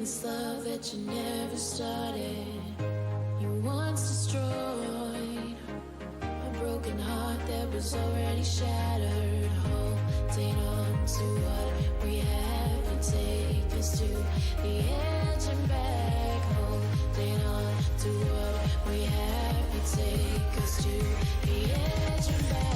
this love that you never started. You once destroyed a broken heart that was already shattered. Holding on to what we have and take us to the edge and back. Holding on to what we have and take us to the edge and back.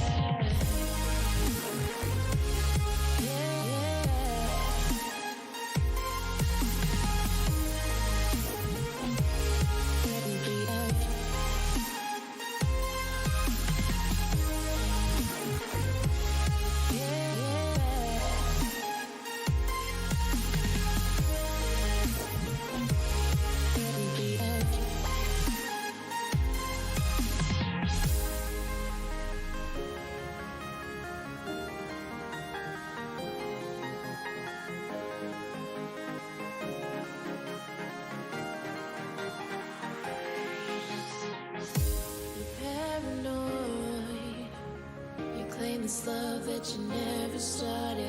This love that you never started.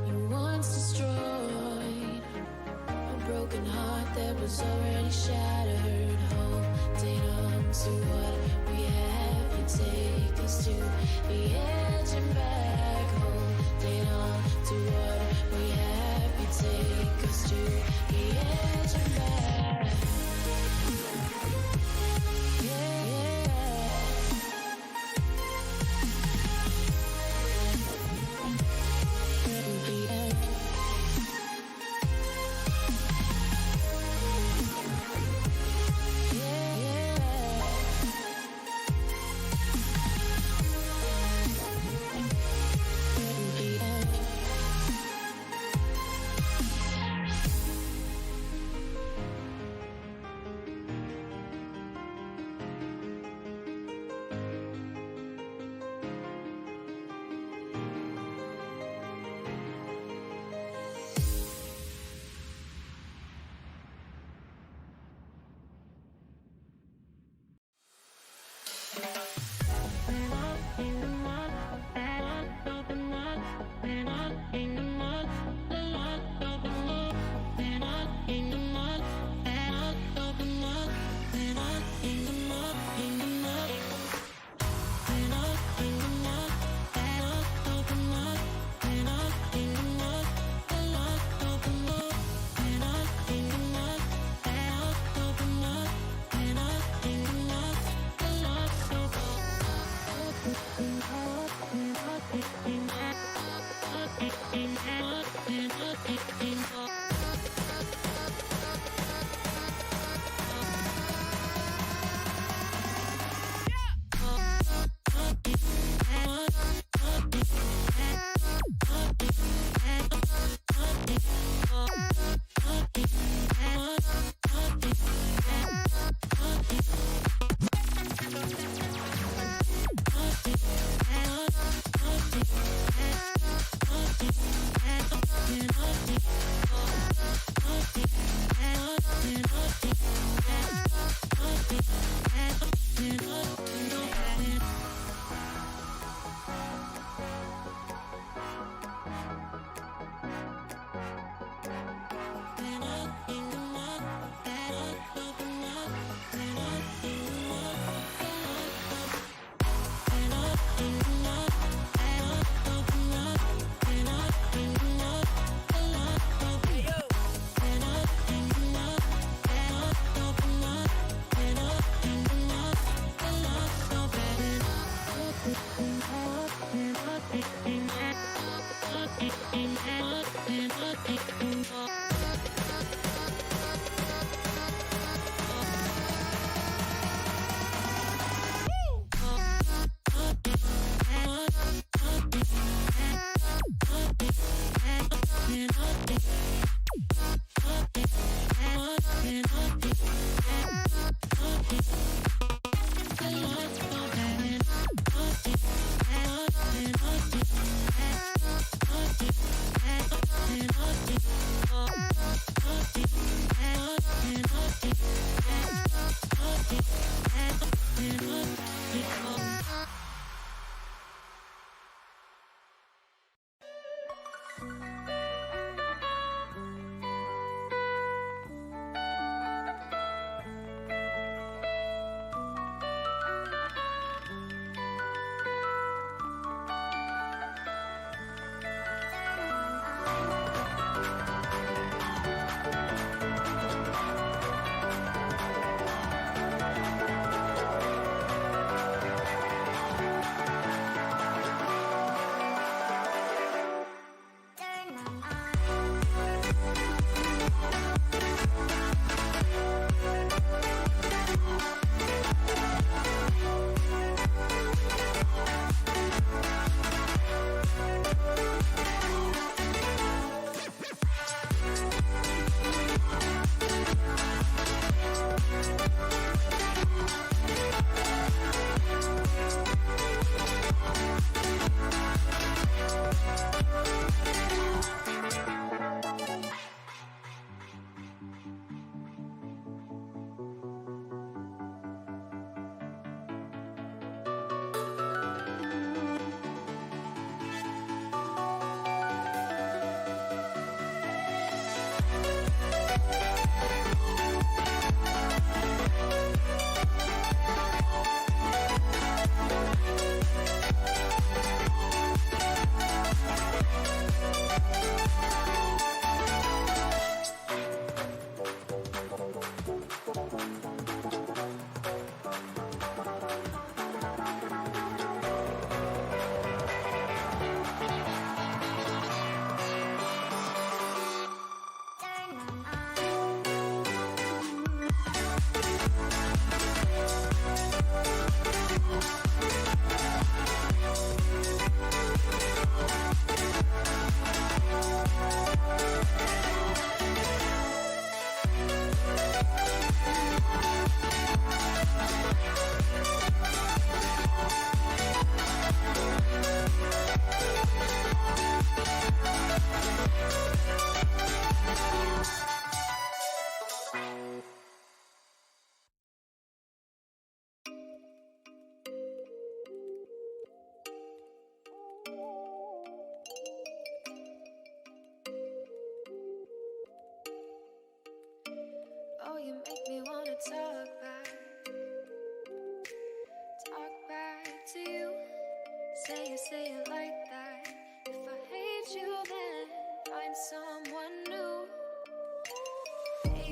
You once destroyed a broken heart that was already shattered. Holding on to what we have and take us to the edge and back. Holding on to what we have and take us to the edge and back.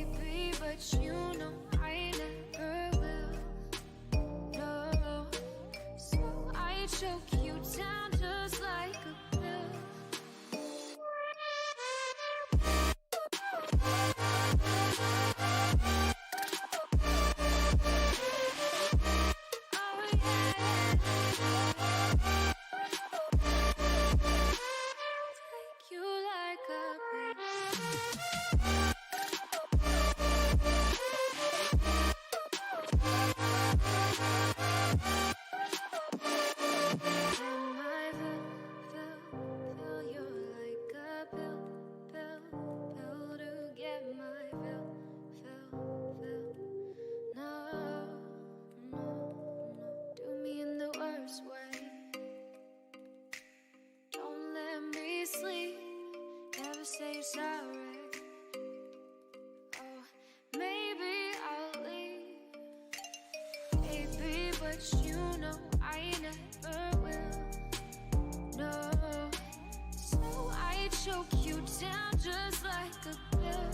baby, but you know I never will. No, so I choke you down just like a pill. Sleep, never say sorry. Oh, maybe I'll leave, baby, but you know I never will. No, so I choke you down just like a pill.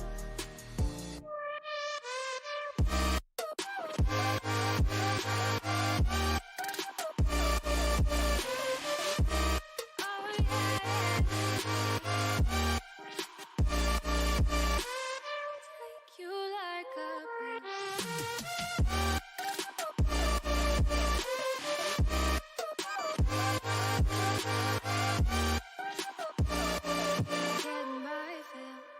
Get my fill.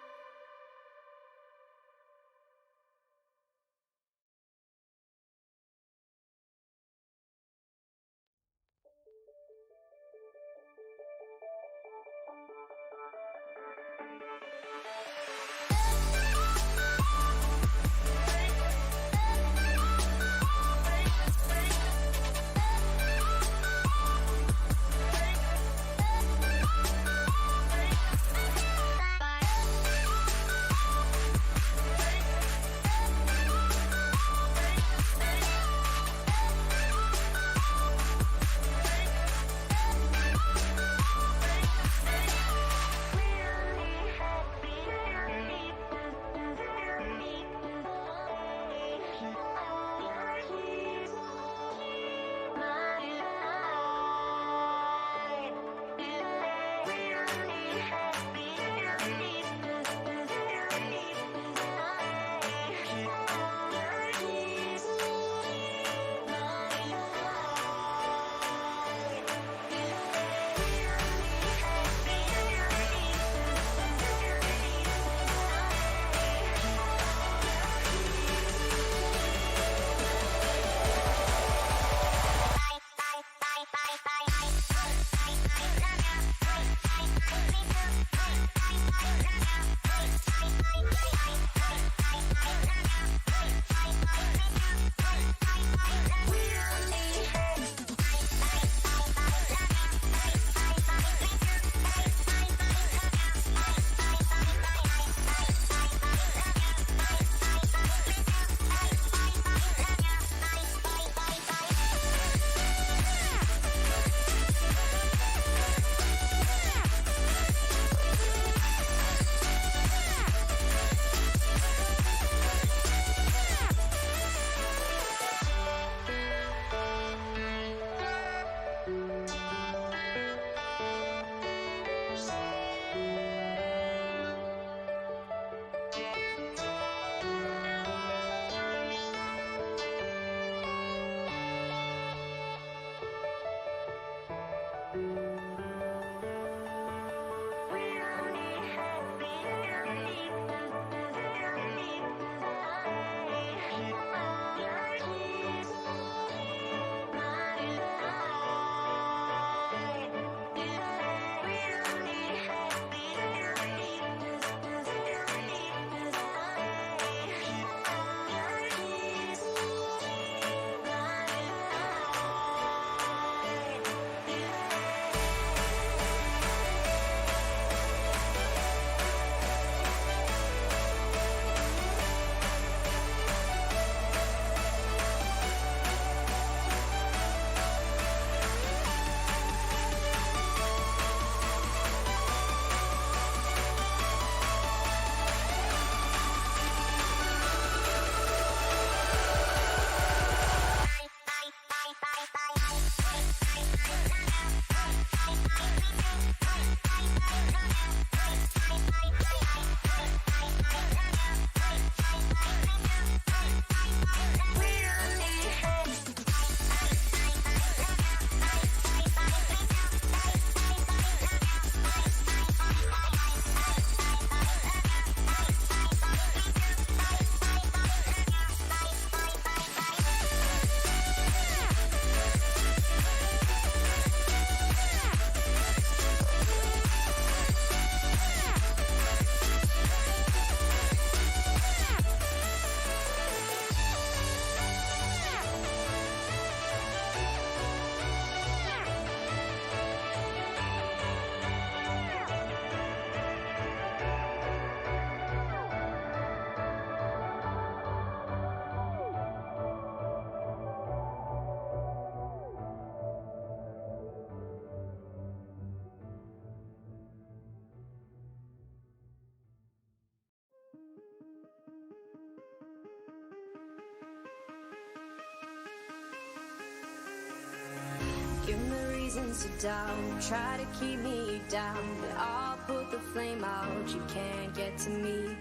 reasons to doubt, try to keep me down, but I'll put the flame out. You can't get to me.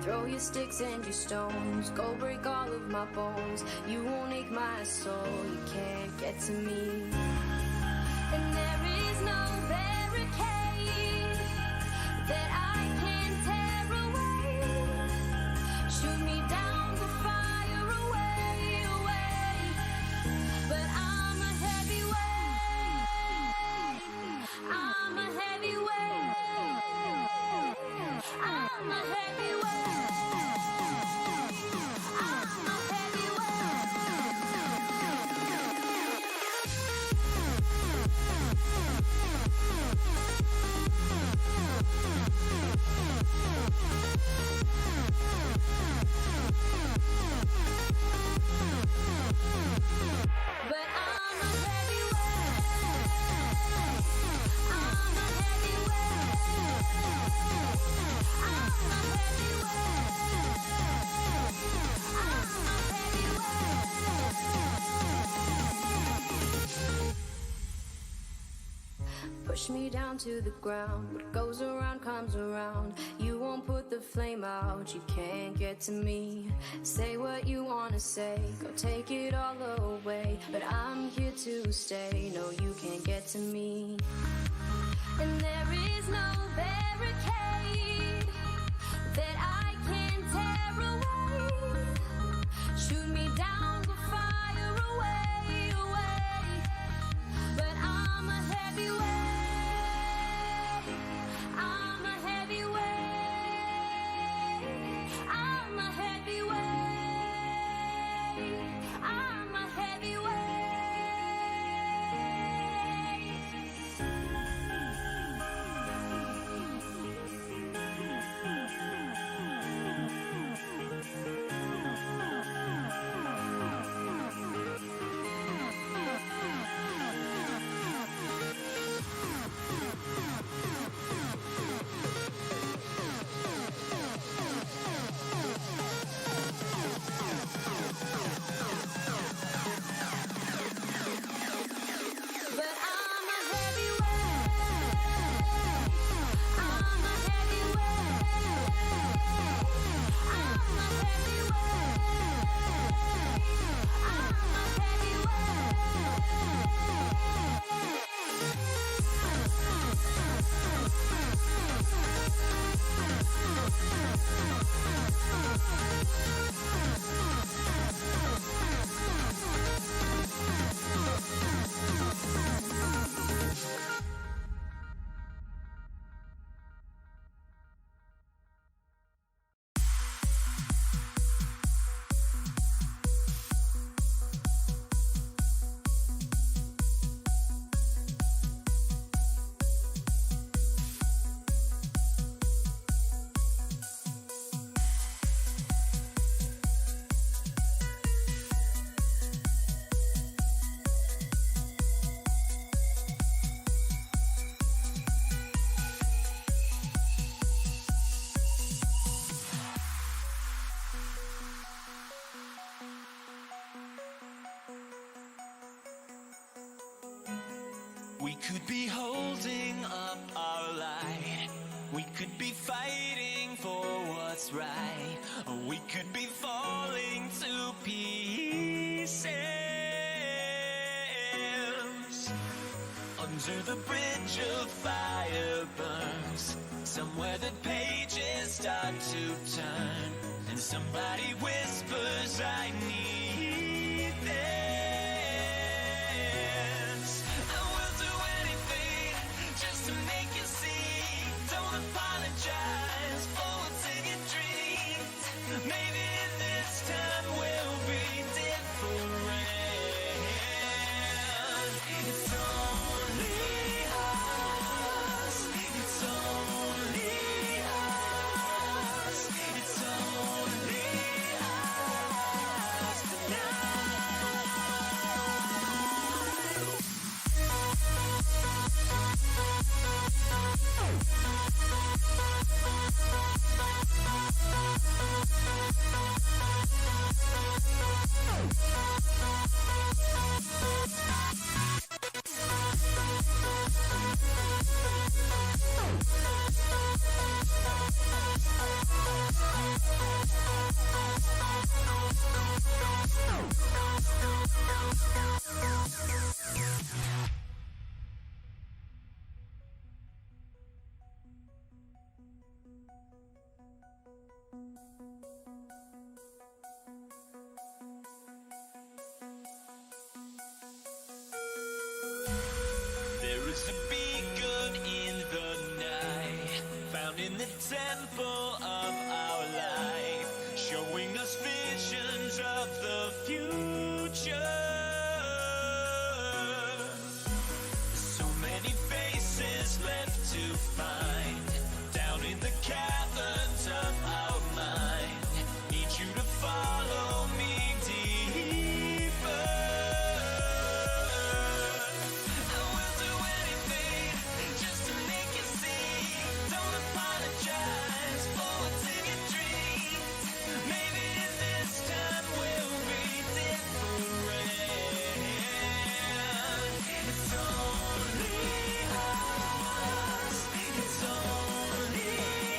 Throw your sticks and your stones, go break all of my bones. You won't ache my soul. You can't get to me. And there is no barricade that I can tear away. Shoot me down to fire away, away. But I'm a heavyweight. I'm a heavyweight. I'm a heavyweight. I'm a push me down to the ground. What goes around comes around. You won't put the flame out. You can't get to me. Say what you wanna say, go take it all away. But I'm here to stay. No, you can't get to me. And there is no barricade that I can tear away. Shoot me down, go fire away, away. But I'm a heavyweight. I'm a heavyweight. I'm a heavyweight. I'm a heavyweight. But I'm a heavyweight. I'm a heavyweight. I'm a heavyweight. I'm a We could be holding up our light. We could be fighting for what's right. Or we could be falling to pieces. Under the bridge of fire burns. Somewhere the pages start to turn. And somebody whispers, I need this. Apologize for what's in your dreams. Maybe this time will be different. It's only us. It's only us. It's only us. temple of our life, showing us visions of the future. So many faces left to find down in the caverns of our mind. Need you to follow me deeper. I will do anything just to make you see. Don't apologize for what's in your dreams. Maybe this time we'll be different. It's only us. It's only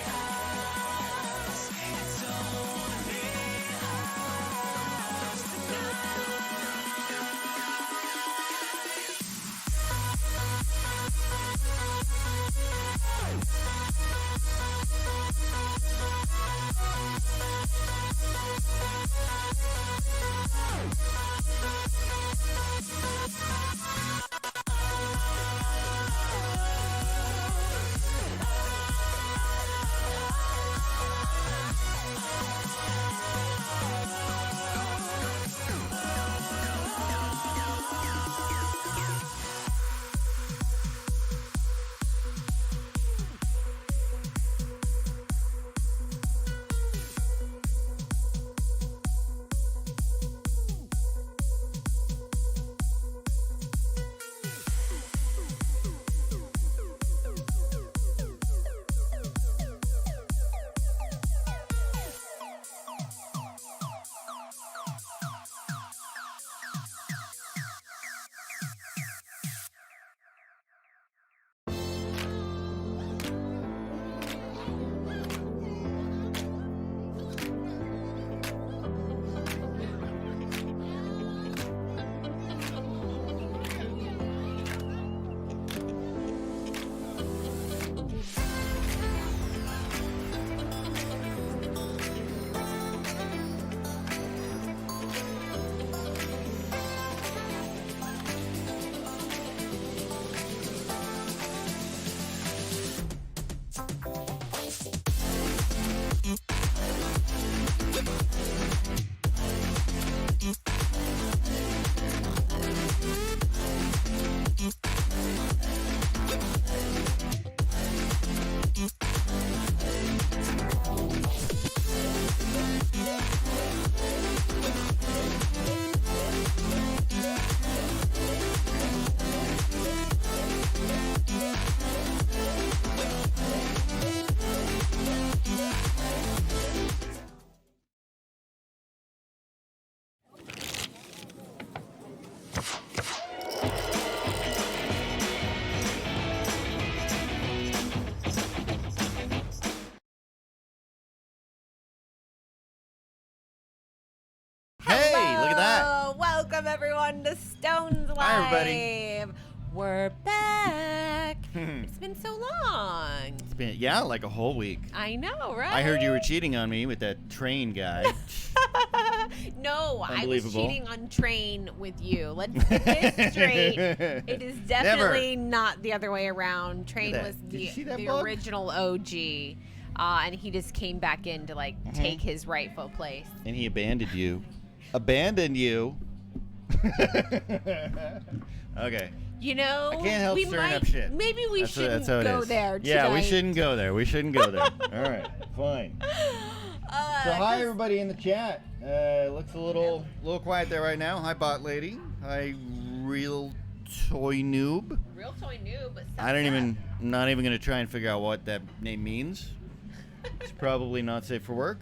us. It's only us Hey, look at that. Welcome everyone to Stones Live. Hi, everybody. We're back. It's been so long. It's been, yeah, like a whole week. I know, right? I heard you were cheating on me with that train guy. No, I was Unbelievable. cheating on Train with you. Let's get this straight. It is definitely not the other way around. Train Look at was that. Did you see that the bug? original OG. And he just came back in to take his rightful place. And he abandoned you. Abandoned you. Okay. You know, I can't help we stirring might, up shit. maybe we That's shouldn't how it go is. there Yeah, we tonight. shouldn't go there. We shouldn't go there. All right, fine. So hi everybody in the chat. Looks a little quiet there right now. Hi bot lady. Hi real toy noob. Real toy noob. But I'm not even gonna try and figure out what that name means. It's probably not safe for work.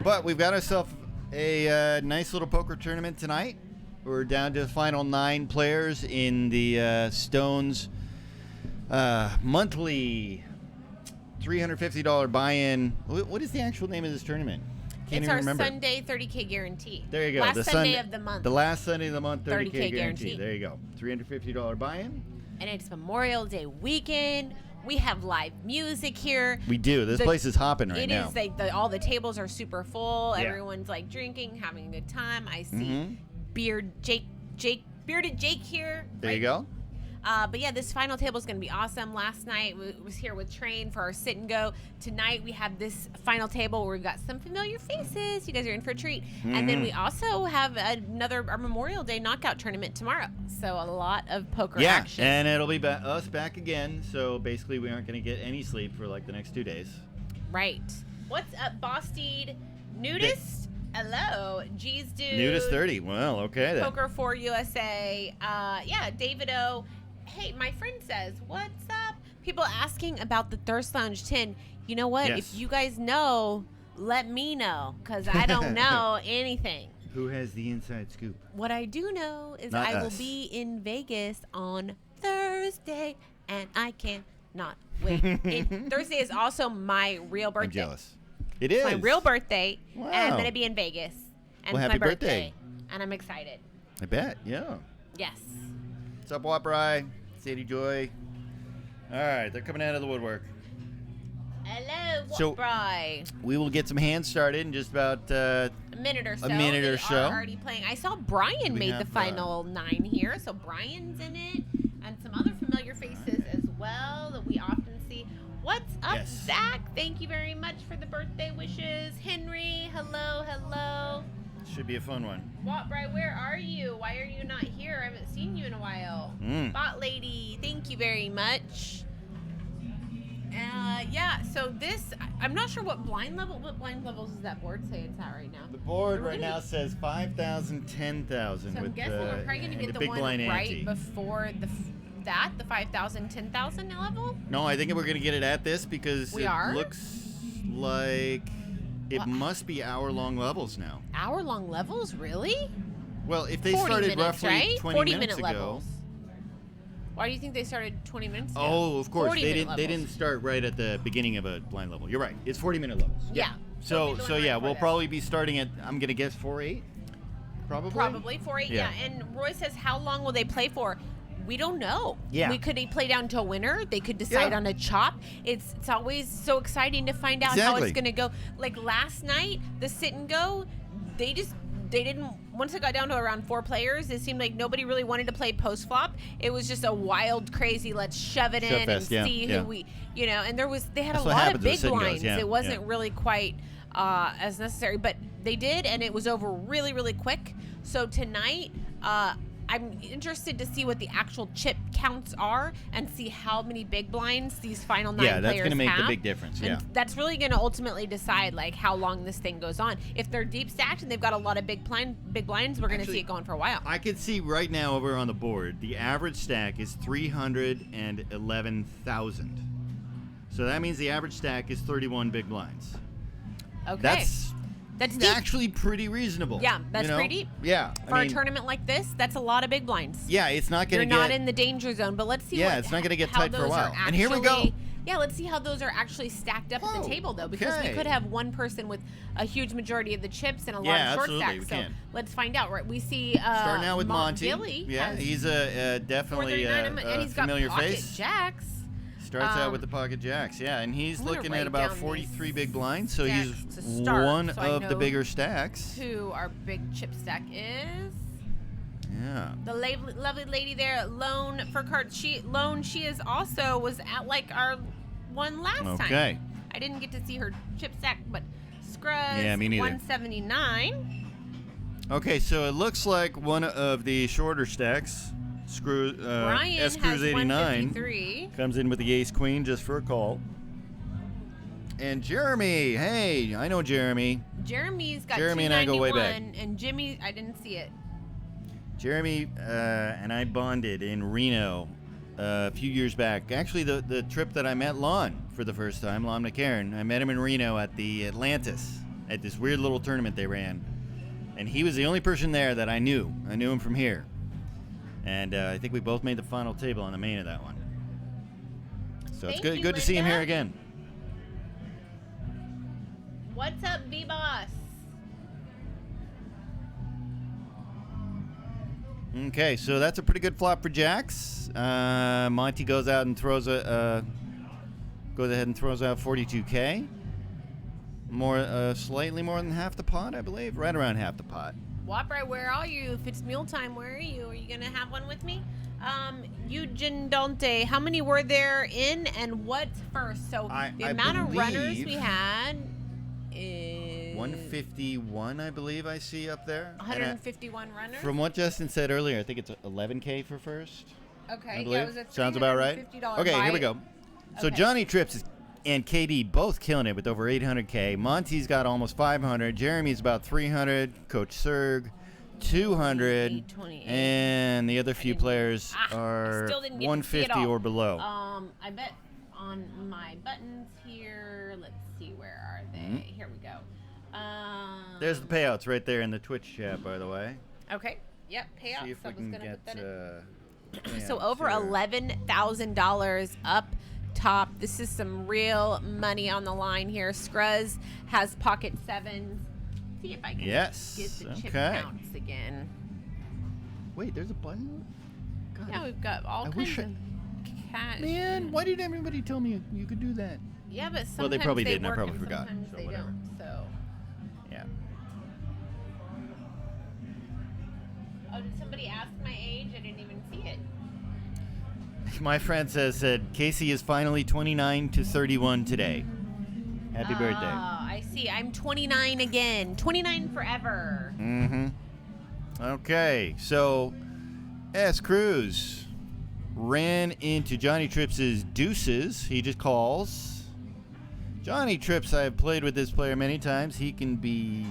But we've got ourselves a nice little poker tournament tonight. We're down to the final 9 players in the Stones monthly $350 buy-in. What is the actual name of this tournament? Can't It's even our remember. Sunday 30K guarantee. There you go. Last the Sunday of the month. The last Sunday of the month, 30K 30K guarantee. guarantee. There you go. $350 buy-in. And it's Memorial Day weekend. We have live music here. We do. This place is hopping right now. It is like all the tables are super full. Yeah. Everyone's like drinking, having a good time. I see bearded Jake here. There you right? go. But yeah, this final table is going to be awesome. Last night we was here with Train for our sit and go. Tonight we have this final table where we've got some familiar faces. You guys are in for a treat. And then we also have our Memorial Day knockout tournament tomorrow. So a lot of poker action. And it'll be us back again. So basically we aren't going to get any sleep for like the next 2 days. Right. What's up, Bosteed? Nudist? Hello. G's dude. Nudist 30. Well, okay then. Poker for USA. Yeah, David O. Hey, my friend says, what's up? People asking about the Thirst Lounge 10. You know what? Yes. If you guys know, let me know, because I don't know anything. Who has the inside scoop? What I do know is Not I will us. be in Vegas on Thursday, and I cannot wait. Thursday is also my real birthday. I'm jealous. It is. It's my real birthday, and I'm Wow. going to be in Vegas. And Well, it's happy my birthday. And I'm excited. I bet. Yeah. Yes. What's up, Waprai? Sadie Joy. All right, they're coming out of the woodwork. Hello, So- what Bri? We will get some hands started in just about. A minute or so. minute or They so. are already playing. I saw Brian We made the have, final 9 here, so Brian's in it, and some other familiar faces as well that we often see. What's up, Yes. Zach? Thank you very much for the birthday wishes. Henry, hello, hello. Should be a fun one. Bri, where are you? Why are you not here? I haven't seen you in a while. Bot lady, thank you very much. Yeah, so this, I'm not sure what blind levels does that board say it's at right now? The board We're right gonna- now says 5,000, 10,000 So I'm with guessing we're probably going to and get the big one blind right ante. before the 5,000, 10,000 level. No, I think we're going to get it at this because We it are? looks like it What? must be hour-long levels now. Hour-long levels, really? Well, if they 40 started minutes, roughly right? 20 40 minutes minute ago. levels. Why do you think they started 20 minutes ago? Oh, of course. 40 They minute didn't. They levels. didn't start right at the beginning of a blind level. You're right. It's 40-minute levels. Yeah. So we'll be so doing yeah, right we'll for this. probably be starting at. I'm gonna guess 4-8. Probably. Probably 4-8, yeah. And Roy says, how long will they play for? We don't know. Yeah. We could play down to a winner. They could decide Yeah. on a chop. It's always so exciting to find out how Exactly. it's going to go. Like last night, the sit and go, they didn't, once it got down to around 4 players, it seemed like nobody really wanted to play post flop. It was just a wild, crazy, let's shove it in fest, and yeah, see yeah. who we, and they had That's a what lot happens of with big sit and goes, blinds. yeah, It wasn't yeah. really quite as necessary, but they did, and it was over really, really quick. So tonight, I'm interested to see what the actual chip counts are and see how many big blinds these final 9 Yeah, players that's gonna make the have. big difference, yeah. And that's really going to ultimately decide like how long this thing goes on. If they're deep stacked and they've got a lot of big blinds, we're going to Actually, see it going for a while. I could see right now over on the board, the average stack is 311,000. So that means the average stack is 31 big blinds. Okay. That's deep. actually pretty reasonable. Yeah, that's you know? pretty deep. Yeah. For a tournament like this, that's a lot of big blinds. Yeah, it's not going You're to get. not in the danger zone, but let's see. Yeah, it's not gonna get how tight for a those while. are And here we go. actually- Yeah, let's see how those are actually stacked up at Whoa, the table, though, because we okay. could have one person with a huge majority of the chips and a lot Yeah, of short absolutely, stacks. we So can. let's find out. Right, we see Starting out with Monty. Gilly Yeah, has he's a definitely 439, and a he's got familiar pocket face. jacks. Starts out with the pocket jacks, yeah, and he's I'm gonna looking write at about down 43 these big blinds, so stacks he's to start, one so I of the know bigger stacks. Who our big chip stack is? Yeah. The lovely lady there, Lone for cards. She is also was at like our one last time. Okay. I didn't get to see her chip stack, but Scruzz Yeah, me neither. 179. Okay, so it looks like one of the shorter stacks, Brian S has Cruise 89, 153. comes in with the ace queen just for a call. And Jeremy, hey, I know Jeremy. Jeremy's got Jeremy and I go way 291, back. and Jimmy, I didn't see it. Jeremy and I bonded in Reno a few years back. Actually, the trip that I met Lon for the first time, Lon McCarran, I met him in Reno at the Atlantis at this weird little tournament they ran. And he was the only person there that I knew. I knew him from here. And I think we both made the final table on the main of that one. So it's Thank you, good to see him here Linda. again. What's up, V-Boss? Okay, so that's a pretty good flop for jacks. Monty goes out and throws goes ahead and throws out 42K. Slightly more than half the pot, I believe. Right around half the pot. Whopper, where are you? If it's meal time, where are you? Are you going to have one with me? Eugen Dante, how many were there in and what's first? So the amount of runners we had is 151, I believe I see up there. 151 runners. From what Justin said earlier, I think it's $11K for first. Okay, I believe. yeah, it was a Sounds about right. Okay, here we go. So Okay. Johnny Trips and KD both killing it with over 800K. Monty's got almost 500. Jeremy's about 300. Coach Serg, 200. 828. And the other few players are still didn't get to see it 150 all. or below. I bet on my buttons here. Let's see, where are they? Mm-hmm. Here we go. There's the payouts right there in the Twitch chat, by the way. Okay. Yep. Payouts. See if we I was can gonna get. put that in. Payouts So over here. $11,000 up top. This is some real money on the line here. Scruzz has pocket sevens. See if I can Yes, get the chip okay. counts again. Wait, there's a button? God, Yeah, we've got all I kinds wish of cash. Man, why didn't everybody tell me you could do that? Yeah, but sometimes Well, they probably they did, and I work probably and forgot, sometimes so they whatever. don't. So, Yeah. oh, did somebody ask my age? I didn't even see it. My friend said Kasey is finally 29 to 31 today. Happy birthday. I see. I'm 29 again. 29 forever. Mm-hmm. Okay, so S. Cruz ran into Johnny Trips' deuces. He just calls. Johnny Trips, I've played with this player many times. He can be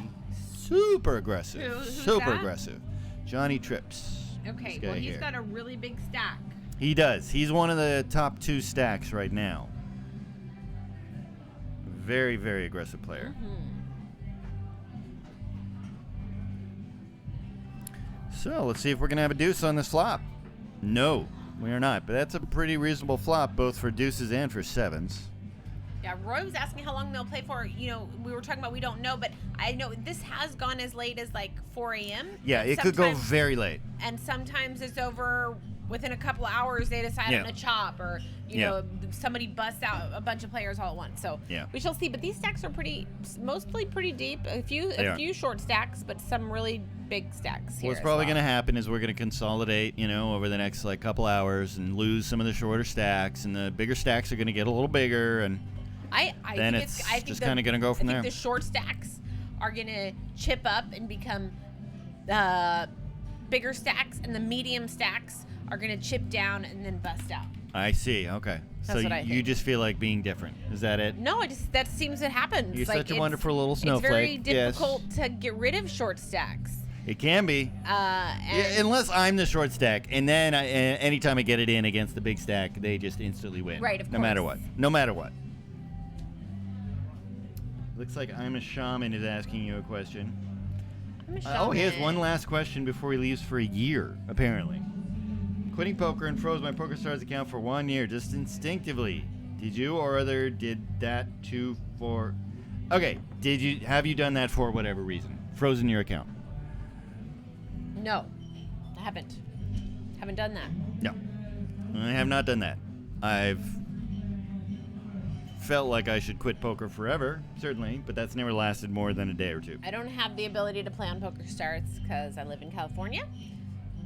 super aggressive. Who's super that? aggressive. Johnny Trips. Okay, This guy well, he's here. got a really big stack. He does. He's one of the top 2 stacks right now. Very, very aggressive player. So let's see if we're going to have a deuce on this flop. No, we are not. But that's a pretty reasonable flop, both for deuces and for sevens. Yeah, Roy was asking how long they'll play for. You know, we were talking about we don't know, but I know this has gone as late as like 4 a.m. Yeah, and it could go sometimes- very late. And sometimes it's over within a couple of hours. They decide Yeah. on a chop, or you Yeah. know, somebody busts out a bunch of players all at once. So Yeah. we shall see. But these stacks are mostly pretty deep. A They are. few short stacks, but some really big stacks here. What's as probably well. going to happen is we're going to consolidate, over the next like couple hours and lose some of the shorter stacks, and the bigger stacks are going to get a little bigger, and I then think it's I think just the- kinda gonna go from I there. think the short stacks are gonna chip up and become bigger stacks, and the medium stacks are gonna chip down and then bust out. I see. Okay. That's So what I you think. just feel like being different. Is that it? No, that seems to happen. You're Like, such a wonderful little snowflake. It's very Yes. difficult to get rid of short stacks. It can be. And Yeah, unless I'm the short stack, and then anytime I get it in against the big stack, they just instantly win. Right, of No matter course. what. No matter what. Looks like I'm a shaman is asking you a question. I'm a Oh, he has shaman. one last question before he leaves for a year, apparently. Quitting poker and froze my PokerStars account for 1 year, just instinctively. Did you or other did that too for... Okay, have you done that for whatever reason? Frozen your account? No, I haven't. Haven't done that. No. I have not done that. I've felt like I should quit poker forever, certainly, but that's never lasted more than a day or two. I don't have the ability to play on PokerStars because I live in California.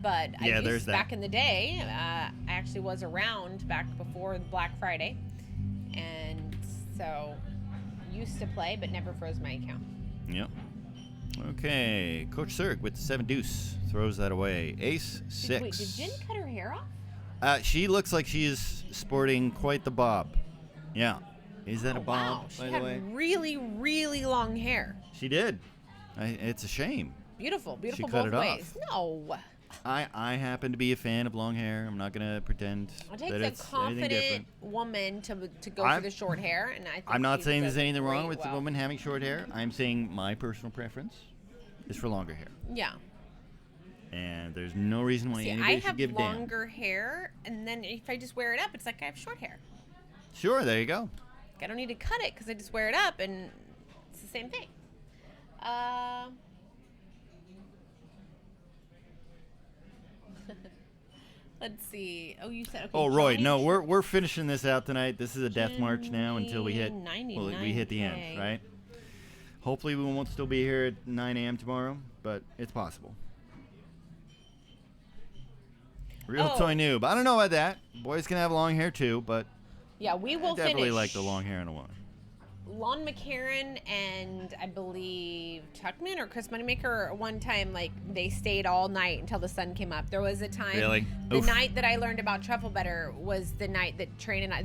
But Yeah, I there's used that. back in the day. I actually was around back before Black Friday, and so used to play, but never froze my account. Yep. Okay, Coach Cirque with the 7 deuce throws that away. Ace 6. Wait, did Jen cut her hair off? She looks like she is sporting quite the bob. Yeah. Is that a bob, Wow, she by had the way? really, really long hair. She did. It's a shame. Beautiful, beautiful cut both it ways. No, I happen to be a fan of long hair. I'm not going to pretend it that takes it's a anything confident different. woman to go I'm- for the short hair, and I think I'm not she saying does there's anything wrong great with the well. woman having short hair. I'm saying my personal preference is for longer hair. Yeah. And there's no reason why See, anybody I should have give a damn. longer hair, and then if I just wear it up, it's like I have short hair. Sure, there you go. I don't need to cut it because I just wear it up, and it's the same thing. Let's see. Oh, you said okay. Oh, Roy, Johnny no, Tr- we're finishing this out tonight. This is a death march now until we hit we hit the end, 99K. right? Hopefully we won't still be here at 9 a.m. tomorrow, but it's possible. Real Oh. toy noob. I don't know about that. Boys can have long hair too, but Yeah, we will I definitely finish. like the long hair in a woman. Lon McCarran and I believe Tuckman or Chris Moneymaker one time, like, they stayed all night until the sun came up. There was a time. Really? The Oof. night that I learned about Truffle Butter was the night that Train and I,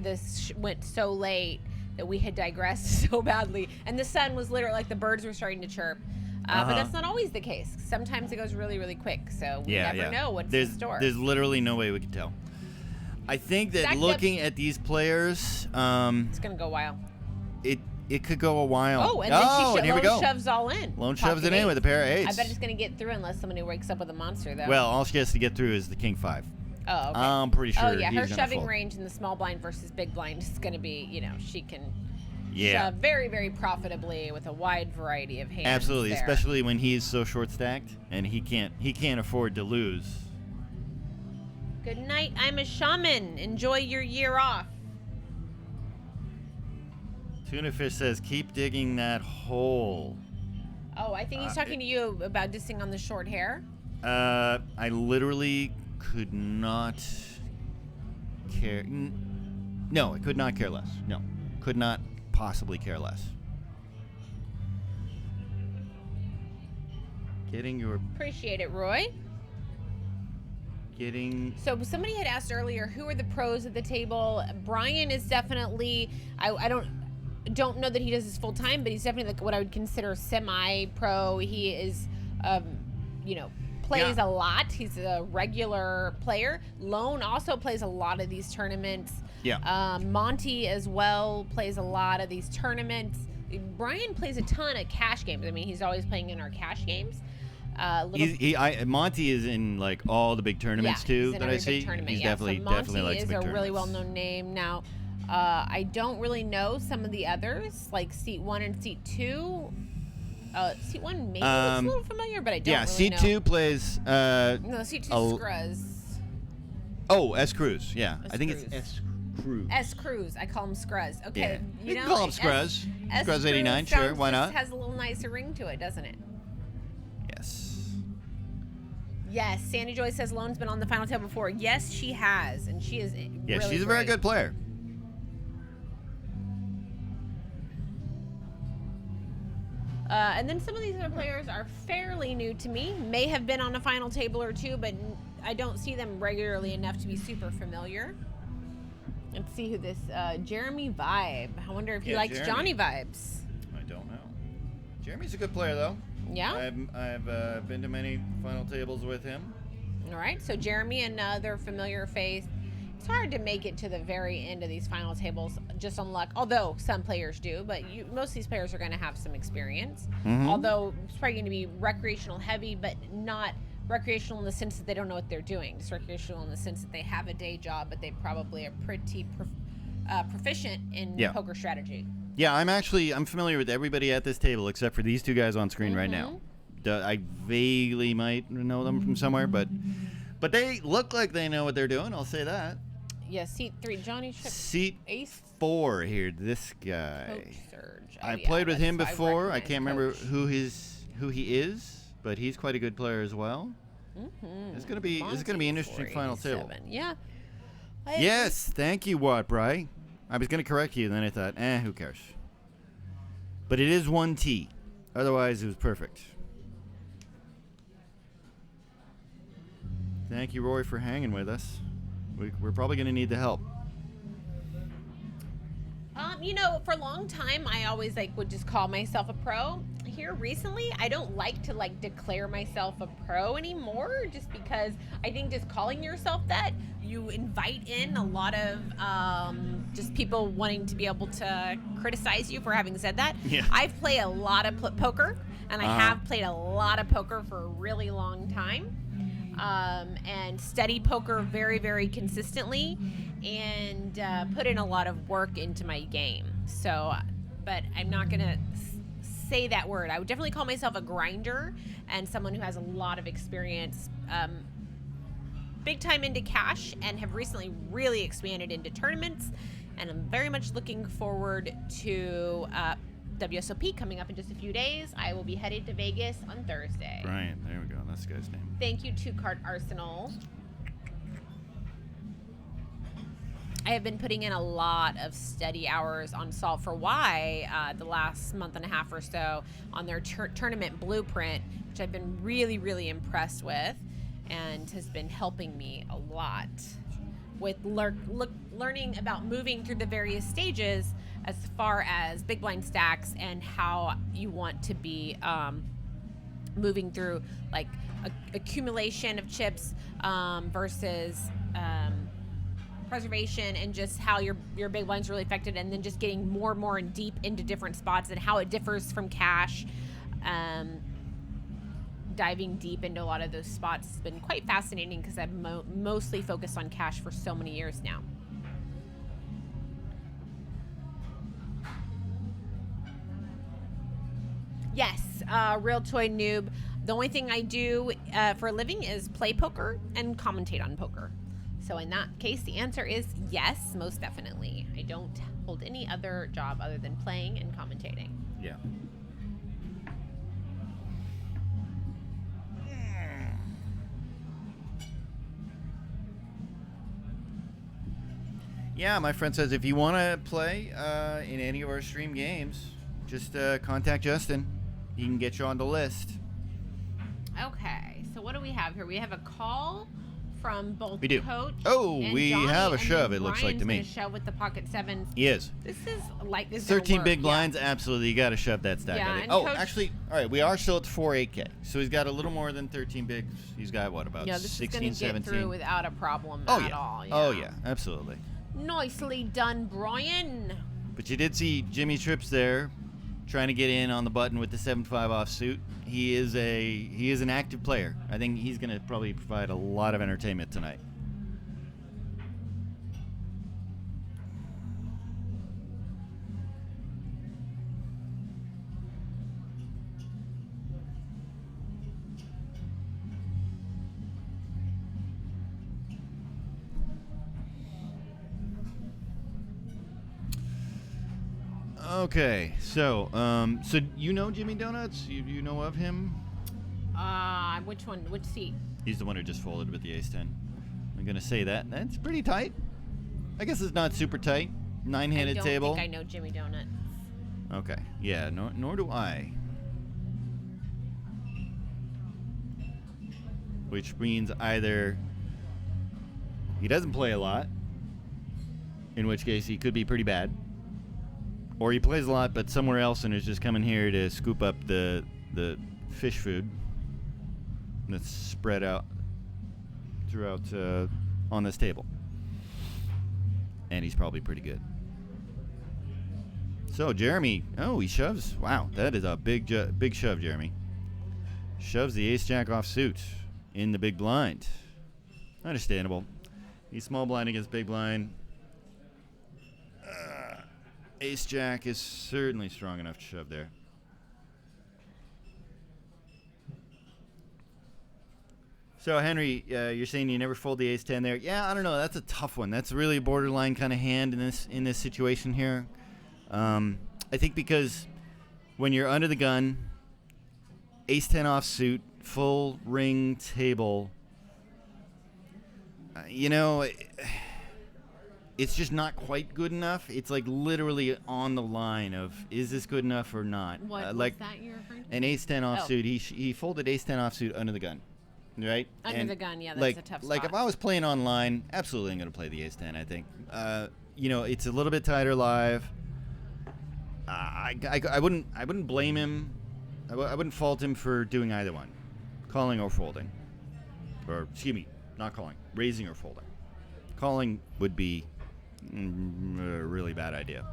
went so late that we had digressed so badly. And the sun was literally, like, the birds were starting to chirp. But that's not always the case. Sometimes it goes really, really quick. So we never know what's in store. There's literally no way we can tell. I think that Stacked looking at these players, It's going to go a while. it could go a while. Oh, and then and here we go. Lone shoves all in. Lone Pocket shoves it in eight. with a pair of eights. I bet it's going to get through unless somebody wakes up with a monster, though. Well, all she has to get through is the king 5. Oh, okay. I'm pretty sure. Oh, yeah. he's Her gonna shoving fold. range in the small blind versus big blind is going to be, she can Yeah. shove very, very profitably with a wide variety of hands. Absolutely, there. especially when he's so short stacked and he can't afford to lose. Good night. I'm a shaman. Enjoy your year off. Tuna Fish says, keep digging that hole. Oh, I think he's talking to you about dissing on the short hair. I literally could not care. No, I could not care less. No, could not possibly care less. Getting Appreciate it, Roy. So somebody had asked earlier, who are the pros at the table? Brian is definitely, I don't know that he does this full time, but he's definitely like what I would consider semi-pro. He is, plays a lot. He's a regular player. Lone also plays a lot of these tournaments. Yeah. Monty as well plays a lot of these tournaments. Brian plays a ton of cash games. I mean, he's always playing in our cash games. Monty is in like all the big tournaments too that I see. He's definitely Monty definitely likes is big a tournaments. really well-known name now. I don't really know some of the others, like Seat 1 and Seat 2. Seat 1 maybe looks a little familiar, but I don't really know. Seat 2 plays. No, Seat 2 is Scruz. Oh, S Cruz. Yeah, S. I think Cruz. it's S Cruz. S. Cruz. I call him Scruz. Okay, Yeah. You can call him Scruz. Scruz 89, sure, why not? Has a little nicer ring to it, doesn't it? Yes. Yes, Sandy Joy says Lone's been on the final table before. Yes, she has, and she is Yeah, really she's a very great. good player. And then some of these other players are fairly new to me. May have been on a final table or two, but I don't see them regularly enough to be super familiar. Let's see who this Jeremy Vibe. I wonder if he likes Jeremy. Johnny vibes. I don't know. Jeremy's a good player though. Yeah. I've been to many final tables with him. All right. So Jeremy, another familiar face. It's hard to make it to the very end of these final tables just on luck, although some players do, but most of these players are going to have some experience. Mm-hmm. Although it's probably going to be recreational heavy, but not recreational in the sense that they don't know what they're doing. It's recreational in the sense that they have a day job, but they probably are pretty proficient in poker strategy. Yeah, I'm familiar with everybody at this table except for these two guys on screen right now. I vaguely might know them from somewhere, but they look like they know what they're doing. I'll say that. Yeah, Seat 3, Johnny Ship. Seat Ace 4 here, this guy. Coach Surge. I played with him before. I recognize can't remember Coach. who he is, but he's quite a good player as well. It's gonna be an interesting final table. Yeah. Yes, thank you, Watt Bry. I was gonna correct you, then I thought, who cares? But it is 1T. Otherwise, it was perfect. Thank you, Roy, for hanging with us. We're probably going to need the help. For a long time, I always would just call myself a pro. Here recently, I don't like to declare myself a pro anymore, just because I think just calling yourself that, you invite in a lot of just people wanting to be able to criticize you for having said that. Yeah. I've played a lot of poker, and I have played a lot of poker for a really long time. And study poker very, very consistently, and put in a lot of work into my game. So, but I'm not going to say that word. I would definitely call myself a grinder and someone who has a lot of experience, big time into cash, and have recently really expanded into tournaments. And I'm very much looking forward to WSOP coming up in just a few days. I will be headed to Vegas on Thursday. Brian, there we go. That's the guy's name. Thank you, Two Card Arsenal. I have been putting in a lot of steady hours on Solve for Why the last month and a half or so on their tournament blueprint, which I've been really, really impressed with and has been helping me a lot with learning about moving through the various stages as far as big blind stacks and how you want to be moving through like accumulation of chips versus preservation, and just how your big blind's really affected, and then just getting more and more and deep into different spots and how it differs from cash. Diving deep into a lot of those spots has been quite fascinating because I've mostly focused on cash for so many years now. Yes, real toy noob. The only thing I do for a living is play poker and commentate on poker. So in that case, the answer is yes, most definitely. I don't hold any other job other than playing and commentating. Yeah. Yeah, my friend says if you want to play in any of our stream games, just contact Justin. He can get you on the list. Okay, so what do we have here? We have a call from both We do. Coach Oh, and we Johnny, have a and shove, then it looks like to me. Brian's gonna shove with the pocket sevens. He is. This is like this. 13 big blinds, absolutely. You got to shove that stack. Yeah, I think. and Oh, Coach- actually, all right, we are still at 4-8K. So he's got a little more than 13 bigs. He's got, what, about Yeah, this 16, is gonna get 17? through without a problem Oh, at yeah. all. Oh, yeah, absolutely. Nicely done, Brian. But you did see Jimmy Trips there trying to get in on the button with the 7-5 offsuit. He is an active player. I think he's going to probably provide a lot of entertainment tonight. Okay, so you know Jimmy Donuts? You know of him? Which one? Which seat? He's the one who just folded with the ace-10. I'm gonna say that. That's pretty tight. I guess it's not super tight. 9-handed table. I don't think I know Jimmy Donuts. Okay. Yeah. Nor do I. Which means either he doesn't play a lot, in which case he could be pretty bad, or he plays a lot but somewhere else and is just coming here to scoop up the fish food that's spread out throughout on this table. And he's probably pretty good. So Jeremy, he shoves. Wow, that is a big shove, Jeremy. Shoves the ace-jack offsuit in the big blind. Understandable. He's small blind against big blind. Ace-jack is certainly strong enough to shove there. So Henry, you're saying you never fold the ace-10 there? Yeah, I don't know. That's a tough one. That's really a borderline kind of hand in this situation here. I think because when you're under the gun, ace-10 offsuit, full ring table, it's just not quite good enough. It's like literally on the line of, is this good enough or not? What like was that you're referring to? an ace-10 offsuit. He folded ace-10 offsuit under the gun, right? Under the gun, yeah, that's like, a tough spot. Like if I was playing online, absolutely I'm going to play the ace-10, I think. It's a little bit tighter live. I wouldn't blame him. I wouldn't fault him for doing either one, calling or folding, or excuse me, not calling, raising or folding. Calling would be a really bad idea.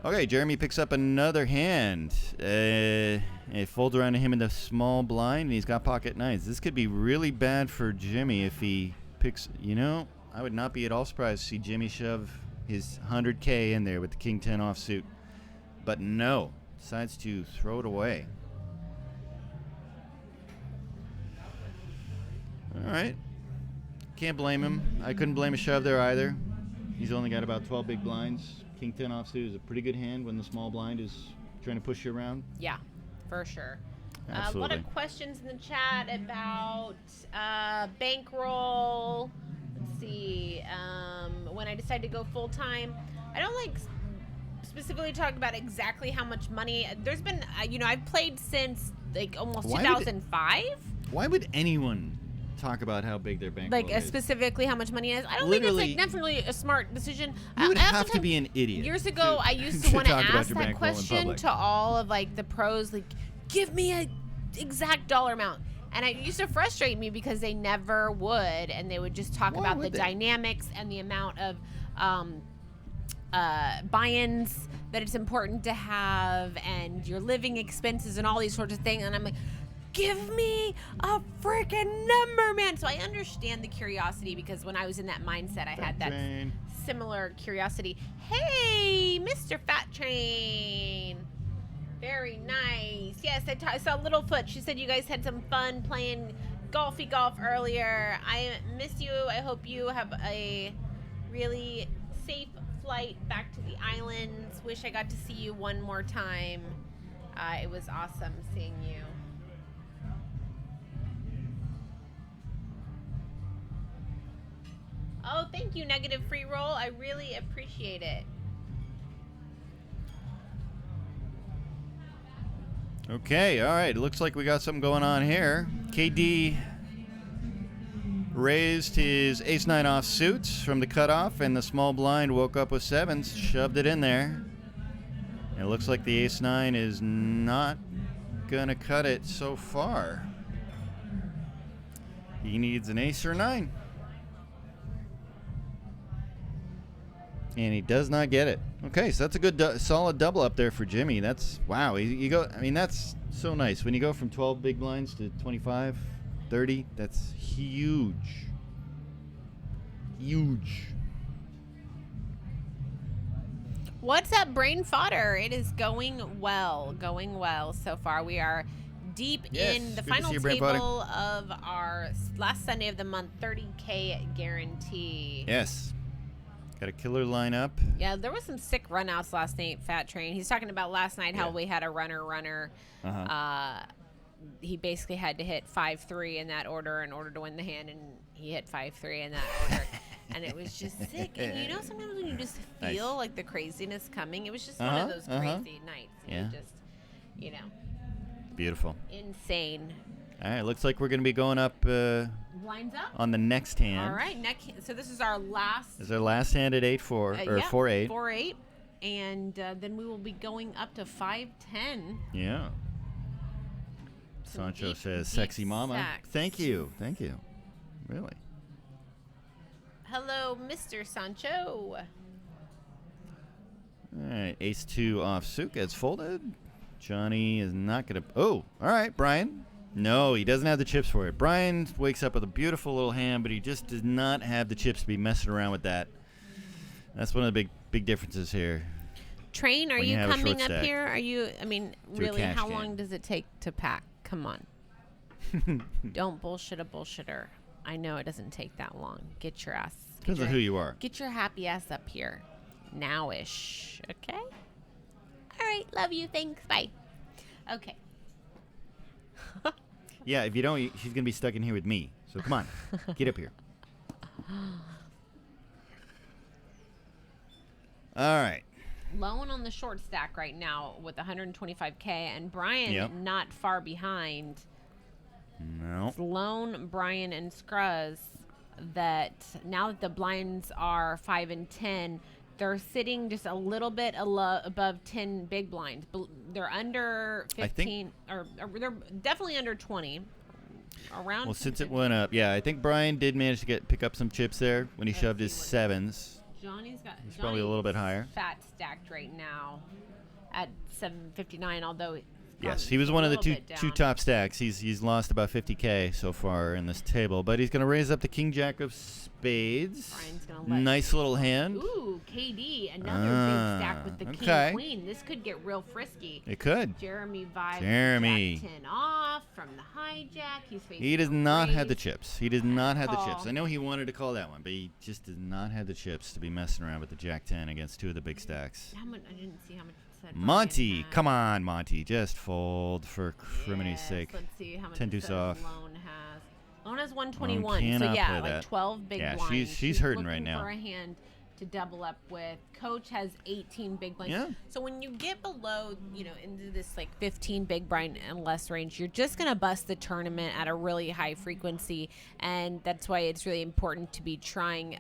Okay, Jeremy picks up another hand. It folds around to him in the small blind, and he's got pocket nines. This could be really bad for Jimmy if he picks. I would not be at all surprised to see Jimmy shove his 100K in there with the king 10 offsuit. But no, decides to throw it away. All right. Can't blame him. I couldn't blame a shove there either. He's only got about 12 big blinds. King 10 offsuit is a pretty good hand when the small blind is trying to push you around. Yeah, for sure. Absolutely. A lot of questions in the chat about bankroll. Let's see. when I decided to go full time, I don't like specifically talk about exactly how much money. There's been, I've played since like almost 2005. Why would anyone talk about how big their bankroll Like is? specifically how much money it is. I don't Literally, think it's like definitely a smart decision. You would have to be an idiot. Years ago, I used to want to talk about ask your that bankroll in question public. to all of like the pros, like, give me a exact dollar amount. And it used to frustrate me because they never would, and they would just talk Why about the would they? dynamics and the amount of buy-ins that it's important to have, and your living expenses and all these sorts of things. And I'm like, give me a freaking number, man. So I understand the curiosity, because when I was in that mindset, I had that Train. similar curiosity. Hey, Mr. Fat Train. Very nice. Yes, I saw Littlefoot. She said you guys had some fun playing golf earlier. I miss you. I hope you have a really safe flight back to the islands. Wish I got to see you one more time. It was awesome seeing you. Oh, thank you, Negative Free Roll. I really appreciate it. Okay, all right. It looks like we got something going on here. KD raised his ace-9 off suits from the cutoff, and the small blind woke up with sevens, shoved it in there. And it looks like the ace-9 is not going to cut it so far. He needs an ace or 9. And he does not get it. Okay, so that's a good, solid double up there for Jimmy. That's, wow. You go, I mean, that's so nice. When you go from 12 big blinds to 25, 30, that's huge. Huge. What's up, brain fodder? It is going well so far. We are deep Yes, in the good to final see you, brain fodder. table of our last Sunday of the month, 30K guarantee. Yes. Got a killer lineup. Yeah, there was some sick runouts last night, Fat Train. He's talking about last night how we had a runner. Uh-huh. He basically had to hit 5-3 in that order in order to win the hand, and he hit 5-3 in that order. And it was just sick. And you know, sometimes when you just feel Nice. like the craziness coming, it was just one of those crazy nights. And Yeah. you just, you know, Beautiful. insane. All right, looks like we're going to be going up Lines up. on the next hand. All right, so this is our last. This is our last hand at 8-4, or 4-8. 4-8. And then we will be going up to 5-10. Yeah. Some Sancho deep, says, deep "Sexy mama." stacks. Thank you. Really. Hello, Mr. Sancho. All right, ace-2 off suit gets folded. Johnny is not going to... Oh, all right, Brian. No, he doesn't have the chips for it. Brian wakes up with a beautiful little hand, but he just does not have the chips to be messing around with that. That's one of the big differences here. Train, are When you you have a coming short up stack. here? Are you, I mean, Do a really, cash how game. long does it take to pack? Come on. Don't bullshit a bullshitter. I know it doesn't take that long. Get your ass. Depends on who you are. Get your happy ass up here. Now-ish. Okay? All right. Love you. Thanks. Bye. Okay. Yeah, if you don't, she's going to be stuck in here with me. So come on, get up here. All right. Lone on the short stack right now with 125K, and Brian Yep. not far behind. No. It's Lone, Brian, and Scruzz that now that the blinds are 5 and 10, they're sitting just a little bit above 10 big blinds. They're under I 15, or they're definitely under 20. Around. Well, since it went up, yeah, I think Brian did manage to pick up some chips there when he shoved his sevens. Johnny's got. He's probably a little bit higher. Fat stacked right now at 759, although. Yes, he was one of the two top stacks. He's lost about 50K so far in this table, but he's going to raise up the King Jack of Spades. Brian's gonna let Nice little hand. Ooh, KD, another big stack with the okay. King Queen. This could get real frisky. It could. Jeremy vibe. Jeremy. Jack 10 off from the hijack. He's facing He does a not have the raise. chips. He does not have the Call. chips. I know he wanted to call that one, but he just does not have the chips to be messing around with the Jack 10 against two of the big stacks. How much? I didn't see how much it said. Brian Monty, had. come on, Monty. Just fold for crimini's Yes, sake. Let's see how much 10 it deuce says off. Lone has. Lone has 121. So cannot yeah, play like that. 12 big Yeah, blinds. she's hurting looking right now. for a hand to double up with. Coach has 18 big blinds. Yeah. So when you get below, into this like 15 big blind and less range, you're just going to bust the tournament at a really high frequency. And that's why it's really important to be trying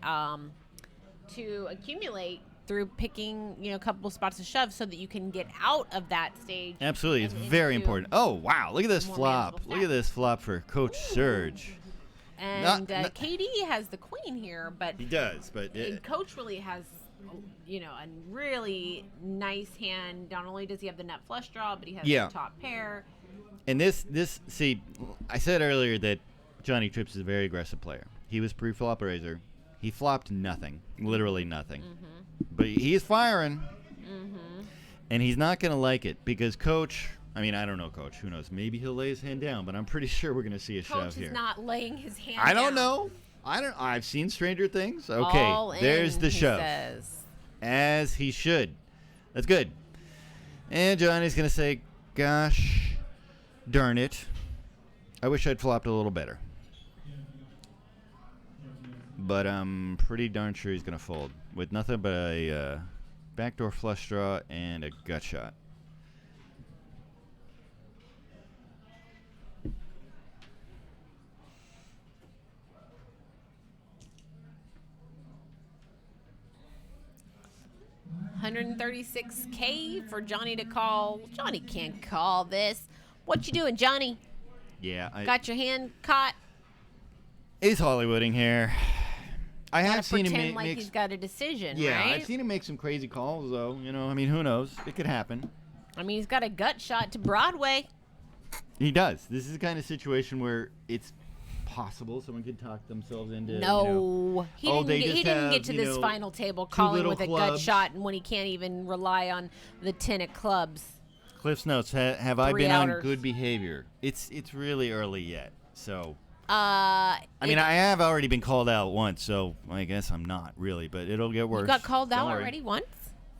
to accumulate through picking, a couple spots to shove so that you can get out of that stage. Absolutely. It's and very into important. Oh, wow. Look at this more flop. manageable Look at this flop for Coach Surge. And KD has the queen here, but He does, but Coach really has, a really nice hand. Not only does he have the nut flush draw, but he has Yeah. the top pair. and this see, I said earlier that Johnny Trips is a very aggressive player. He was pre-flop raiser. He flopped nothing, literally nothing. But he's firing, and he's not going to like it because Coach. I mean, I don't know, Coach. Who knows? Maybe he'll lay his hand down, but I'm pretty sure we're going to see a shove Coach here. is not laying his hand I don't down. know. I've seen Stranger Things. Okay, All there's in, the he shove. says. As he should. That's good. And Johnny's going to say, gosh, darn it. I wish I'd flopped a little better. But I'm pretty darn sure he's going to fold with nothing but a backdoor flush draw and a gut shot. $136K for Johnny to call. Johnny can't call this. What you doing, Johnny? Yeah, Got your hand caught? he's Hollywooding here. I Gotta have seen him pretend make he's got a decision, yeah, right? I've seen him make some crazy calls, though. I mean, who knows? It could happen. I mean, he's got a gut shot to Broadway. He does. This is the kind of situation where it's possible someone could talk themselves into. No, he didn't, they get, just he didn't have, get to this final table two calling little with a gut clubs. shot, and when he can't even rely on the 10 of clubs. Cliff's notes. Have I Three been on outers. good behavior? It's really early yet. So I I mean, I have already been called out once, so I guess I'm not really, but it'll get worse. You got called Don't out worry. already once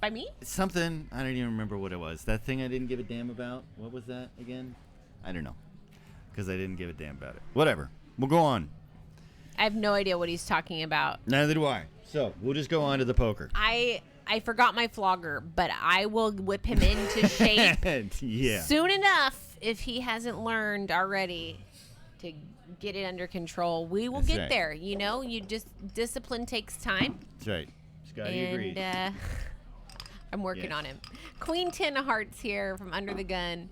by me? Something I don't even remember what it was. That thing I didn't give a damn about. What was that again? I don't know, because I didn't give a damn about it. Whatever. We'll go on. I have no idea what he's talking about. Neither do I. So we'll just go on to the poker. I forgot my flogger, but I will whip him into shape Yeah. soon enough if he hasn't learned already to get it under control. We will That's get right. there. You just discipline takes time. That's right. Scotty agreed. And I'm working Yes. on him. Queen 10 of hearts here from under the gun.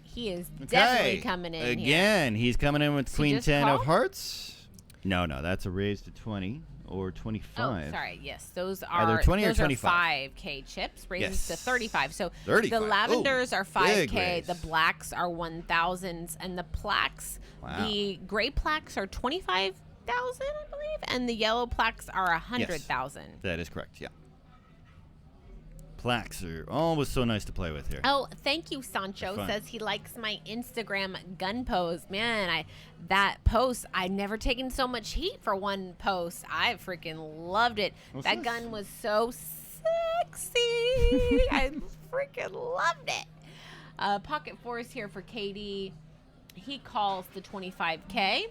He is Okay. definitely coming in here. Again, he's coming in with So Queen just 10 call? of hearts. No, that's a raise to 20 or 25. Oh, sorry. Yes, those are Either 20 or those 25. are 5K chips, raises to Yes. 35. So 35. the lavenders Ooh, are big 5K, raise. the blacks are 1,000s, and the plaques, Wow. the gray plaques are 25,000, I believe, and the yellow plaques are 100,000. That is correct, yeah. Plaques are always so nice to play with here. Oh, thank you, Sancho. Fun. Says he likes my Instagram gun pose. Man, that post, I've never taken so much heat for one post. I freaking loved it. What's that this? gun was so sexy. I freaking loved it. Pocket fours here for KD. He calls the 25K.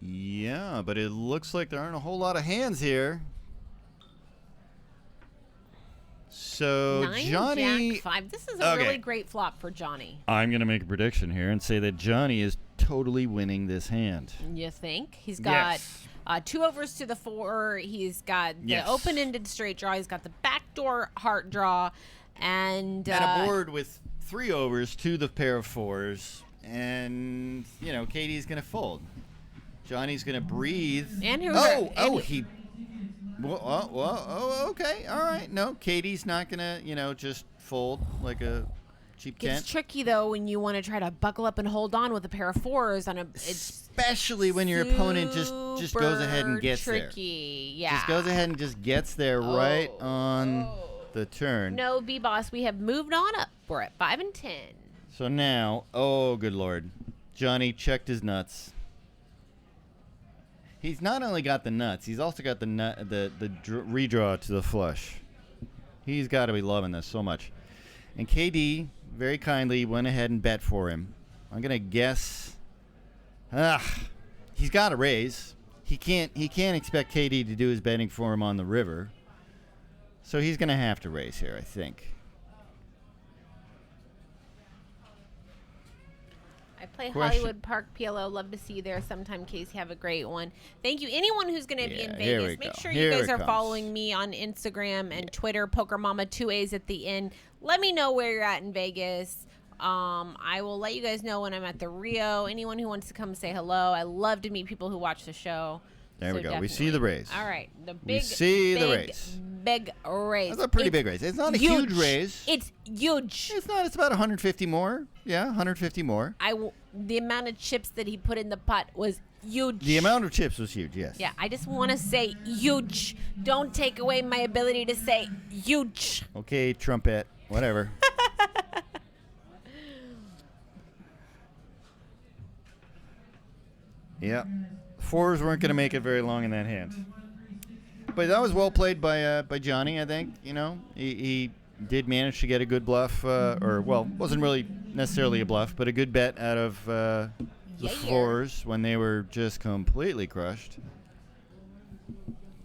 Yeah, but it looks like there aren't a whole lot of hands here. So 9, Johnny, Jack, 5. This is a Okay. really great flop for Johnny. I'm going to make a prediction here and say that Johnny is totally winning this hand. You think? He's got Yes. 2 overs to the 4. He's got the Yes. open-ended straight draw. He's got the backdoor heart draw. And And a board with 3 overs to the pair of 4s. And, Katie's going to fold. Johnny's going to breathe. And who- he... Whoa, okay, all right. No, Katie's not going to, just fold like a cheap gets Kent. tricky, though, when you want to try to buckle up and hold on with a pair of 4s. It's Especially when your opponent just goes ahead and gets tricky. there. Yeah. Just goes ahead and just gets there right on the turn. No, B-Boss, we have moved on up. We're at 5 and 10. So now, oh, good Lord. Johnny checked his nuts. He's not only got the nuts, he's also got the redraw to the flush. He's got to be loving this so much. And KD very kindly went ahead and bet for him. I'm going to guess. He's got a raise. he can't expect KD to do his betting for him on the river. So he's going to have to raise here, I think. I play Question. Hollywood Park PLO. Love to see you there sometime. Casey, have a great one. Thank you. Anyone who's going to be in here we Vegas, make go. sure Here you guys it are comes. following me on Instagram and Twitter. Poker Mama 2 A's at the end. Let me know where you're at in Vegas. I will let you guys know when I'm at the Rio. Anyone who wants to come say hello. I love to meet people who watch the show. There we So go. We see the raise. All right. The We big, see the big, raise. big raise. That's a pretty big raise. It's not a huge raise. It's huge. It's not. It's about 150 more. Yeah, 150 more. The amount of chips that he put in the pot was huge. The amount of chips was huge, yes. Yeah, I just want to say huge. Don't take away my ability to say huge. Okay, trumpet. Whatever. Yeah. Fours weren't going to make it very long in that hand. But that was well played by Johnny, I think. You know, he did manage to get a good bluff, wasn't really necessarily a bluff, but a good bet out of the fours when they were just completely crushed.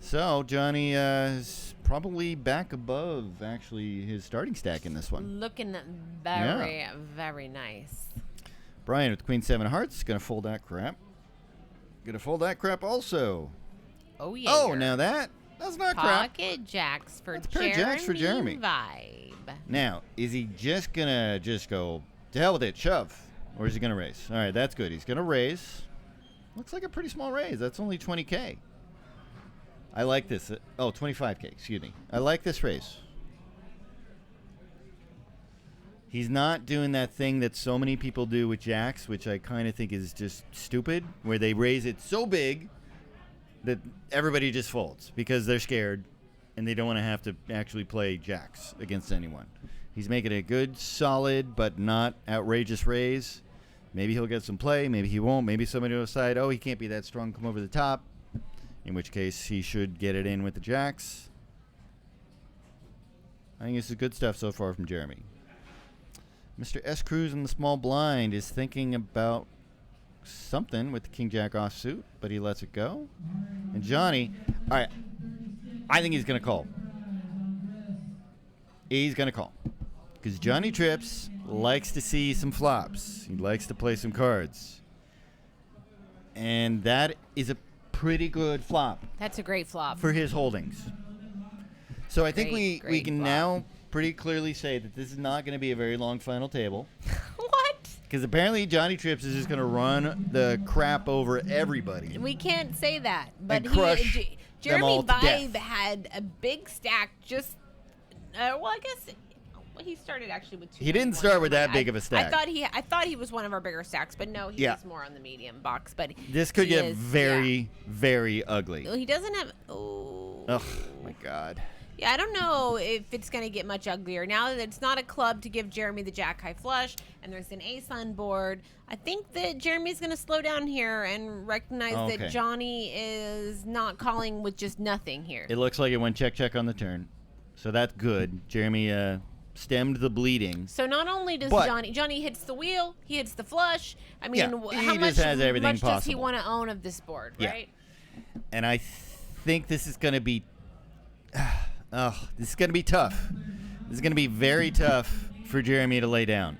So Johnny is probably back above, actually, his starting stack in this one. Looking very, very nice. Brian with Queen 7 Hearts going to fold that crap. Going to fold that crap also. Oh, yeah. Oh, now that's not crap. Pocket jacks for That's a pair of jacks for Jeremy. Vibe. Now, is he just going to go, to hell with it, shove? Or is he going to raise? All right, that's good. He's going to raise. Looks like a pretty small raise. That's only 20K. I like this. 25K, excuse me. I like this raise. He's not doing that thing that so many people do with jacks, which I kind of think is just stupid, where they raise it so big that everybody just folds because they're scared and they don't want to have to actually play jacks against anyone. He's making a good, solid, but not outrageous raise. Maybe he'll get some play. Maybe he won't. Maybe somebody will decide, he can't be that strong, come over the top, in which case he should get it in with the jacks. I think this is good stuff so far from Jeremy. Mr. S. Cruz in the small blind is thinking about something with the King Jack offsuit, but he lets it go. And Johnny, all right, I think he's going to call. He's going to call. Because Johnny Trips likes to see some flops. He likes to play some cards. And that is a pretty good flop That's a great flop. for his holdings. So I think we Great can flop. now pretty clearly say that this is not going to be a very long final table. What? Because apparently Johnny Trips is just going to run the crap over everybody. We can't say that. But And crush them Jeremy all to Vibe death. had a big stack just, I guess he started actually with 2. He didn't start with that big of a stack. I thought he was one of our bigger stacks, but no, he was more on the medium box. But This could he get is, very, very ugly. He doesn't have. Oh. Oh, my God. Yeah, I don't know if it's going to get much uglier. Now that it's not a club to give Jeremy the jack high flush and there's an ace on board, I think that Jeremy's going to slow down here and recognize Okay. that Johnny is not calling with just nothing here. It looks like it went check on the turn. So that's good. Jeremy stemmed the bleeding. So not only does But- Johnny hits the wheel, he hits the flush. I mean, Yeah, how he much, just has everything much does he possible. want to own of this board, Yeah. right? And I think this is going to be... this is going to be tough. This is going to be very tough for Jeremy to lay down.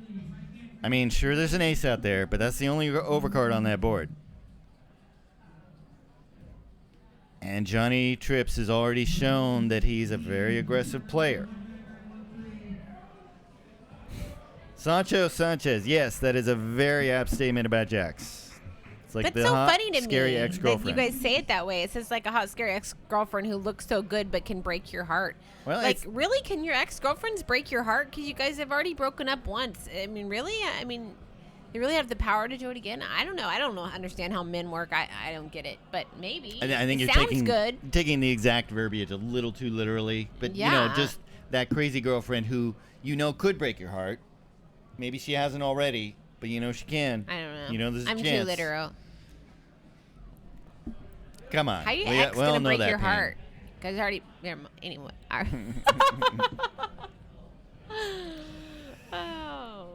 I mean, sure, there's an ace out there, but that's the only overcard on that board. And Johnny Trips has already shown that he's a very aggressive player. Sancho Sanchez, yes, that is a very apt statement about jacks. It's like That's the so hot, funny to scary me ex-girlfriend. that you guys say it that way. It says like a hot, scary ex-girlfriend who looks so good but can break your heart. Well, like, it's- really? Can your ex-girlfriends break your heart? Because you guys have already broken up once. I mean, really? I mean, they really have the power to do it again? I don't know. I don't understand how men work. I don't get it. But maybe. I think it you're sounds good. taking the exact verbiage a little too literally. But, Yeah. just that crazy girlfriend who, could break your heart. Maybe she hasn't already, but she can. I don't know. There's a I'm chance. too literal. Come on. How are your We ex all going to know break that your pain. heart? Because already. Anyway. Oh.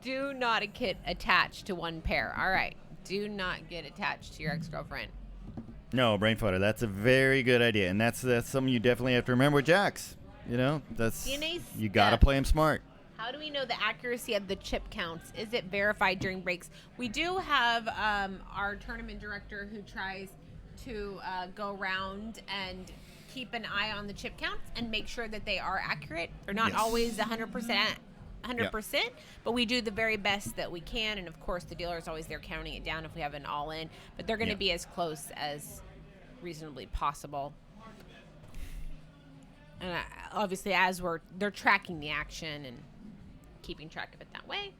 Do not get attached to one pair. All right. Do not get attached to your ex-girlfriend. No, brain fodder. That's a very good idea, and that's something you definitely have to remember with jacks. That's DNA you got to step. play them smart. How do we know the accuracy of the chip counts? Is it verified during breaks? We do have our tournament director who tries to go around and keep an eye on the chip counts and make sure that they are accurate. They're not Yes. always 100%, but we do the very best that we can. And of course, the dealer is always there counting it down if we have an all-in. But they're going to be as close as reasonably possible. And obviously, they're tracking the action and keeping track of it that way.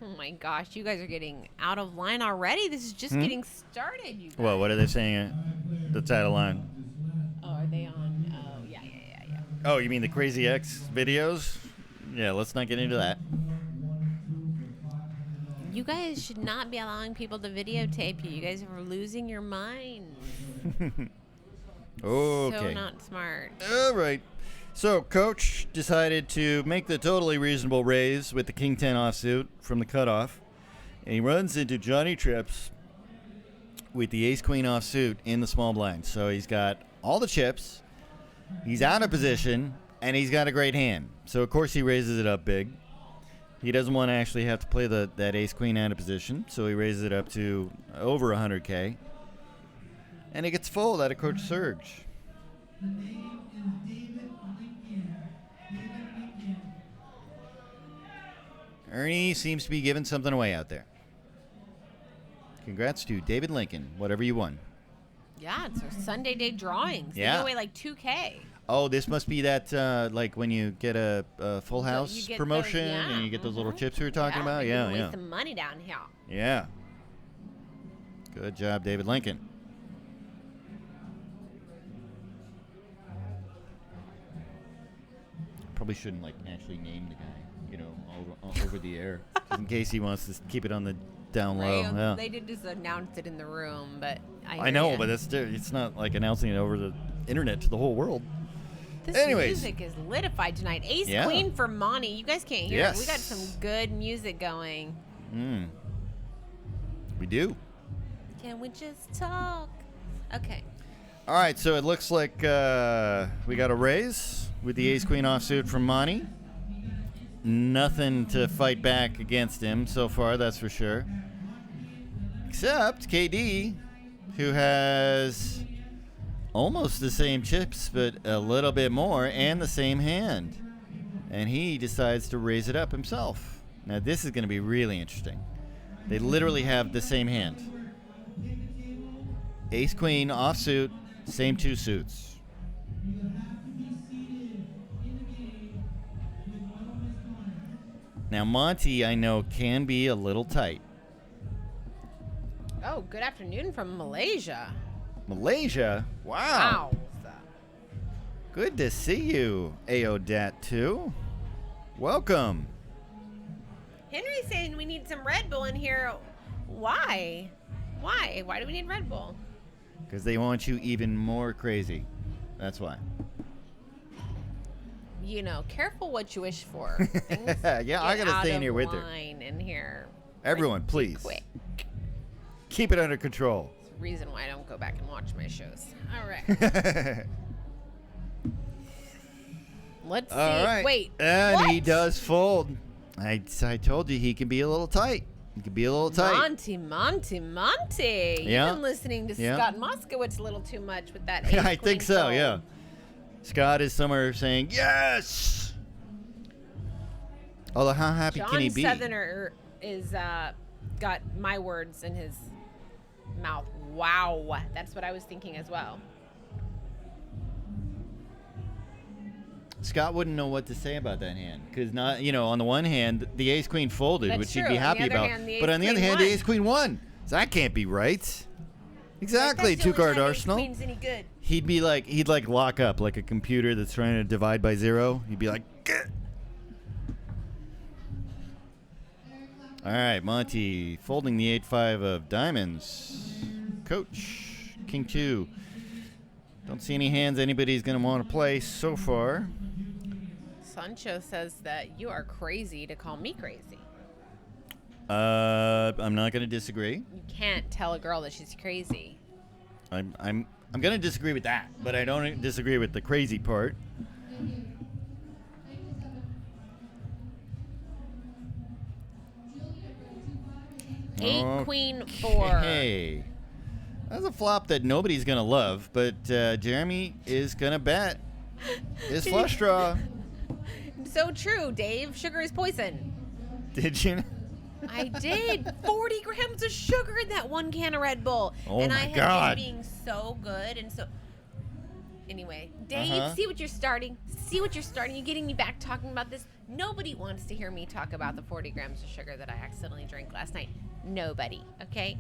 Oh my gosh, you guys are getting out of line already. This is just getting started, you guys. Well, what are they saying? That's out of line. Oh, are they on? Oh, yeah. Oh, you mean the Crazy X videos? Yeah, let's not get into that. You guys should not be allowing people to videotape you. You guys are losing your minds. Okay. So not smart. All right. So, Coach decided to make the totally reasonable raise with the King 10 offsuit from the cutoff. And he runs into Johnny Trips with the Ace Queen offsuit in the small blind. So, he's got all the chips, he's out of position, and he's got a great hand. So, of course, he raises it up big. He doesn't want to actually have to play that Ace Queen out of position. So, he raises it up to over 100K. And it gets full out of Coach Surge. Ernie seems to be giving something away out there. Congrats to David Lincoln, whatever you won. Yeah, it's our Sunday day drawings. Yeah. They give away like 2K. Oh, this must be that, like when you get a Full So House you get promotion those- yeah, and you get those little mhm. chips we were talking about? They Yeah, give away yeah. some money down here. Yeah. Good job, David Lincoln. Probably shouldn't, like, actually name the guy, over the air. Just in case he wants to keep it on the down low. Right? Yeah. They did just announce it in the room, but I know, but it's not like announcing it over the internet to the whole world. this anyways. music is litified tonight. Ace Yeah. Queen for Monty. You guys can't hear it. We got Yes. some good music going. We do. Can we just talk? Okay. All right, so it looks like we got a raise with the Ace Queen offsuit from Monty. Nothing to fight back against him so far, that's for sure. Except KD, who has almost the same chips, but a little bit more, and the same hand. And he decides to raise it up himself. Now, this is going to be really interesting. They literally have the same hand. Ace Queen offsuit, same two suits. Now, Monty, I know, can be a little tight. Oh, good afternoon from Malaysia. Malaysia? Wow. Wow. Good to see you, Aodat 2. Welcome. Henry's saying we need some Red Bull in here. Why? Why? Why do we need Red Bull? Because they want you even more crazy. That's why. You know, careful what you wish for. Things Yeah, I get gotta stay out in here of with her. line in here. Everyone, pretty please. Quick. Keep it under control. It's the reason why I don't go back and watch my shows. All right. Let's see. All right. Wait. And what? he does fold. I told you he can be a little tight. He can be a little tight. Monty. Yeah. You've been listening to Yeah. Scott Moskowitz a little too much with that. Yeah, I Ace think Queen so, fold. yeah. Scott is somewhere saying, yes! Although, how happy John can he be? Southerner is got my words in his mouth. Wow. That's what I was thinking as well. Scott wouldn't know what to say about that hand. Because, on the one hand, the ace queen folded, That's which he'd true. be On the happy other about. hand, the But on the other ace-queen hand, the won. ace queen won. So that can't be right. Exactly, That's the only two-card time arsenal. Ace Queen's any good. He'd like lock up like a computer that's trying to divide by zero. He'd be like, "Gah." All right, Monty folding the 8-5 of diamonds. Coach, King 2. Don't see any hands anybody's going to want to play so far. Sancho says that you are crazy to call me crazy. I'm not going to disagree. You can't tell a girl that she's crazy. I'm going to disagree with that, but I don't disagree with the crazy part. Eight, queen, 4. Hey, that's a flop that nobody's going to love, but Jeremy is going to bet his flush draw. So true, Dave. Sugar is poison. Did you? I did. 40 grams of sugar in that one can of Red Bull. Oh, and my I have God. been being so good and so... Anyway, Dave, see what you're starting. See what you're starting. You're getting me back talking about this. Nobody wants to hear me talk about the 40 grams of sugar that I accidentally drank last night. Nobody, okay?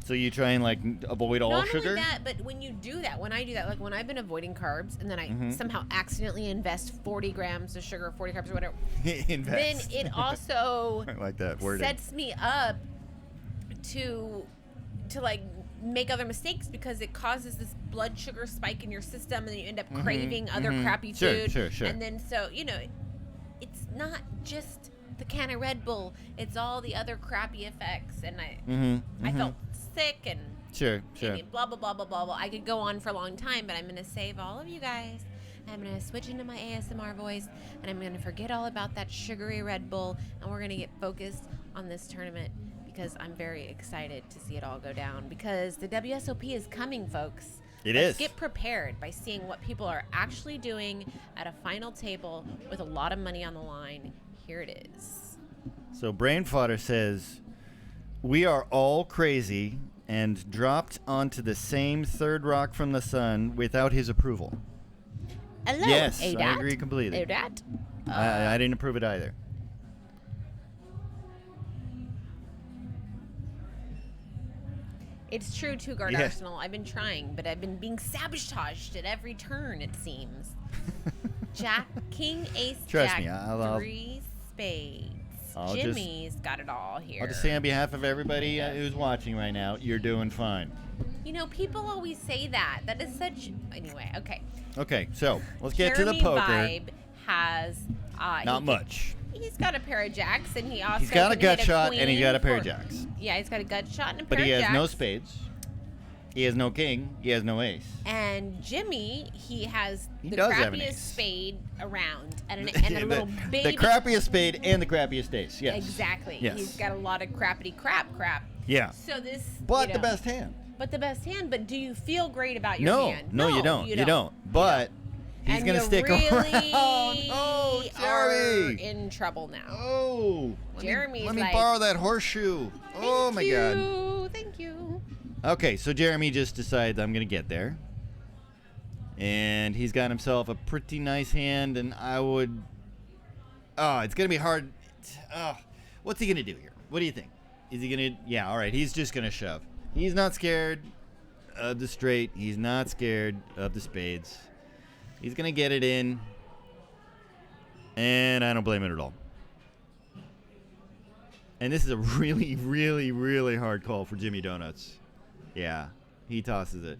So you try and, like, avoid all Not sugar? only that, but when you do that, when I do that, like when I've been avoiding carbs and then I somehow accidentally invest 40 grams of sugar, 40 carbs or whatever, then Invest. it also I like that wording. sets me up to like make other mistakes because it causes this blood sugar spike in your system and then you end up craving other crappy food. Sure. And then so, it's not just the can of Red Bull, it's all the other crappy effects. And I felt sick and Sure. blah blah blah blah blah blah. I could go on for a long time, but I'm gonna save all of you guys. I'm gonna switch into my ASMR voice, and I'm gonna forget all about that sugary Red Bull, and we're gonna get focused on this tournament because I'm very excited to see it all go down. Because the WSOP is coming, folks. Let's get prepared by seeing what people are actually doing at a final table with a lot of money on the line. Here it is. So Brain Fodder says, we are all crazy and dropped onto the same third rock from the sun without his approval. Hello, Yes, ADAT. I agree completely. ADAT. I didn't approve it either. It's true, Two Guard Yeah. Arsenal. I've been trying, but I've been being sabotaged at every turn, it seems. Jack, King, Ace, Trust Jack, me, I'll 3 spades. I'll Jimmy's got it all here. I'll just say on behalf of everybody who's watching right now, you're doing fine. People always say that. That is such... Anyway, okay. Okay, so let's get to the Jeremy poker. Vibe has... Not much. He's got a pair of jacks, and he also He's got a can hit gut shot, and he's got a pair of queen jacks. Yeah, he's got a gut shot and a But pair he of has jacks. no spades. He has no king. He has no ace. And Jimmy, he has He the does have an crappiest ace. spade around and a little baby. The crappiest spade and the crappiest ace. Yes. Exactly. Yes. He's got a lot of crappity crap. Yeah. So this. But the best hand. But the best hand. But do you feel great about your hand? No, you don't. You don't. But he's and gonna you stick really around. Oh, are Jeremy. in trouble now. Oh. Jeremy's Let me like, borrow that horseshoe. Oh my God. Thank you. Okay, so Jeremy just decides I'm going to get there. And he's got himself a pretty nice hand, and I would... Oh, it's going to be hard. What's he going to do here? What do you think? Is he going to... Yeah, all right, he's just going to shove. He's not scared of the straight. He's not scared of the spades. He's going to get it in. And I don't blame it at all. And this is a really, really, really hard call for Jimmy Donuts. Yeah, he tosses it.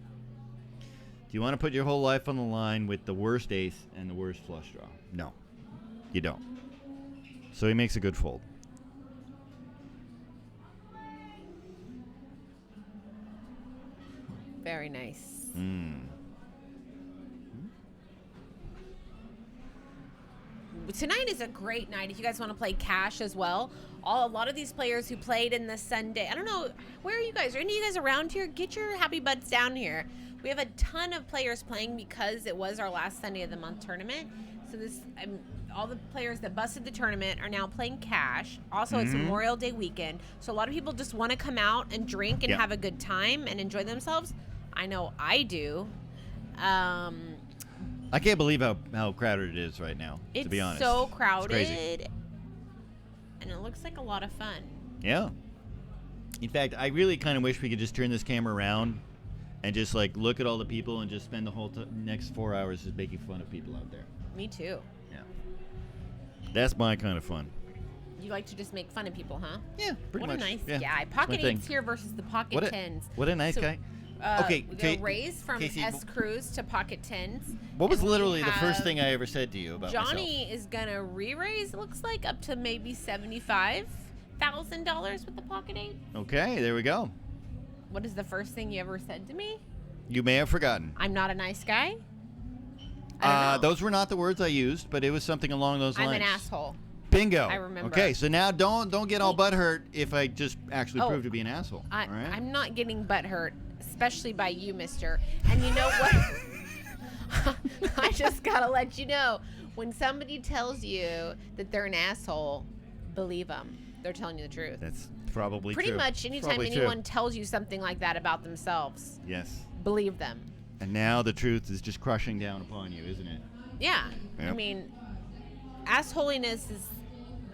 Do you want to put your whole life on the line with the worst ace and the worst flush draw? No, you don't. So he makes a good fold. Very nice. Tonight is a great night if you guys want to play cash as well. A lot of these players who played in the Sunday, I don't know, where are you guys? Are any of you guys around here? Get your happy butts down here. We have a ton of players playing because it was our last Sunday of the month tournament. So all the players that busted the tournament are now playing cash. Also, it's Memorial Day weekend. So a lot of people just want to come out and drink and have a good time and enjoy themselves. I know I do. I can't believe how crowded it is right now, to be honest. It's so It's crowded. crazy. And it looks like a lot of fun. Yeah. In fact, I really kind of wish we could just turn this camera around and just like look at all the people and just spend the whole next 4 hours just making fun of people out there. Me too. Yeah. That's my kind of fun. You like to just make fun of people, huh? Yeah, pretty what much. a nice yeah. guy. It's my Pocket thing. eights here versus the pocket tens. What a nice guy. Okay, we got a raise from Casey, S Cruz to pocket tens. What was And we literally the first have thing I ever said to you about Johnny is gonna re-raise. It looks like up to maybe 75,000. $1,000 with the pocket 8. Okay, there we go. What is the first thing you ever said to me? You may have forgotten. I'm not a nice guy? I don't know. Those were not the words I used, but it was something along those lines. I'm an asshole. Bingo. I remember. Okay, so now don't get all butthurt if I just actually prove to be an asshole. All right? I'm not getting butthurt, especially by you, mister. And you know what? I just got to let you know, when somebody tells you that they're an asshole, believe them. They're telling you the truth. That's probably Pretty true. much anytime Probably anyone true. tells you something like that about themselves, Yes. believe them. And now the truth is just crushing down upon you, isn't it? Yeah. I Yep. mean, assholiness is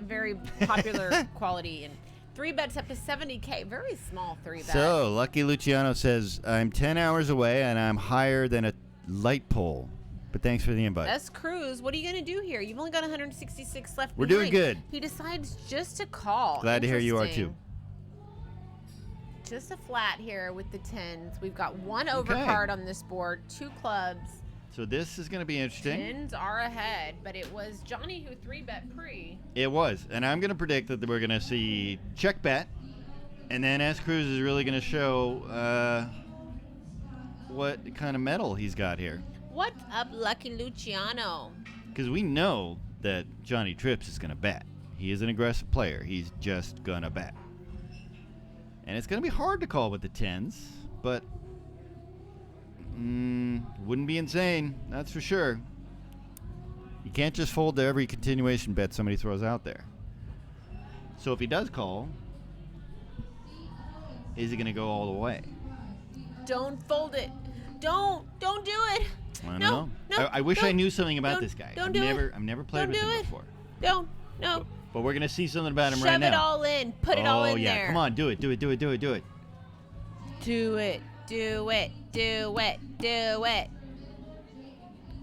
a very popular quality. And 3 bets up to 70K. Very small 3 bet. So, Lucky Luciano says, I'm 10 hours away and I'm higher than a light pole. But thanks for the invite. S. Cruz, what are you going to do here? You've only got 166 left We're doing behind. good. He decides just to call. Glad to hear you are Interesting. too. Just a flat here with the 10s. We've got 1 overcard on this board, 2 clubs. So this is going to be interesting. 10s are ahead, but it was Johnny who 3-bet pre. It was. And I'm going to predict that we're going to see check bet. And then S. Cruz is really going to show what kind of metal he's got here. What's up, Lucky Luciano? Because we know that Johnny Trips is going to bet. He is an aggressive player. He's just going to bet. And it's going to be hard to call with the 10s, but wouldn't be insane, that's for sure. You can't just fold to every continuation bet somebody throws out there. So if he does call, is he going to go all the way? Don't fold it. Don't do it. I don't No, know. no, I wish I don't, knew something about don't, this guy. don't I've do never, it. I've never played Don't with do him it. before. No. But we're going to see something about him Shove right now. it all in. Put it all in yeah. there. Come on, do it. Do it.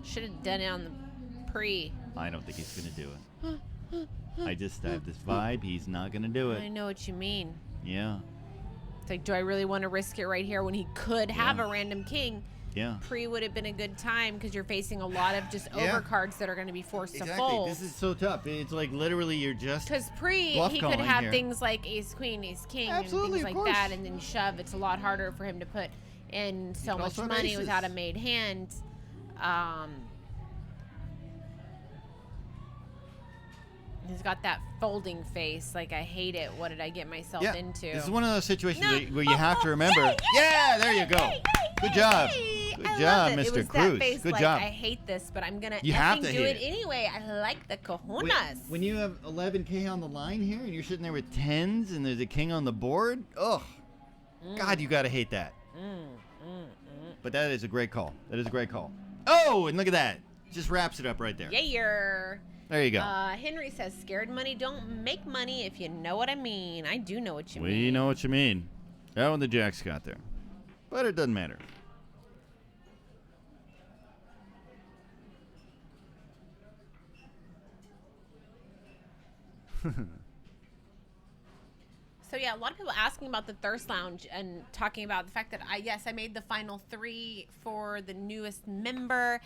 Should have done it on the pre. I don't think he's going to do it. I just have this vibe. He's not going to do I it. know what you mean. Yeah. It's like, do I really want to risk it right here when he could have a random king? Yeah. Pre would have been a good time because you're facing a lot of just Yeah. overcards that are going to be forced to Exactly. fold. This is so tough. It's like literally you're just. Because pre, bluff he could calling have here. things like ace queen, ace king, Absolutely, and of things like that, course. and then shove. It's a lot harder for him to put in so could much also have money aces. without a made hand. He's got that folding face. Like, I hate it. What did I get myself Yeah. into? This is one of those situations No. where you have to remember. Yay, Yeah, there you go. yay, Good yay, job. yay. Good I job, love it. It Mr. was Cruz. That face, Good like, job. I hate this, but I'm gonna You have effing to do hate it it. anyway. I like the When, cojones. when you have 11K on the line here and you're sitting there with 10s and there's a king on the board, ugh. God, you got to hate that. But that is a great call. That is a great call. Oh, and look at that. Just wraps it up right there. Yeah. There you go. Henry says, scared money don't make money, if you know what I mean. I do know what you mean. We know what you mean. That one the Jacks got there. But it doesn't matter. So yeah, a lot of people asking about the Thirst Lounge and talking about the fact that I made the final 3 for the newest member.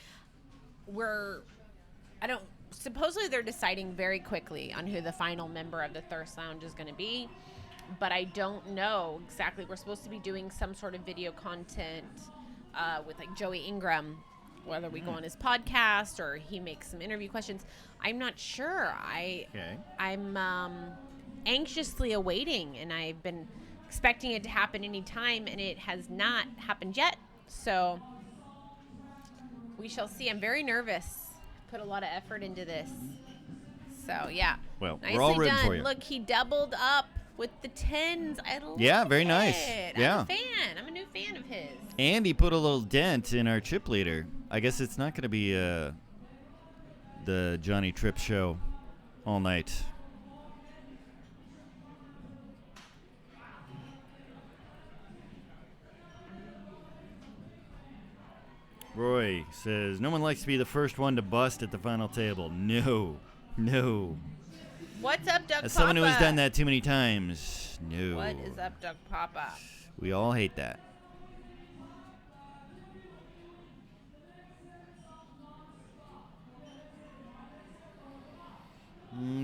Supposedly they're deciding very quickly on who the final member of the Thirst Lounge is going to be, but I don't know exactly. We're supposed to be doing some sort of video content with like Joey Ingram, whether we go on his podcast or he makes some interview questions. I'm not sure. I'm anxiously awaiting, and I've been expecting it to happen any time, and it has not happened yet. So we shall see. I'm very nervous. Put a lot of effort into this. So yeah. Well, nicely we're all rooting done. for you. Look, he doubled up with the 10s. I love Yeah, very it. nice. Yeah. I'm a fan. I'm a new fan of his. And he put a little dent in our chip leader. I guess it's not going to be the Johnny Tripp show all night. Roy says, no one likes to be the first one to bust at the final table. No. What's up, Doug As Papa? someone who has done that too many times, no. What is up, Doug Papa? We all hate that.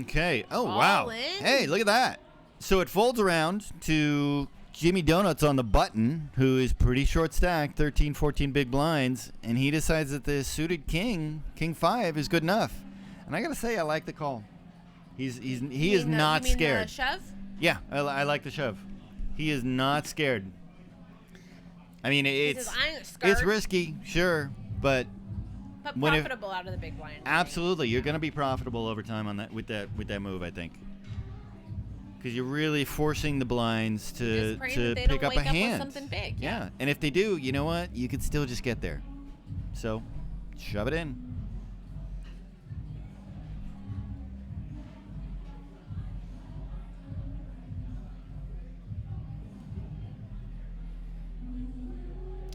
Okay. Oh, All wow. in? Hey, look at that. So it folds around to Jimmy Donuts on the button, who is pretty short stacked, 13, 14 big blinds, and he decides that the suited king 5, is good enough. And I gotta say, I like the call. He is not scared. The shove? Yeah, I like the shove. He is not scared. I mean, it's risky, sure, but profitable out of the big blind. Absolutely, you're gonna be profitable over time on that with that move, I think. Because you're really forcing the blinds to pick up a hand. Something big. Yeah, and if they do, you know what? You could still just get there. So, shove it in.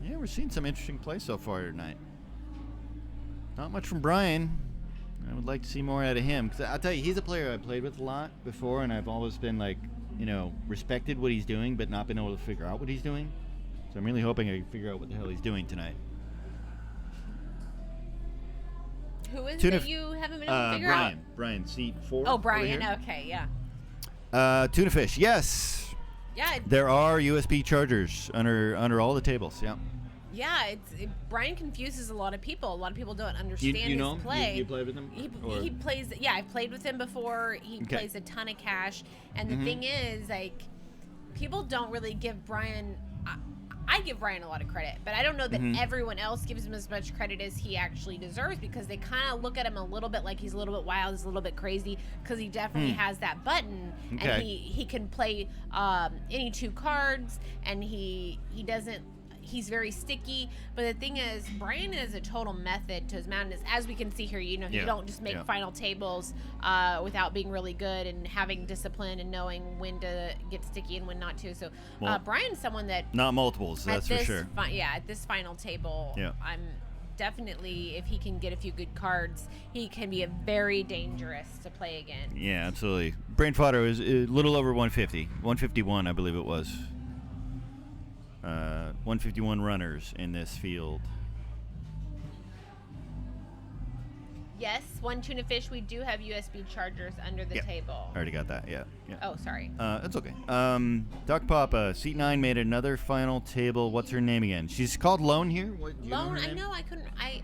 Yeah, we're seeing some interesting play so far tonight. Not much from Brian. I would like to see more out of him. Because I'll tell you, he's a player I've played with a lot before, and I've always been, like, respected what he's doing, but not been able to figure out what he's doing. So I'm really hoping I can figure out what the hell he's doing tonight. Who is it that you haven't been able to figure out? Brian, seat 4. Oh, Brian. Okay, yeah. Tuna fish, yes. Yeah. There are USB chargers under all the tables, yeah. Yeah, Brian confuses a lot of people. A lot of people don't understand you know his play. You played with him? He plays. Yeah, I've played with him before. He plays a ton of cash, and the thing is, like, people don't really give Brian. I give Brian a lot of credit, but I don't know that everyone else gives him as much credit as he actually deserves, because they kind of look at him a little bit like he's a little bit wild, he's a little bit crazy, because he definitely has that button, and he can play any 2 cards, and he doesn't. He's very sticky, but the thing is, Brian is a total method to his madness. As we can see here, you don't just make final tables without being really good and having discipline and knowing when to get sticky and when not to. So Brian's someone that not multiples, that's for sure. At this final table, I'm definitely, if he can get a few good cards, he can be very dangerous to play against. Yeah, absolutely. Brain fodder is a little over 150, 151, I believe it was. 151 runners in this field. Yes, one tuna fish. We do have USB chargers under the table. I already got that. Yeah. Oh, sorry. It's okay. Doc Papa, seat 9 made another final table. What's her name again? She's called Lone here. Lone. I know. I couldn't. I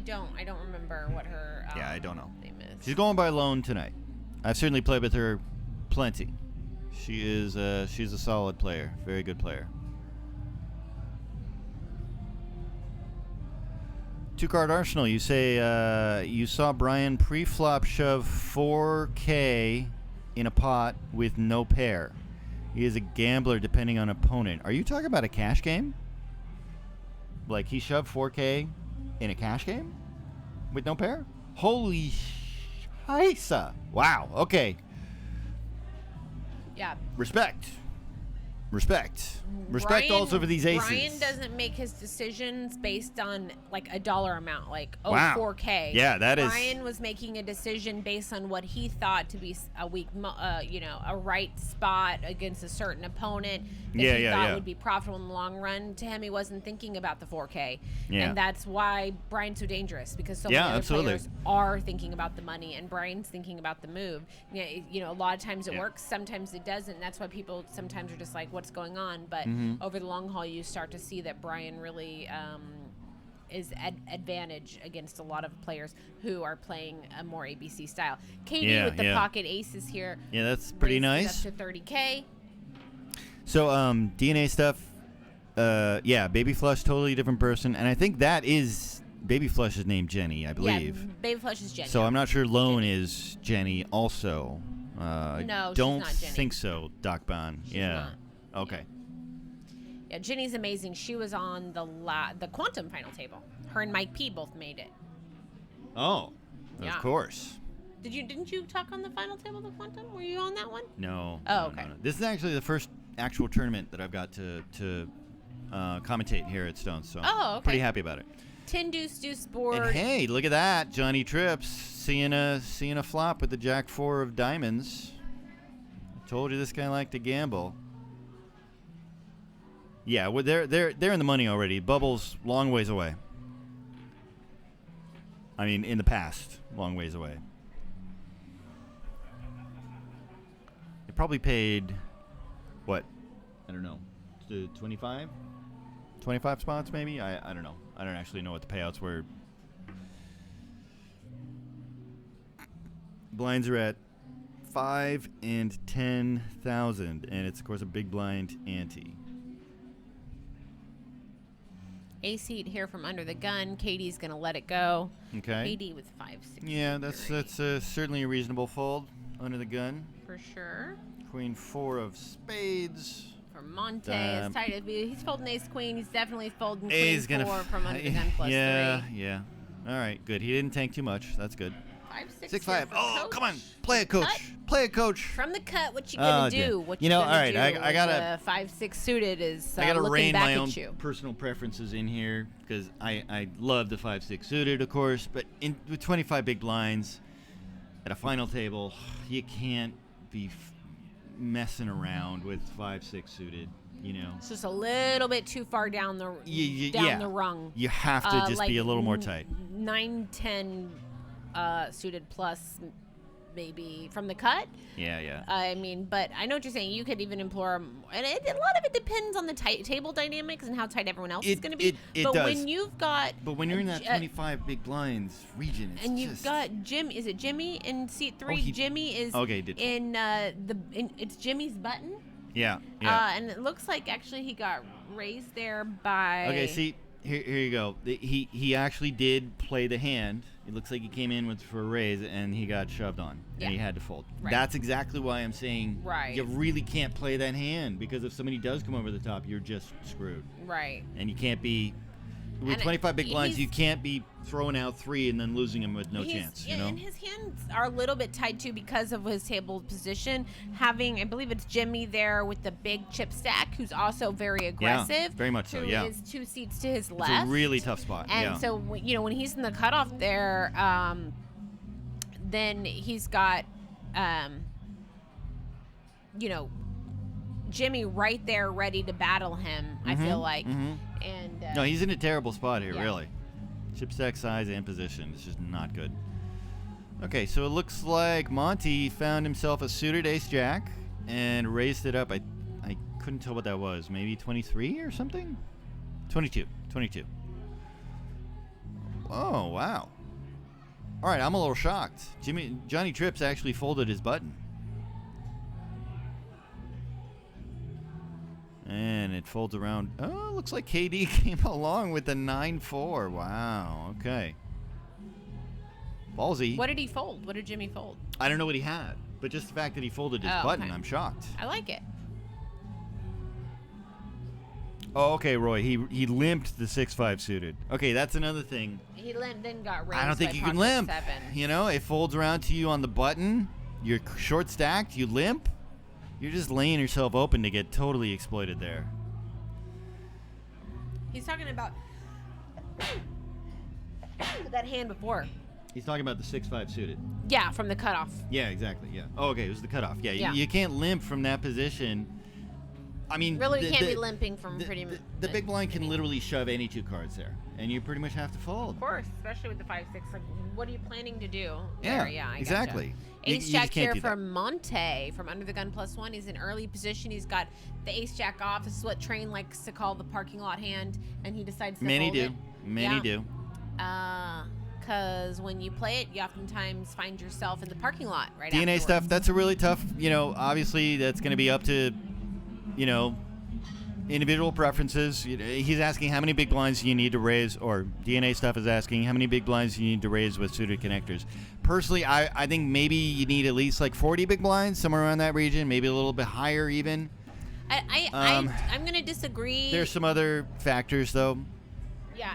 don't. I don't remember what her. I don't know. Name is. She's going by Lone tonight. I've certainly played with her plenty. She is. She's a solid player. Very good player. 2-card arsenal. You say you saw Brian pre-flop shove 4K in a pot with no pair. He is a gambler depending on opponent. Are you talking about a cash game? Like he shoved 4K in a cash game with no pair? Holy scheisse. Wow. Okay. Yeah. Respect Brian, also for these aces. Brian doesn't make his decisions based on like a dollar amount, like wow. 4K. Yeah, that is. Brian was making a decision based on what he thought to be a weak, a right spot against a certain opponent that he thought would be profitable in the long run. To him, he wasn't thinking about the 4K, and that's why Brian's so dangerous, because so many other players are thinking about the money, and Brian's thinking about the move. A lot of times it works, sometimes it doesn't. And that's why people sometimes are just like, "What's going on?" But over the long haul, you start to see that Brian really is advantage against a lot of players who are playing a more ABC style. Katie with the pocket aces here. Yeah, that's pretty nice. Up to 30K. So DNA stuff. Baby Flush, totally different person, and I think that is Baby Flush's name, Jenny, I believe. Yeah, Baby Flush is Jenny. So I'm not sure Lone is Jenny also. No, don't she's not Jenny. think so, Doc Bon. She's not. Okay. Yeah, Jenny's amazing. She was on the Quantum final table. Her and Mike P both made it. Oh, of course. Didn't you talk on the final table, the Quantum? Were you on that one? No. Oh, okay. No. This is actually the first actual tournament that I've got to commentate here at Stones, so okay. Pretty happy about it. 10 deuce board. And hey, look at that, Johnny Trips seeing a flop with the Jack 4 of diamonds. I told you this guy liked to gamble. Yeah, well, they're in the money already. Bubbles long ways away. I mean, in the past, long ways away. You probably paid, what? I don't know, 25? 25 spots maybe? I don't know. I don't actually know what the payouts were. Blinds are at 5 and 10,000, and it's of course a big blind ante. A seat here from under the gun. Katie's gonna let it go. Okay. Katie with 5-6. Yeah, that's certainly a reasonable fold under the gun. For sure. Queen 4 of spades. For Monte, it's tight. He's folding ace queen. He's definitely folding queen He's gonna 4 from under the gun plus 3. Yeah. All right, good. He didn't tank too much. That's good. 5-6. 6-5. Oh, Coach. come on. Play it, coach. Cut. Play it, coach. From the cut, what you gonna do? dear. What You know, gonna all right, do I gotta- when the 5-6 suited is I gotta looking rein back my at own you. personal preferences in here because I love the 5-6 suited, of course, but with 25 big blinds at a final table, you can't be messing around with 5-6 suited. You know, It's just a little bit too far down the yeah. the rung. You have to just be a little more tight. 9-10 suited plus maybe from the cut. Yeah. I mean, but I know what you're saying. You could even implore, and a lot of it depends on the table dynamics and how tight everyone else is going to be. It but does. when you've got, But when you're in that 25 big blinds region, it's and you've just, got Jim, is it Jimmy in seat 3? he- Jimmy is Okay, did- it's Jimmy's button. yeah. And it looks like actually he got raised there by. Okay, see, here you go. He actually did play the hand. It looks like he came in for a raise, and he got shoved on, Yeah. and he had to fold. Right. That's exactly why I'm saying Right. you really can't play that hand, because if somebody does come over the top, you're just screwed. Right. And you can't be, with And 25 big blinds, he's- you can't be throwing out 3 and then losing them with no He's- chance, yeah, you know? And his hands are a little bit tight too because of his table position. Having, I believe it's Jimmy there with the big chip stack, who's also very aggressive. very much so, who yeah. is 2 seats to his It's left. a really tough spot, And yeah. so, when he's in the cutoff there, then he's got, Jimmy right there ready to battle him, I feel like. And No, he's in a terrible spot here, yeah. really. Chip stack size and position. It's just not good. Okay, so it looks like Monty found himself a suited ace-jack and raised it up. I couldn't tell what that was. Maybe 23 or something? 22. Oh, wow. All right, I'm a little shocked. Johnny Trips actually folded his button. And it folds around. Oh, looks like KD came along with the 9-4. Wow. Okay. Ballsy. what did he fold? What did Jimmy fold? I don't know what he had, but just the fact that he folded his Oh, button, okay. I'm shocked. I like it. Oh, okay, Roy. He limped the 6-5 suited. Okay, that's another thing. He then got raised. I don't think by you can pocket limp. 7. You know, it folds around to you on the button. You're short stacked. You limp. You're just laying yourself open to get totally exploited there. He's talking about that hand before. He's talking about the 6-5 suited. Yeah, from the cutoff. Yeah, exactly. Yeah. Oh, okay. It was the cutoff. Yeah. Yeah. You can't limp from that position. I mean, Really, we can't be limping from pretty much. The big blind can literally shove any 2 cards there, and you pretty much have to fold. Of course, especially with the 5-6. Like, what are you planning to do? Yeah, there? Yeah, I exactly. Gotcha. You Ace just Jack can't here do that. from Monte from under the gun +1. He's in early position. He's got the Ace Jack off. This is what Train likes to call the parking lot hand, and he decides to Many fold do. it. Many do. Because when you play it, you oftentimes find yourself in the parking lot right DNA afterwards. stuff, that's a really tough, obviously that's going to be up to, individual preferences. He's asking how many big blinds you need to raise, or DNA stuff is asking how many big blinds you need to raise with suited connectors. Personally, I think maybe you need at least like 40 big blinds, somewhere around that region, maybe a little bit higher even. I'm going to disagree. There's some other factors, though. Yeah,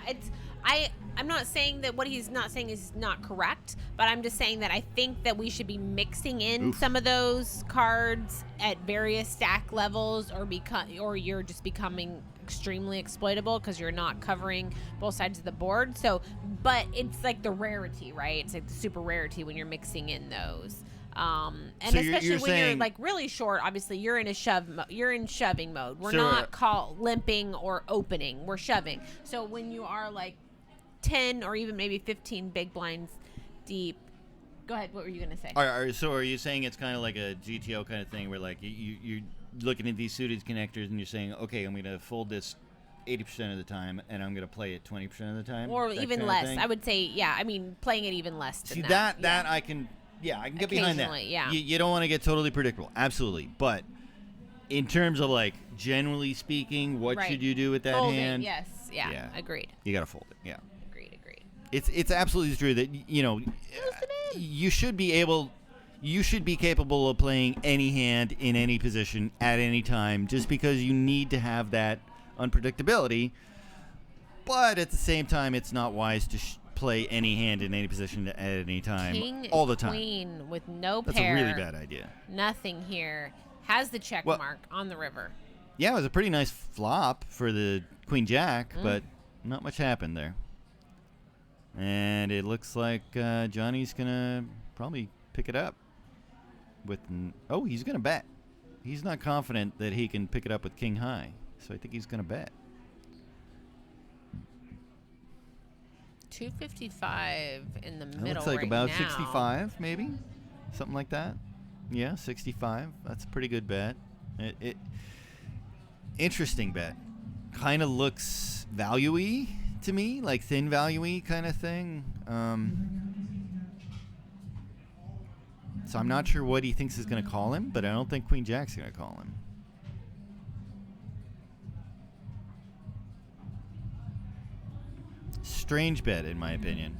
I'm not saying that what he's not saying is not correct, but I'm just saying that I think that we should be mixing in some of those cards at various stack levels, or you're just becoming extremely exploitable because you're not covering both sides of the board. So, but it's like the rarity, right? It's like the super rarity when you're mixing in those. And So especially you're when you're saying- like really short, obviously you're in you're in shoving mode. We're So, not limping or opening. We're shoving. So when you are like 10 or even maybe 15 big blinds deep, Go ahead. What were you gonna say? So are you saying it's kind of like a GTO kind of thing where like you're looking at these suited connectors and you're saying, okay, I'm going to fold this 80% of the time and I'm going to play it 20% of the time? Or that even kind of less. thing? I would say, yeah. I mean, playing it even less than See, that. that I can get behind that. Occasionally, yeah. You don't want to get totally predictable. Absolutely. But in terms of like generally speaking, what Right. should you do with that Fold it, hand? yes. Yeah. Yeah. Agreed. You got to fold it. Yeah. Agreed. It's absolutely true that you should be capable of playing any hand in any position at any time, just because you need to have that unpredictability. But at the same time, it's not wise to play any hand in any position at any time King all the time. Queen with no That's pair. a really bad idea. Nothing here. Has the check Well- mark on the river. Yeah, it was a pretty nice flop for the Queen Jack, but not much happened there. And it looks like Johnny's going to probably pick it up with... he's going to bet. He's not confident that he can pick it up with King High, so I think he's going to bet. 255 in the That middle looks like right about now. 65, maybe? Something like that. Yeah, 65. That's a pretty good bet. Interesting bet. Kind of looks value-y to me, like thin value-y kind of thing. So I'm not sure what he thinks is going to call him, but I don't think Queen Jack's going to call him. Strange bet, in my opinion.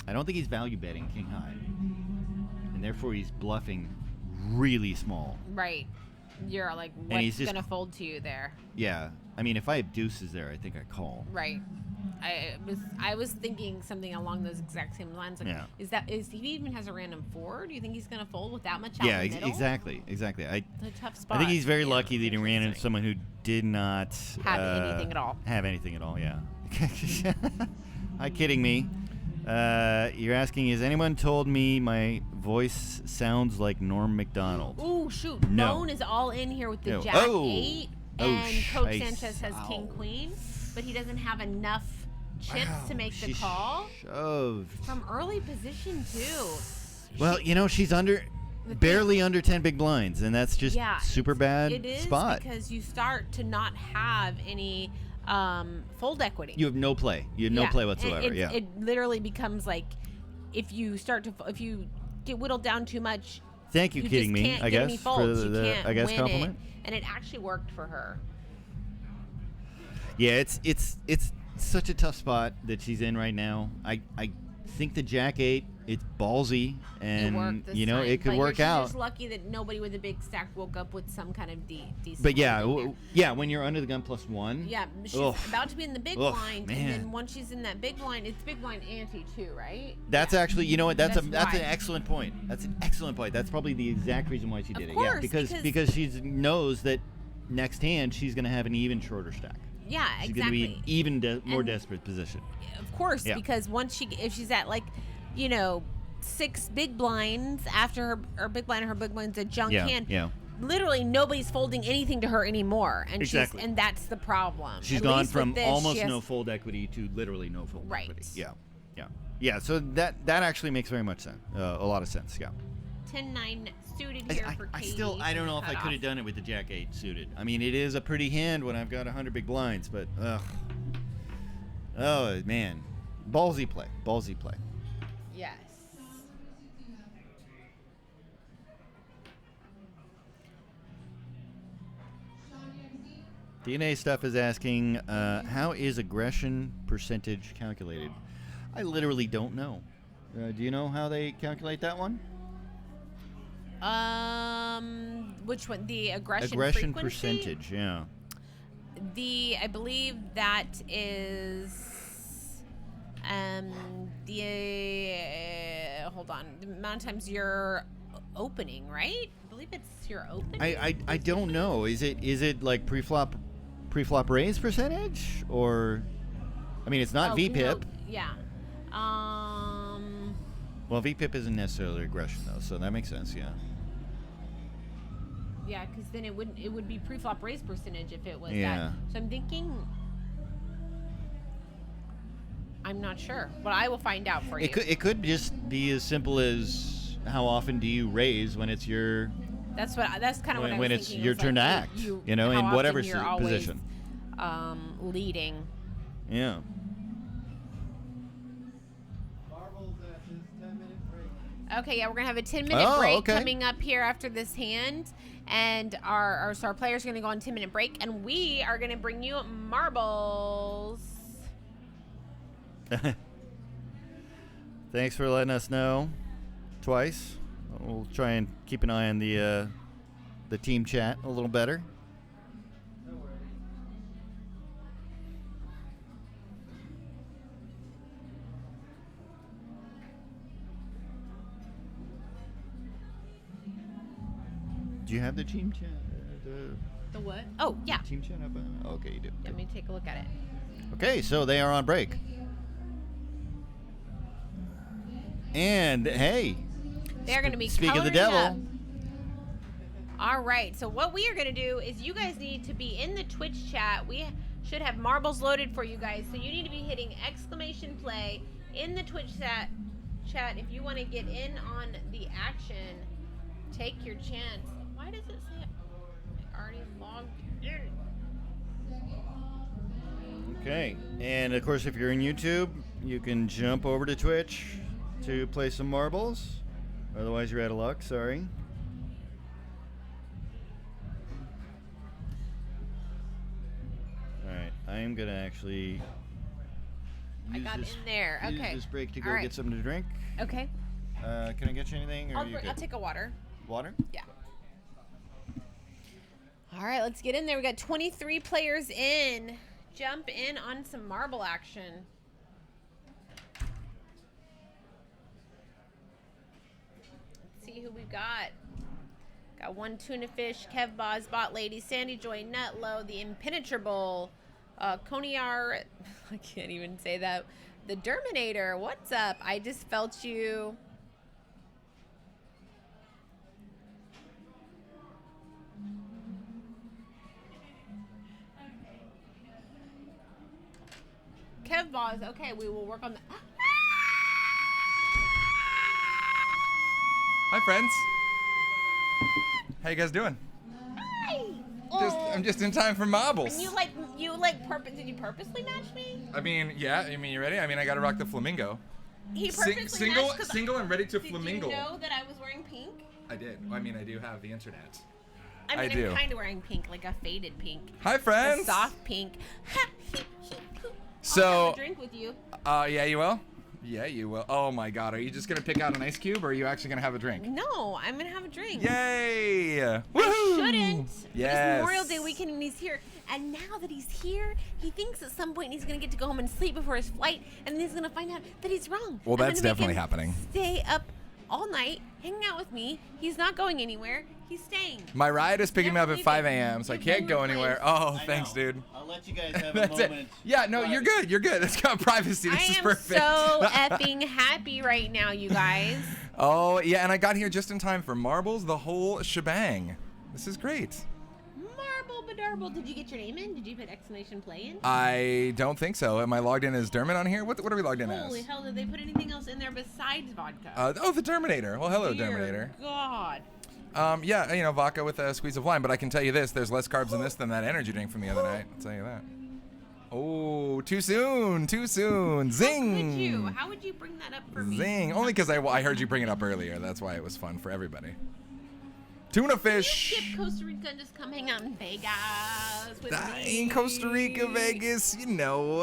I don't think he's value betting King High, and therefore he's bluffing really small. Right. You're like, And he's what's just- going to fold to you there? Yeah, I mean, if I have deuces there, I think I call. Right. I was thinking something along those exact same lines. Like, Yeah. Is he even has a random 4? Do you think he's going to fold with that much out Yeah, in the middle? exactly. I It's a tough spot. think he's very Yeah, lucky that he ran into interesting. someone who did not Have anything at all. Have anything at all, yeah. Hi, kidding me. You're asking, has anyone told me my voice sounds like Norm Macdonald? Ooh, shoot. No. Bone is all in here with the No. Jack Oh. 8. Oh, And Coach shice. Sanchez has King Ow. Queen. But he doesn't have enough chips to make the She call. shoved. From early position, too. Well, she's barely under 10 big blinds, and that's just super bad It is spot. because you start to not have any fold equity. You have no play. You have no play whatsoever. It literally becomes like if you get whittled down too much. Thank you, you kidding just me, can't I get guess, any for folds. You the can't I guess win compliment. it. And it actually worked for her. Yeah, it's such a tough spot that she's in right now. I think the Jack 8, it's ballsy, and It worked this time. it could But work she's out. just lucky that nobody with a big stack woke up with some kind of decent. But yeah, fold in there. yeah, when you're under the gun +1. Yeah, she's ugh, about to be in the big Ugh, blind, man. and then once she's in that big blind, it's big blind ante too, right? That's actually, you know what? That's an why. excellent point. That's an excellent point. That's probably the exact reason why she did Of it. course, Yeah, because she knows that next hand she's going to have an even shorter stack. Yeah, She's exactly. going to be in even more And- desperate position. Of course, Yeah. because if she's at 6 big blinds after her big blind, and her big blind's a junk hand. Yeah. Literally, nobody's folding anything to her anymore, and Exactly. and that's the problem. She's At gone least with from this, almost she has- no fold equity to literally no fold Right. equity. Yeah. So that actually makes very much sense. A lot of sense. Yeah. 10-9 suited here for I Katie. still I don't know if I Cut could have off. done it with the Jack 8 suited. I mean, it is a pretty hand when I've got 100 big blinds, but oh man, ballsy play. Yes. DNA Stuff is asking, how is aggression percentage calculated? I literally don't know. Do you know how they calculate that one? Which one? The aggression frequency? Percentage, yeah. I believe that is hold on, the amount of times you're opening, right? I believe it's your opening. I don't know. Is it like pre-flop raise percentage, or I mean, it's not VPIP. No, yeah. Well, VPIP isn't necessarily aggression though, so that makes sense. Yeah. Yeah, because then it would be pre-flop raise percentage if it was Yeah. that. So I'm I'm not sure, but I will find out for you. It could just be as simple as how often do you raise when it's your That's kind of what I was thinking. when it's your It's turn to like act, how in often whatever you're always, position. Leading. Yeah. Okay, yeah, we're gonna have a 10-minute break okay. coming up here after this hand, and our players are gonna go on 10-minute break, and we are gonna bring you marbles. Thanks for letting us know twice. We'll try and keep an eye on the team chat a little better. Do you have the team chat? The what? Oh, yeah. Team chat up? Okay, you do. Let me take a look at it. Okay, so they are on break. And hey, They're going to be speak of the coloring devil. up. All right, so what we are going to do is you guys need to be in the Twitch chat. We should have marbles loaded for you guys, so you need to be hitting !play in the Twitch chat if you want to get in on the action. Take your chance. Why does it say I already logged in? Okay, and of course, if you're in YouTube, you can jump over to Twitch to play some marbles. Otherwise, you're out of luck. Sorry. All right, I am gonna actually. I got in there. Use Okay. this break to go All right. get something to drink. Okay. Can I get you anything? Or I'll, you I'll good? take a water. Water. Yeah. All right, let's get in there. We got 23 players in. Jump in on some marble action. Let's see who we've got. Got one tuna fish, Kev Boz, Bot Lady, Sandy Joy, Nutlow, the Impenetrable, Coniar. I can't even say that. The Derminator. What's up? I just felt you. Kev Boz. Okay, we will work on that. Hi, friends. How you guys doing? Hi. I'm just in time for marbles. And did you purposely match me? I mean, yeah. I mean, you ready? I mean, I gotta rock the flamingo. He purposely single, matched 'cause single, and ready to Did flamingo. you know that I was wearing pink? I did. I mean, I do have the internet. I mean, I do. I'm kind of wearing pink, like a faded pink. Hi, A friends. soft pink. So, I'll have a drink with you. Yeah, you will. Yeah, you will. Oh my God, are you just gonna pick out an ice cube, or are you actually gonna have a drink? No, I'm gonna have a drink. Yay! I Woohoo! shouldn't. But Yes. it's Memorial Day weekend and he's here. And now that he's here, he thinks at some point he's going to get to go home and sleep before his flight. And then he's going to find out that he's wrong. Well, I'm that's gonna make definitely him happening. Stay up all night, hanging out with me. He's not going anywhere. He's staying. My ride is picking me up Never at 5 leaving. a.m., so I You've can't been go replaced. anywhere. Oh, I thanks, know. dude. I'll let you guys have a That's it. moment. Yeah, no, you're good. You're good. It's got privacy. I This is am perfect. so effing happy right now, you guys. Oh, yeah, and I got here just in time for marbles, the whole shebang. This is great. Marble Badarble. Did you get your name in? Did you put !play in? I don't think so. Am I logged in as Dermot on here? What are we logged in Holy as? hell, did they put anything else in there besides vodka? Oh, the Terminator. Well, hello, Dear Terminator. God. Yeah, you know, vodka with a squeeze of lime, but I can tell you this, there's less carbs in this than that energy drink from the other night. I'll tell you that. Oh, too soon. Zing. How would you bring that up for me? Zing. Only because I heard you bring it up earlier. That's why it was fun for everybody. Tuna Can you fish. skip Costa Rica and just come hang out in Vegas with In me? Costa Rica, Vegas, you know.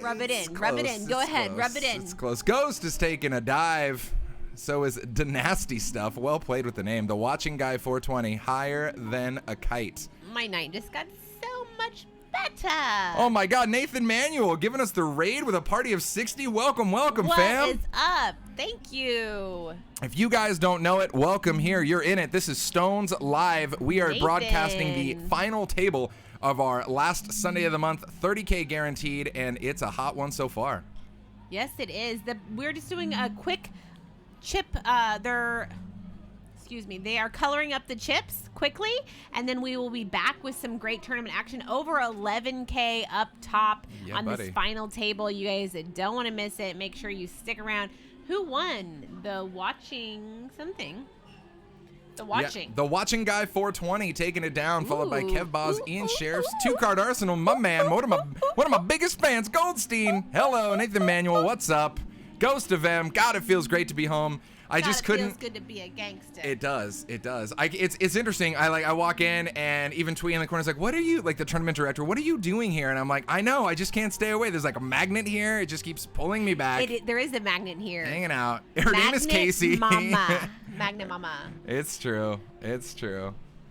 Rub it it's in, rub it close, in. Go it's ahead, close, rub it in. It's close. Ghost is taking a dive. So is Dynasty Stuff. Well played with the name. The Watching Guy 420, higher than a kite. My night just got so much better. Oh my God, Nathan Manuel giving us the raid with a party of 60. Welcome, What fam. is up? Thank you. If you guys don't know it, welcome here. You're in it. This is Stones Live. We are Nathan. broadcasting the final table of our last Sunday of the month, 30K guaranteed, and it's a hot one so far. Yes, it is. We're just doing a quick chip. They're excuse me, they are coloring up the chips quickly, and then we will be back with some great tournament action. Over 11K up top on this final table. You guys don't want to miss it. Make sure you stick around. Who won the watching something? The watching. Yeah, the watching guy 420 taking it down, followed by Kev Boz, Ian Sheriff's, 2-card Arsenal, my man, one of my biggest fans, Goldstein. Hello, Nathan Manuel, what's up? Ghost of M, God, it feels great to be home. I just couldn't. It feels good to be a gangster. It does. It's interesting. I walk in, and even Twee in the corner is like, "What are you, like the tournament director? What are you doing here?" And I'm like, "I know. I just can't stay away. There's like a magnet here. It just keeps pulling me back." There is a magnet here. Hanging out. Her name is Kasey. Mama. Magnet Mama. It's true.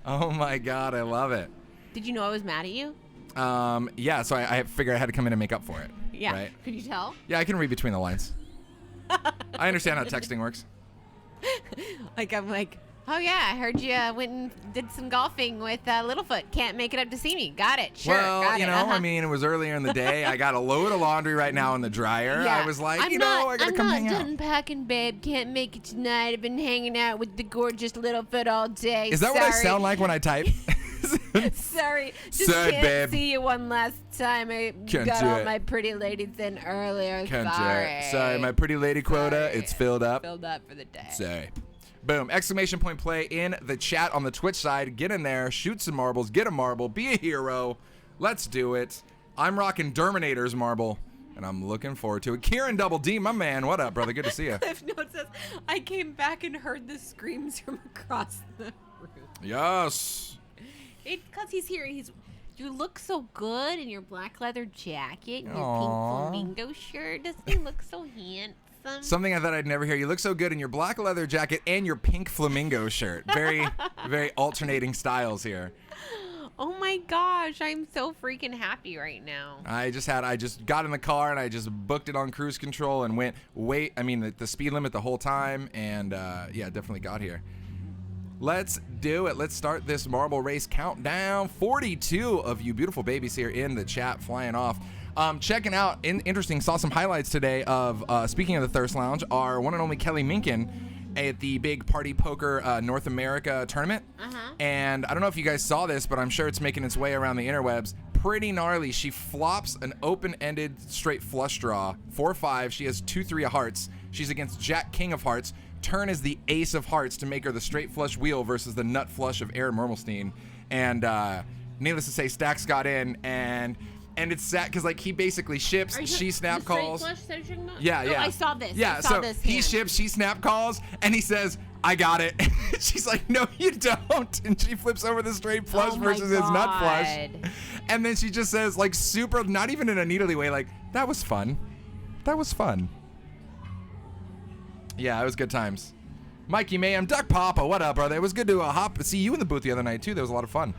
Oh my God, I love it. Did you know I was mad at you? Yeah. So I figured I had to come in and make up for it. Yeah. Right? Could you tell? Yeah, I can read between the lines. I understand how texting works. I'm like, oh yeah, I heard you went and did some golfing with Littlefoot. Can't make it up to see me. Got it. Sure. Well, got it. I mean, it was earlier in the day. I got a load of laundry right now in the dryer. Yeah. I was like, I gotta come hang I'm not out. done packing, babe. Can't make it tonight. I've been hanging out with the gorgeous Littlefoot all day. Is that what I sound like when I type? Sorry. Just Sorry, can't babe. see you one last time. I Can't got do all it. my pretty ladies in earlier. Can't do Sorry. it. Sorry, my pretty lady quota, it's filled up. Filled up for the day. Sorry. Boom. Exclamation point play in the chat on the Twitch side. Get in there. Shoot some marbles. Get a marble. Be a hero. Let's do it. I'm rocking Derminator's marble, and I'm looking forward to it. Kieran Double D, my man. What up, brother? Good to see you. Cliff Note says, I came back and heard the screams from across the room. Yes. It's because he's here. You look so good in your black leather jacket and your Aww. pink flamingo shirt. Doesn't he look so handsome? Something I thought I'd never hear. You look so good in your black leather jacket and your pink flamingo shirt. Very, very alternating styles here. Oh my gosh, I'm so freaking happy right now. I just got in the car and I just booked it on cruise control and went the speed limit the whole time, and yeah, definitely got here. Let's do it. Let's start this marble race countdown. 42 of you beautiful babies here in the chat flying off. Checking out, interesting, saw some highlights today of, speaking of the Thirst Lounge, our one and only Kelly Minkin at the big Party Poker North America tournament. And I don't know if you guys saw this, but I'm sure it's making its way around the interwebs. Pretty gnarly. She flops an open-ended straight flush draw, 4-5. She has 2-3 of hearts. She's against Jack King of Hearts. Turn is the ace of hearts to make her the straight flush wheel versus the nut flush of Aaron Mermelstein. And needless to say, Stacks got in, and it's sad because like he basically ships, she snap calls. Yeah. I saw this. Yeah, so he ships, she snap calls, and he says, "I got it." She's like, "No, you don't." And she flips over the straight flush versus his nut flush. And then she just says, like, super, not even in a needly way, like, "That was fun. That was fun." Yeah, it was good times. Mikey Mayhem, Duck Papa, what up, brother? It was good to see you in the booth the other night, too. That was a lot of fun.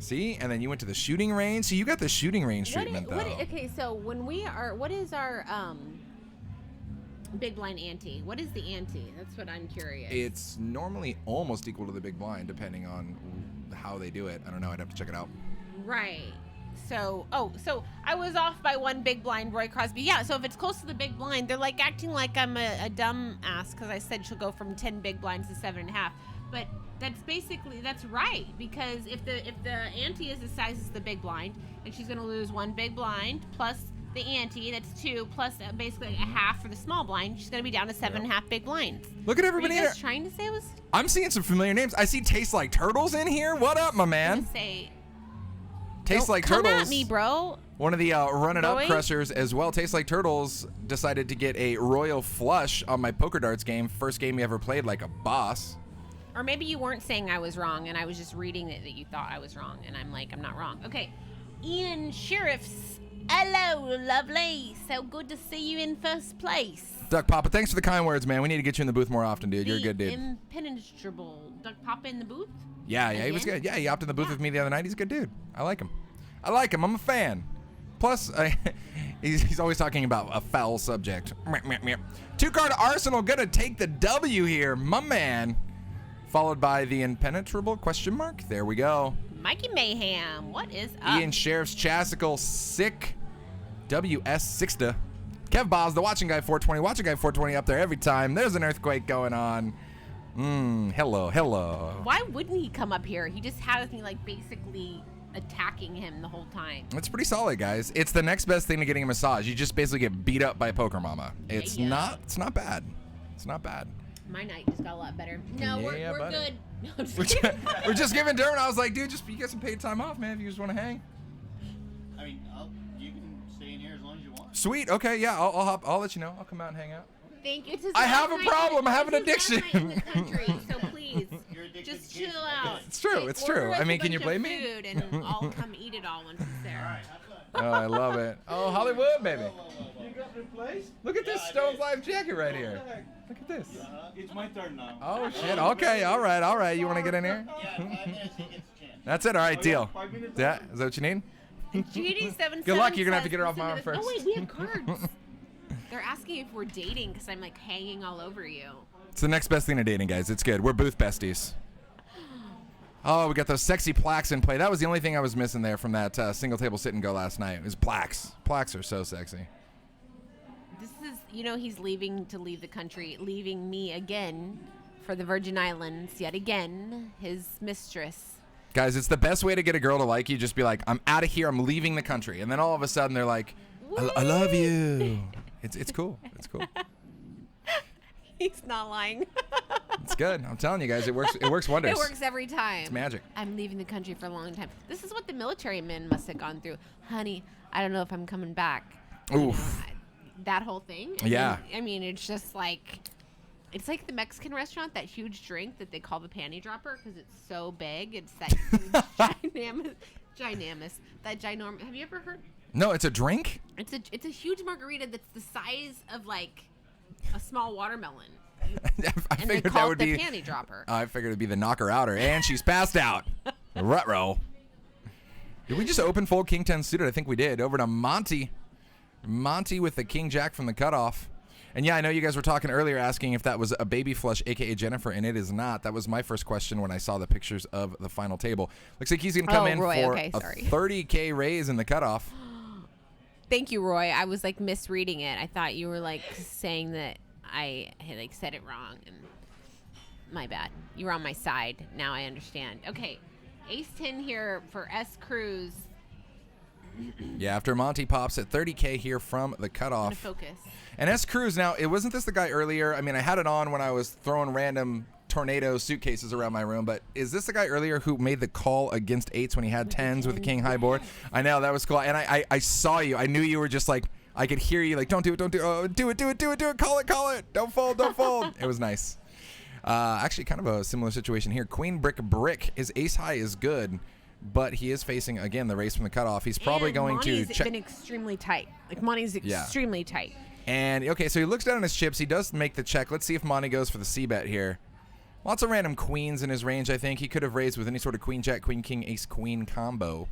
See? And then you went to the shooting range. So you got the shooting range treatment, though. Okay, so when what is our big blind ante? What is the ante? That's what I'm curious. It's normally almost equal to the big blind, depending on how they do it. I don't know. I'd have to check it out. Right. So I was off by one big blind, Roy Crosby. Yeah, so if it's close to the big blind, they're like acting like I'm a dumb ass because I said she'll go from 10 big blinds to 7.5. But that's right, because if the ante is the size as the big blind, and she's going to lose one big blind plus the ante, that's 2, plus basically a half for the small blind, she's going to be down to 7.5 big blinds. Look at everybody Were you here. guys trying to say it was? I'm seeing some familiar names. I see Tastes Like Turtles in here. What up, my man? Tastes Like Turtles. Come at me, bro. One of the Run It Up Roy? crushers as well. Tastes Like Turtles decided to get a royal flush on my poker darts game. First game he ever played like a boss. Or maybe you weren't saying I was wrong, and I was just reading it that you thought I was wrong, and I'm like, I'm not wrong. Okay, Ian Sheriffs. Hello, lovely. So good to see you in first place. Duck Papa, thanks for the kind words, man. We need to get you in the booth more often, dude. You're a good dude. Impenetrable. Duck Papa in the booth? Yeah, he was good. Yeah, he hopped in the booth with me the other night. He's a good dude. I like him. I'm a fan. Plus, he's always talking about a foul subject. 2-card Arsenal gonna take the W here, my man. Followed by the impenetrable question mark. There we go. Mikey Mayhem, what is up? Ian Sheriff's Chasical, Sick, WS Sixta, Kev Boz, the Watching Guy 420. Watching Guy 420 up there every time. There's an earthquake going on. Hello. Why wouldn't he come up here? He just has me like basically attacking him the whole time. It's pretty solid, guys. It's the next best thing to getting a massage. You just basically get beat up by Poker Mama. It's not bad. It's not bad. My night just got a lot better. No, Yeah, we're buddy. good. No, I'm just kidding. We're just giving Dermot. I was like, dude, you get some paid time off, man, if you just want to hang. I mean, you can stay in here as long as you want. Sweet. Okay. Yeah. I'll let you know. I'll come out and hang out. Thank you. It's his I last have a night problem. in- I have an it's his last addiction. night in the country, so please, You're addicted just to chill Kasey. out. It's true. Like, It's true. order us I mean, a can you bunch blame of me? food and I'll come eat it all once it's there. Oh, I love it. Oh, Hollywood, baby. You got replaced? Look at this Stone's Live jacket right here. Look at this. It's my turn now. Oh shit. Okay. All right. You want to get in here? Yeah, 5 minutes, he gets a chance. That's it. All right. Oh, yeah, Deal. 5 minutes Yeah. Is that what you need? GD77 Good luck, you're gonna have to says, get her off listen my to arm this- first. Oh wait, we have cards. They're asking if we're dating because I'm like hanging all over you. It's the next best thing to dating, guys. It's good. We're booth besties. Oh, we got those sexy plaques in play. That was the only thing I was missing there from that single table sit and go last night. It was plaques. Plaques are so sexy. This is, he's leaving to leave the country, leaving me again for the Virgin Islands yet again, his mistress. Guys, it's the best way to get a girl to like you. Just be like, I'm out of here. I'm leaving the country. And then all of a sudden they're like, I love you. It's cool. It's cool. He's not lying. It's good. I'm telling you guys, it works. It works wonders. It works every time. It's magic. I'm leaving the country for a long time. This is what the military men must have gone through. Honey, I don't know if I'm coming back. Oof. That whole thing. And Yeah. then, I mean, it's just like, it's like the Mexican restaurant, that huge drink that they call the panty dropper because it's so big. It's that huge, ginormous. Have you ever heard? No, it's a drink? It's a huge margarita that's the size of like a small watermelon. I And they figured that call it would the be. panty dropper. I figured it'd be the knocker outer, and she's passed out. Ruh-roh. Did we just open fold King 10 suited? I think we did. Over to Monty. Monty with the King Jack from the cutoff. And yeah, I know you guys were talking earlier asking if that was a baby flush, a.k.a. Jennifer, and it is not. That was my first question when I saw the pictures of the final table. Looks like he's going to come in Roy, for okay, a sorry. 30K raise in the cutoff. Thank you, Roy. I was like misreading it. I thought you were like saying that I had like said it wrong, and my bad. You were on my side. Now I understand. Okay, Ace 10 here for S Cruz. Yeah, after Monty pops at 30K here from the I'm gonna cutoff. focus. And S Cruz, now, it wasn't this the guy earlier? I mean, I had it on when I was throwing random tornado suitcases around my room, but is this the guy earlier who made the call against 8s when he had 10s with the King high board? I know, that was cool. And I saw you. I knew you were just like, I could hear you like, don't do it, oh, do it, call it. Don't fold. It was nice. Actually, kind of a similar situation here. Queen brick. His ace high is good, but he is facing, again, the race from the cutoff. He's probably And going Monty's to check. been extremely tight. Like Monty's extremely tight. And, okay, so he looks down on his chips. He does make the check. Let's see if Monty goes for the C-bet here. Lots of random queens in his range, I think. He could have raised with any sort of queen, jack, queen, king, ace, queen combo.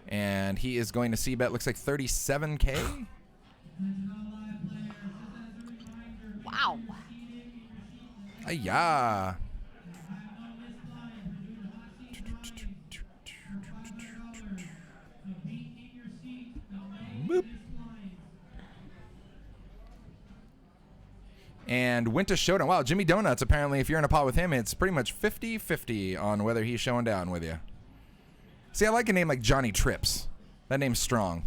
And he is going to C-bet. Looks like 37K. Wow. Yeah. Boop. And went to showdown. Wow, Jimmy Donuts, apparently, if you're in a pot with him, it's pretty much 50-50 on whether he's showing down with you. See, I like a name like Johnny Trips. That name's strong.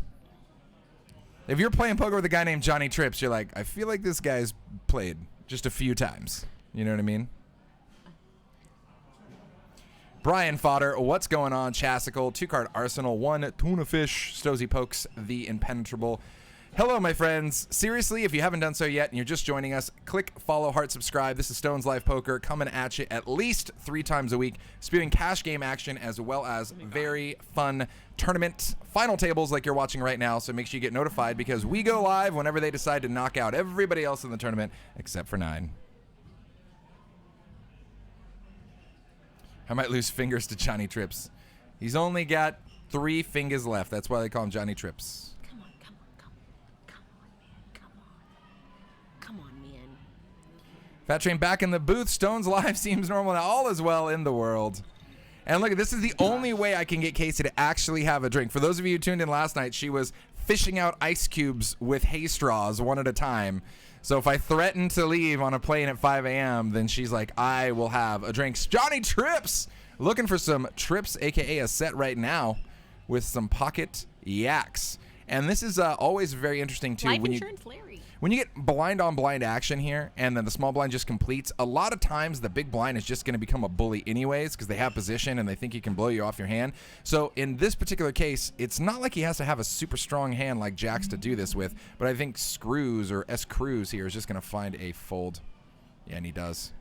If you're playing poker with a guy named Johnny Trips, you're like, I feel like this guy's played just a few times. You know what I mean? Brian Fodder, what's going on? Chasical, 2-card Arsenal, 1 tuna fish. Stozy Pokes, the impenetrable. Hello, my friends. Seriously, if you haven't done so yet and you're just joining us, click follow, heart, subscribe. This is Stone's Live Poker coming at you at least 3 times a week, spewing cash game action as well as very fun tournament final tables like you're watching right now. So make sure you get notified because we go live whenever they decide to knock out everybody else in the tournament except for 9. I might lose fingers to Johnny Trips. He's only got 3 fingers left. That's why they call him Johnny Trips. Come on, man. Fat Train back in the booth. Stone's Live seems normal now. All is well in the world. And look, this is the only way I can get Kasey to actually have a drink. For those of you who tuned in last night, she was fishing out ice cubes with hay straws one at a time. So if I threaten to leave on a plane at 5 a.m., then she's like, I will have a drink. Johnny Trips, looking for some Trips, a.k.a. a set right now with some pocket yaks. And this is always very interesting, too. Life insurance Larry. When you get blind on blind action here and then the small blind just completes, a lot of times the big blind is just going to become a bully anyways because they have position and they think he can blow you off your hand. So in this particular case, it's not like he has to have a super strong hand like Jacks to do this with, but I think Screws or S. Cruz here is just going to find a fold. Yeah, and he does.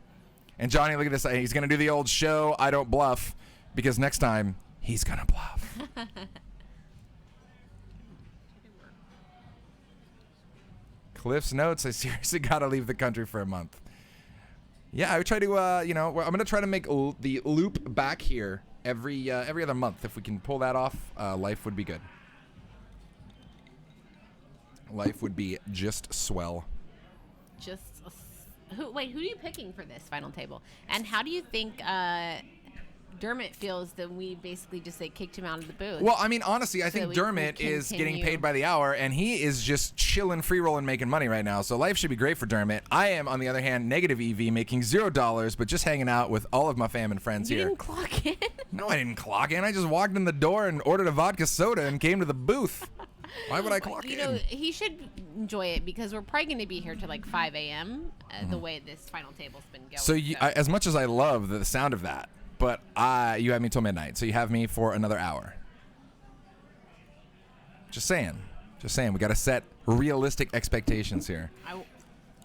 And Johnny, look at this. He's going to do the old show, I don't bluff, because next time he's going to bluff. Cliff's notes, I seriously got to leave the country for a month. Yeah, I would try to, I'm going to try to make the loop back here every other month. If we can pull that off, life would be good. Life would be just swell. Who are you picking for this final table? And how do you think Dermot feels that we basically just kicked him out of the booth? Well, I mean, honestly, I think Dermot is getting paid by the hour, and he is just chilling, free rolling, making money right now. So life should be great for Dermot. I am, on the other hand, negative EV, making $0, but just hanging out with all of my fam and friends here. You didn't clock in? No, I didn't clock in. I just walked in the door and ordered a vodka soda and came to the booth. Why would I clock in? You know, he should enjoy it because we're probably going to be here till 5 a.m. The way this final table's been going. So, as much as I love the sound of that, but you have me till midnight, so you have me for another hour. Just saying. We got to set realistic expectations here.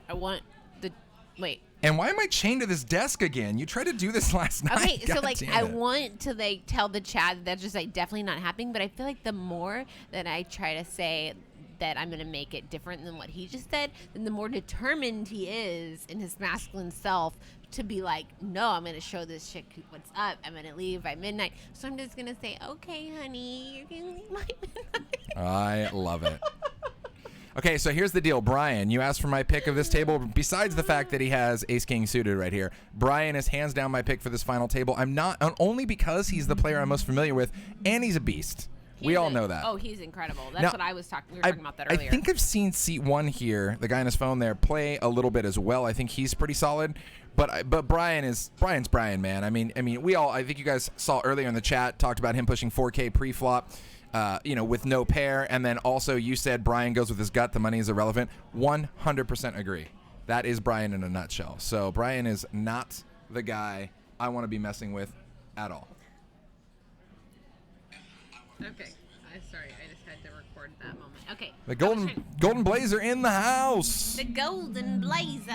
I want the wait. And why am I chained to this desk again? You tried to do this last night. Okay, so God I want to tell the chat that that's just definitely not happening. But I feel like the more that I try to say that I'm gonna make it different than what he just said, then the more determined he is in his masculine self to be like, no, I'm gonna show this chick what's up. I'm gonna leave by midnight. So I'm just gonna say, okay, honey, you're gonna leave by midnight. I love it. Okay, so here's the deal. Brian, you asked for my pick of this table. Besides the fact that he has ace-king suited right here, Brian is hands down my pick for this final table. I'm not, only because he's the player I'm most familiar with, and he's a beast. We all know that. Oh, he's incredible. That's Now, what I was talking. We were talking about that earlier. I think I've seen seat one here, the guy on his phone there, play a little bit as well. I think he's pretty solid. But Brian's Brian, man. I mean, I think you guys saw earlier in the chat, talked about him pushing 4K pre-flop. With no pair, and then also you said Brian goes with his gut, the money is irrelevant. 100% agree. That is Brian in a nutshell. So Brian is not the guy I want to be messing with at all. Okay. Sorry, I just had to record that moment. Okay. The golden blazer in the house. The golden blazer.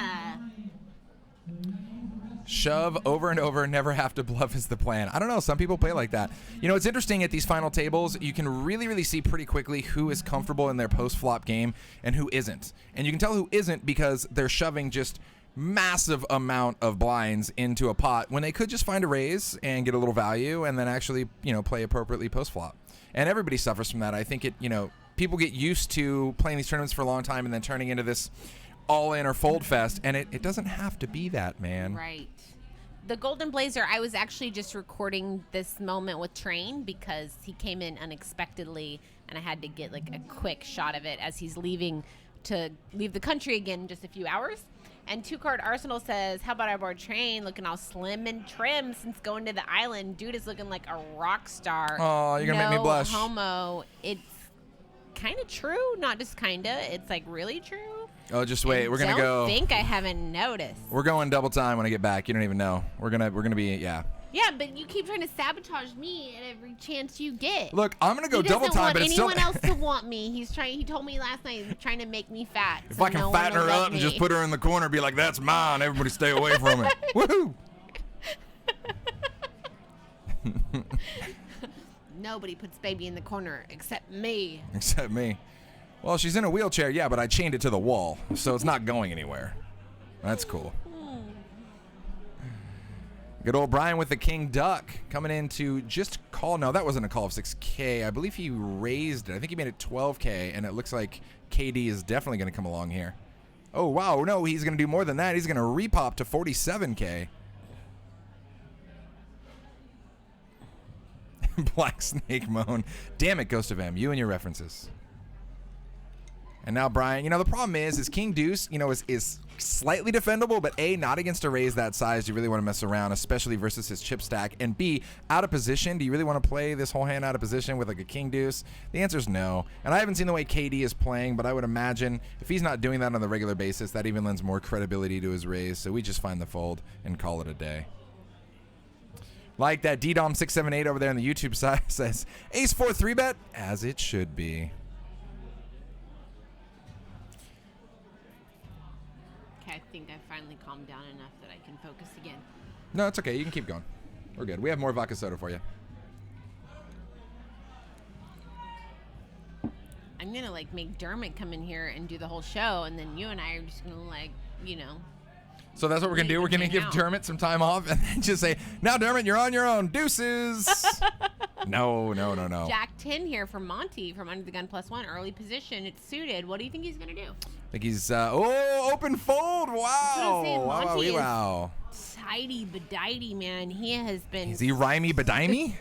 Shove over and over, never have to bluff is the plan. I don't know. Some people play like that. You know, it's interesting at these final tables. You can really, really see pretty quickly who is comfortable in their post-flop game and who isn't. And you can tell who isn't because they're shoving just massive amount of blinds into a pot when they could just find a raise and get a little value and then actually, play appropriately post-flop. And everybody suffers from that. I think people get used to playing these tournaments for a long time and then turning into this all-in or fold fest, and it doesn't have to be that, man. Right. The Golden Blazer, I was actually just recording this moment with Train because he came in unexpectedly, and I had to get a quick shot of it as he's leaving to leave the country again in just a few hours. And Two Card Arsenal says, how about our board Train looking all slim and trim since going to the island? Dude is looking like a rock star. Oh, you're going to make me blush. No homo. It's kind of true, not just kind of. It's really true. Oh, just wait. And we're going to go. I think I haven't noticed. We're going double time when I get back. You don't even know. We're going to be, yeah. Yeah, but you keep trying to sabotage me at every chance you get. Look, I'm going to go double time, but it's still. He doesn't want anyone else to want me. He told me last night he's trying to make me fat. If so I can no fatten her up and just put her in the corner, be like, that's mine. Everybody stay away from it. Woohoo! Nobody puts baby in the corner except me. Except me. Well, she's in a wheelchair, yeah, but I chained it to the wall, so it's not going anywhere. That's cool. Good old Brian with the King Duck coming in to just call. No, that wasn't a call of 6K. I believe he raised it. I think he made it 12K, and it looks like KD is definitely going to come along here. Oh, wow. No, he's going to do more than that. He's going to repop to 47K. Black Snake Moan. Damn it, Ghost of M. You and your references. And now Brian, the problem is King Deuce, is slightly defendable, but A, not against a raise that size. Do you really want to mess around, especially versus his chip stack? And B, out of position. Do you really want to play this whole hand out of position with like a King Deuce? The answer is no. And I haven't seen the way KD is playing, but I would imagine if he's not doing that on the regular basis, that even lends more credibility to his raise. So we just find the fold and call it a day. Like that DDOM678 over there on the YouTube side says, Ace 4 3-bet, as it should be. I think I finally calmed down enough that I can focus again. No, it's okay. You can keep going. We're good. We have more vodka soda for you. I'm going to make Dermot come in here and do the whole show, and then you and I are just going to So that's what we're going to do. We're going to give Dermot some time off and then just say, now, Dermot, you're on your own. Deuces. No. Jack 10 here from Monty from Under the Gun +1. Early position. It's suited. What do you think he's going to do? I think he's, open fold. Wow. That's what I'm saying. Monty Wow. is tighty beditey, man. He has been. Is he rhymey bedimey?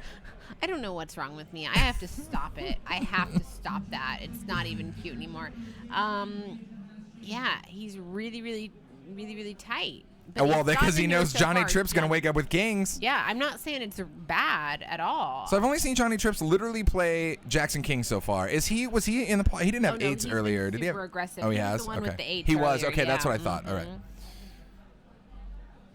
I don't know what's wrong with me. I have to stop it. I have to stop that. It's not even cute anymore. Yeah, he's really, really, really, really tight. But because he knows Johnny Tripp's going to wake up with kings. Yeah, I'm not saying it's bad at all. So I've only seen Johnny Trips literally play Jackson King so far. Was he in the he didn't have eights earlier, did he? Super aggressive. Oh, he has? was the one okay. with the eights he was. earlier, Okay, yeah. that's what I thought. All right.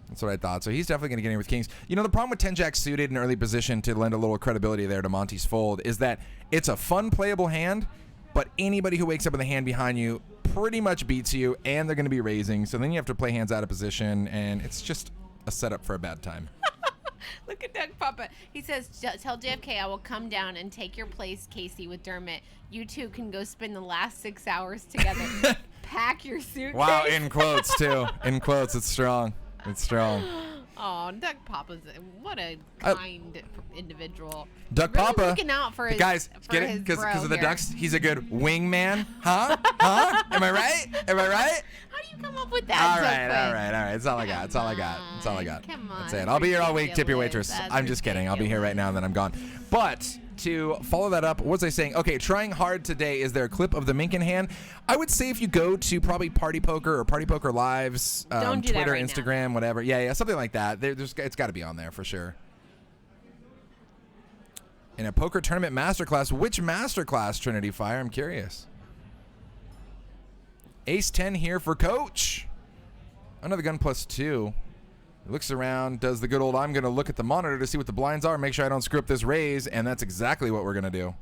That's what I thought. So he's definitely going to get in with kings. The problem with 10-Jack suited in early position to lend a little credibility there to Monty's fold is that it's a fun playable hand, but anybody who wakes up with a hand behind you pretty much beats you, and they're going to be raising. So then you have to play hands out of position, and it's just a setup for a bad time. Look at Doug Papa. He says, tell JFK I will come down and take your place, Kasey, with Dermot. You two can go spend the last 6 hours together. Pack your suitcase. Wow, in quotes, too. In quotes, it's strong. It's strong. Oh, Doug Papa's what a kind individual. Doug really Papa. looking out for his, guys, for get it? his Because bro of the here. Ducks, he's a good wingman. Huh? Am I right? How do you come up with that All so right. quick? It's all I got. It's all I got. Come on. That's it. I'll be here all week. Tip your Ridiculous. waitress. That's I'm just kidding. I'll be here right now and then I'm gone. But to follow that up, what was I saying? Okay, trying hard today. Is there a clip of the Minkin hand? I would say if you go to probably Party Poker or Party Poker Lives, Don't do that Twitter, right Instagram, now. whatever. Yeah, something like that. It's got to be on there for sure. In a poker tournament masterclass, which masterclass, Trinity Fire? I'm curious. Ace 10 here for Coach. Under the gun +2. He looks around, does the good old, I'm going to look at the monitor to see what the blinds are, make sure I don't screw up this raise, and that's exactly what we're going to do.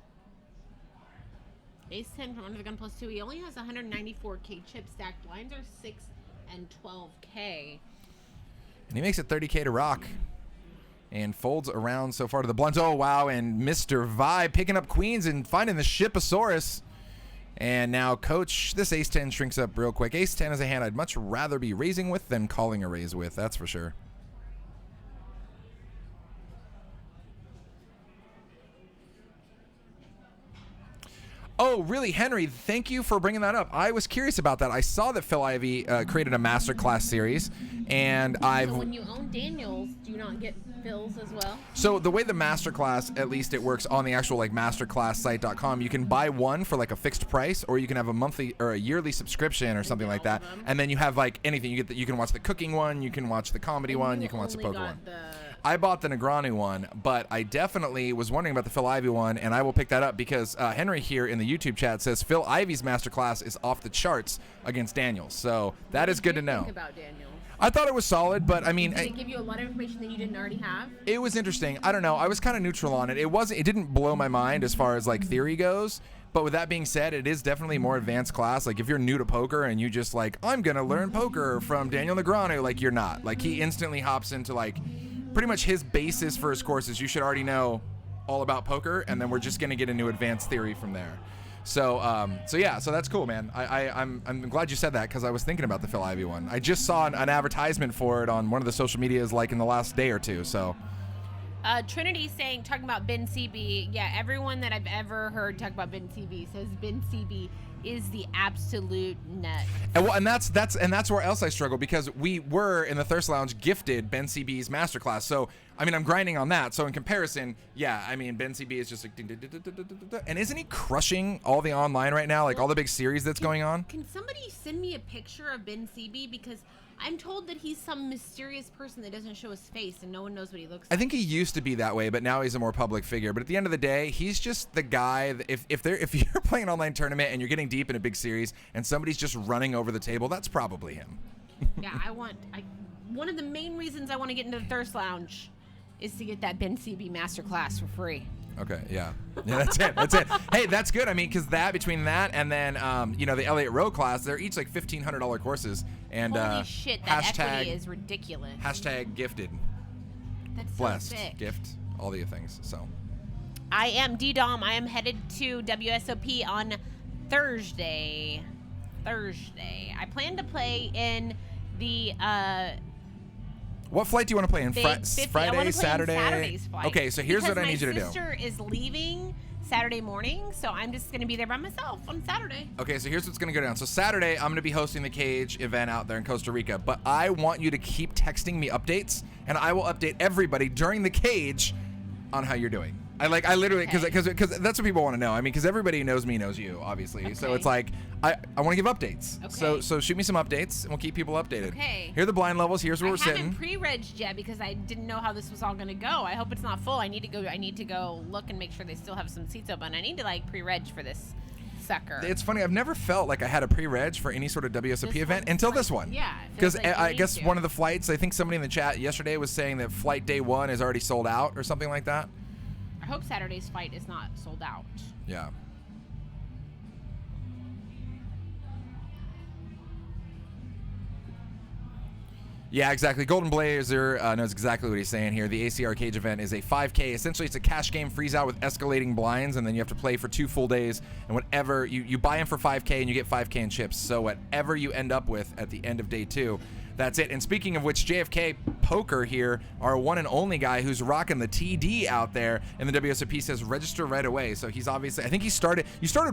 Ace 10 from Under the Gun +2. He only has 194K chip stack. Blinds are 6 and 12K. And he makes it 30K to rock. And folds around so far to the blinds. Oh, wow, and Mr. Vibe picking up queens and finding the Shiposaurus. And now Coach, this Ace 10 shrinks up real quick. Ace 10 is a hand I'd much rather be raising with than calling a raise with, that's for sure. Oh, really, Henry, thank you for bringing that up. I was curious about that. I saw that Phil Ivey created a masterclass series, and So when you own Daniels, do you not get Phil's as well? So the way the masterclass, at least it works on the actual masterclasssite.com, you can buy one for a fixed price, or you can have a monthly or a yearly subscription or something like that. And then you have anything. You can watch the cooking one, you can watch the comedy one, you can watch the poker one. I bought the Negroni one, but I definitely was wondering about the Phil Ivey one, and I will pick that up because Henry here in the YouTube chat says Phil Ivey's masterclass is off the charts against Daniels. So that is good to know. Think about Daniels. I thought it was solid, but I mean, Did it give you a lot of information that you didn't already have? it was interesting. I don't know. I was kind of neutral on it. It didn't blow my mind as far as theory goes. But with that being said, it is definitely more advanced class. If you're new to poker and you just I'm gonna learn poker from Daniel Negreanu, you're not. He instantly hops into pretty much his basis for his courses. You should already know all about poker, and then we're just gonna get into advanced theory from there. So yeah, so that's cool, man. I'm glad you said that because I was thinking about the Phil Ivey one. I just saw an advertisement for it on one of the social medias in the last day or two. So. Trinity talking about Ben CB. Yeah, everyone that I've ever heard talk about Ben CB says Ben CB is the absolute nut. And that's where else I struggle, because we were in the Thirst Lounge gifted Ben CB's masterclass. So I mean, I'm grinding on that. So in comparison, yeah, I mean, Ben CB is just like, and isn't he crushing all the online right now, like all the big series that's going on? Can somebody send me a picture of Ben CB, because I'm told that he's some mysterious person that doesn't show his face and no one knows what he looks I like. think he used to be that way, but now he's a more public figure. But at the end of the day, he's just the guy that if you're playing an online tournament and you're getting deep in a big series and somebody's just running over the table, that's probably him. Yeah, one of the main reasons I want to get into the Thirst Lounge is to get that Ben CB masterclass for free. Okay, yeah, that's it. That's it. Hey, that's good. I mean, because between that and then the Elliott Rowe class, they're each like $1,500 courses. And holy shit, that equity is ridiculous. Hashtag gifted, That's blessed, so sick. gift, all the things. So I am D-Dom. I am headed to WSOP on Thursday. I plan to play in the what flight do you want to play in? Big 50. I wanna Friday, play in Saturday? Saturday's flight. Okay, so here's because what I need you to do. my sister is leaving Saturday morning, so I'm just going to be there by myself on Saturday. Okay, so here's what's going to go down. So Saturday, I'm going to be hosting the Cage event out there in Costa Rica, but I want you to keep texting me updates, and I will update everybody during the Cage on how you're doing. I literally, because that's what people want to know. I mean, because everybody who knows me knows you, obviously. Okay. So it's like, I want to give updates. Okay. So shoot me some updates, and we'll keep people updated. Okay. Here are the blind levels. Here's where we're sitting. I haven't pre-regged yet because I didn't know how this was all going to go. I hope it's not full. I need to go look and make sure they still have some seats open. I need to pre-reg for this sucker. It's funny. I've never felt like I had a pre-reg for any sort of WSOP event until this one. Yeah. Because I guess one of the flights, I think somebody in the chat yesterday was saying that flight day 1 is already sold out or something like that. I hope Saturday's flight is not sold out. Yeah. Yeah, exactly. Golden Blazer knows exactly what he's saying here. The AC Arcade event is a 5K. Essentially, it's a cash game freeze out with escalating blinds, and then you have to play for 2 full days. And whatever you buy in for 5K, and you get 5K in chips. So whatever you end up with at the end of day 2, that's it. And speaking of which, JFK Poker here, our one and only guy who's rocking the TD out there in the WSOP, says register right away. So he's obviously, I think you started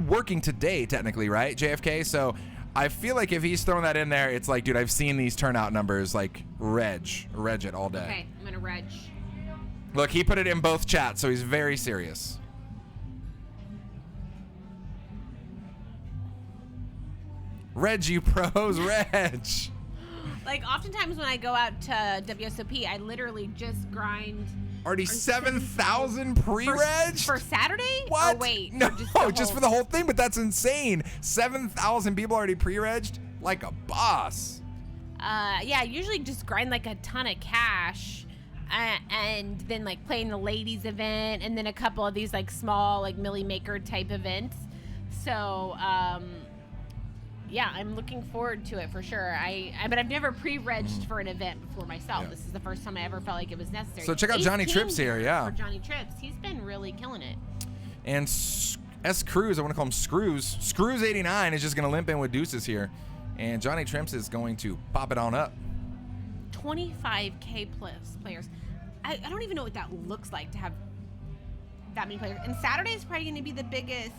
working today technically, right, JFK? So I feel like if he's throwing that in there, it's like, dude, I've seen these turnout numbers, like reg it all day. Okay, I'm gonna reg. Look, he put it in both chats, so he's very serious. Reg, you pros, reg. Like, oftentimes when I go out to WSOP, I literally just grind. Already 7,000 pre-reg? For Saturday? What? Or wait. No, just for the whole thing, but that's insane. 7,000 people already pre-regged? Like a boss. Yeah, I usually just grind like a ton of cash. And then like playing the ladies event, and then a couple of these like small like Millie Maker type events. So, yeah, I'm looking forward to it for sure. But I've never pre-regged for an event before myself. Yeah. This is the first time I ever felt like it was necessary. So check out Johnny Trips here, yeah. For Johnny Trips, he's been really killing it. And S Cruz, I want to call him Screws. Screws 89 is just going to limp in with deuces here, and Johnny Trips is going to pop it on up. 25K plus players. I don't even know what that looks like to have that many players. And Saturday is probably going to be the biggest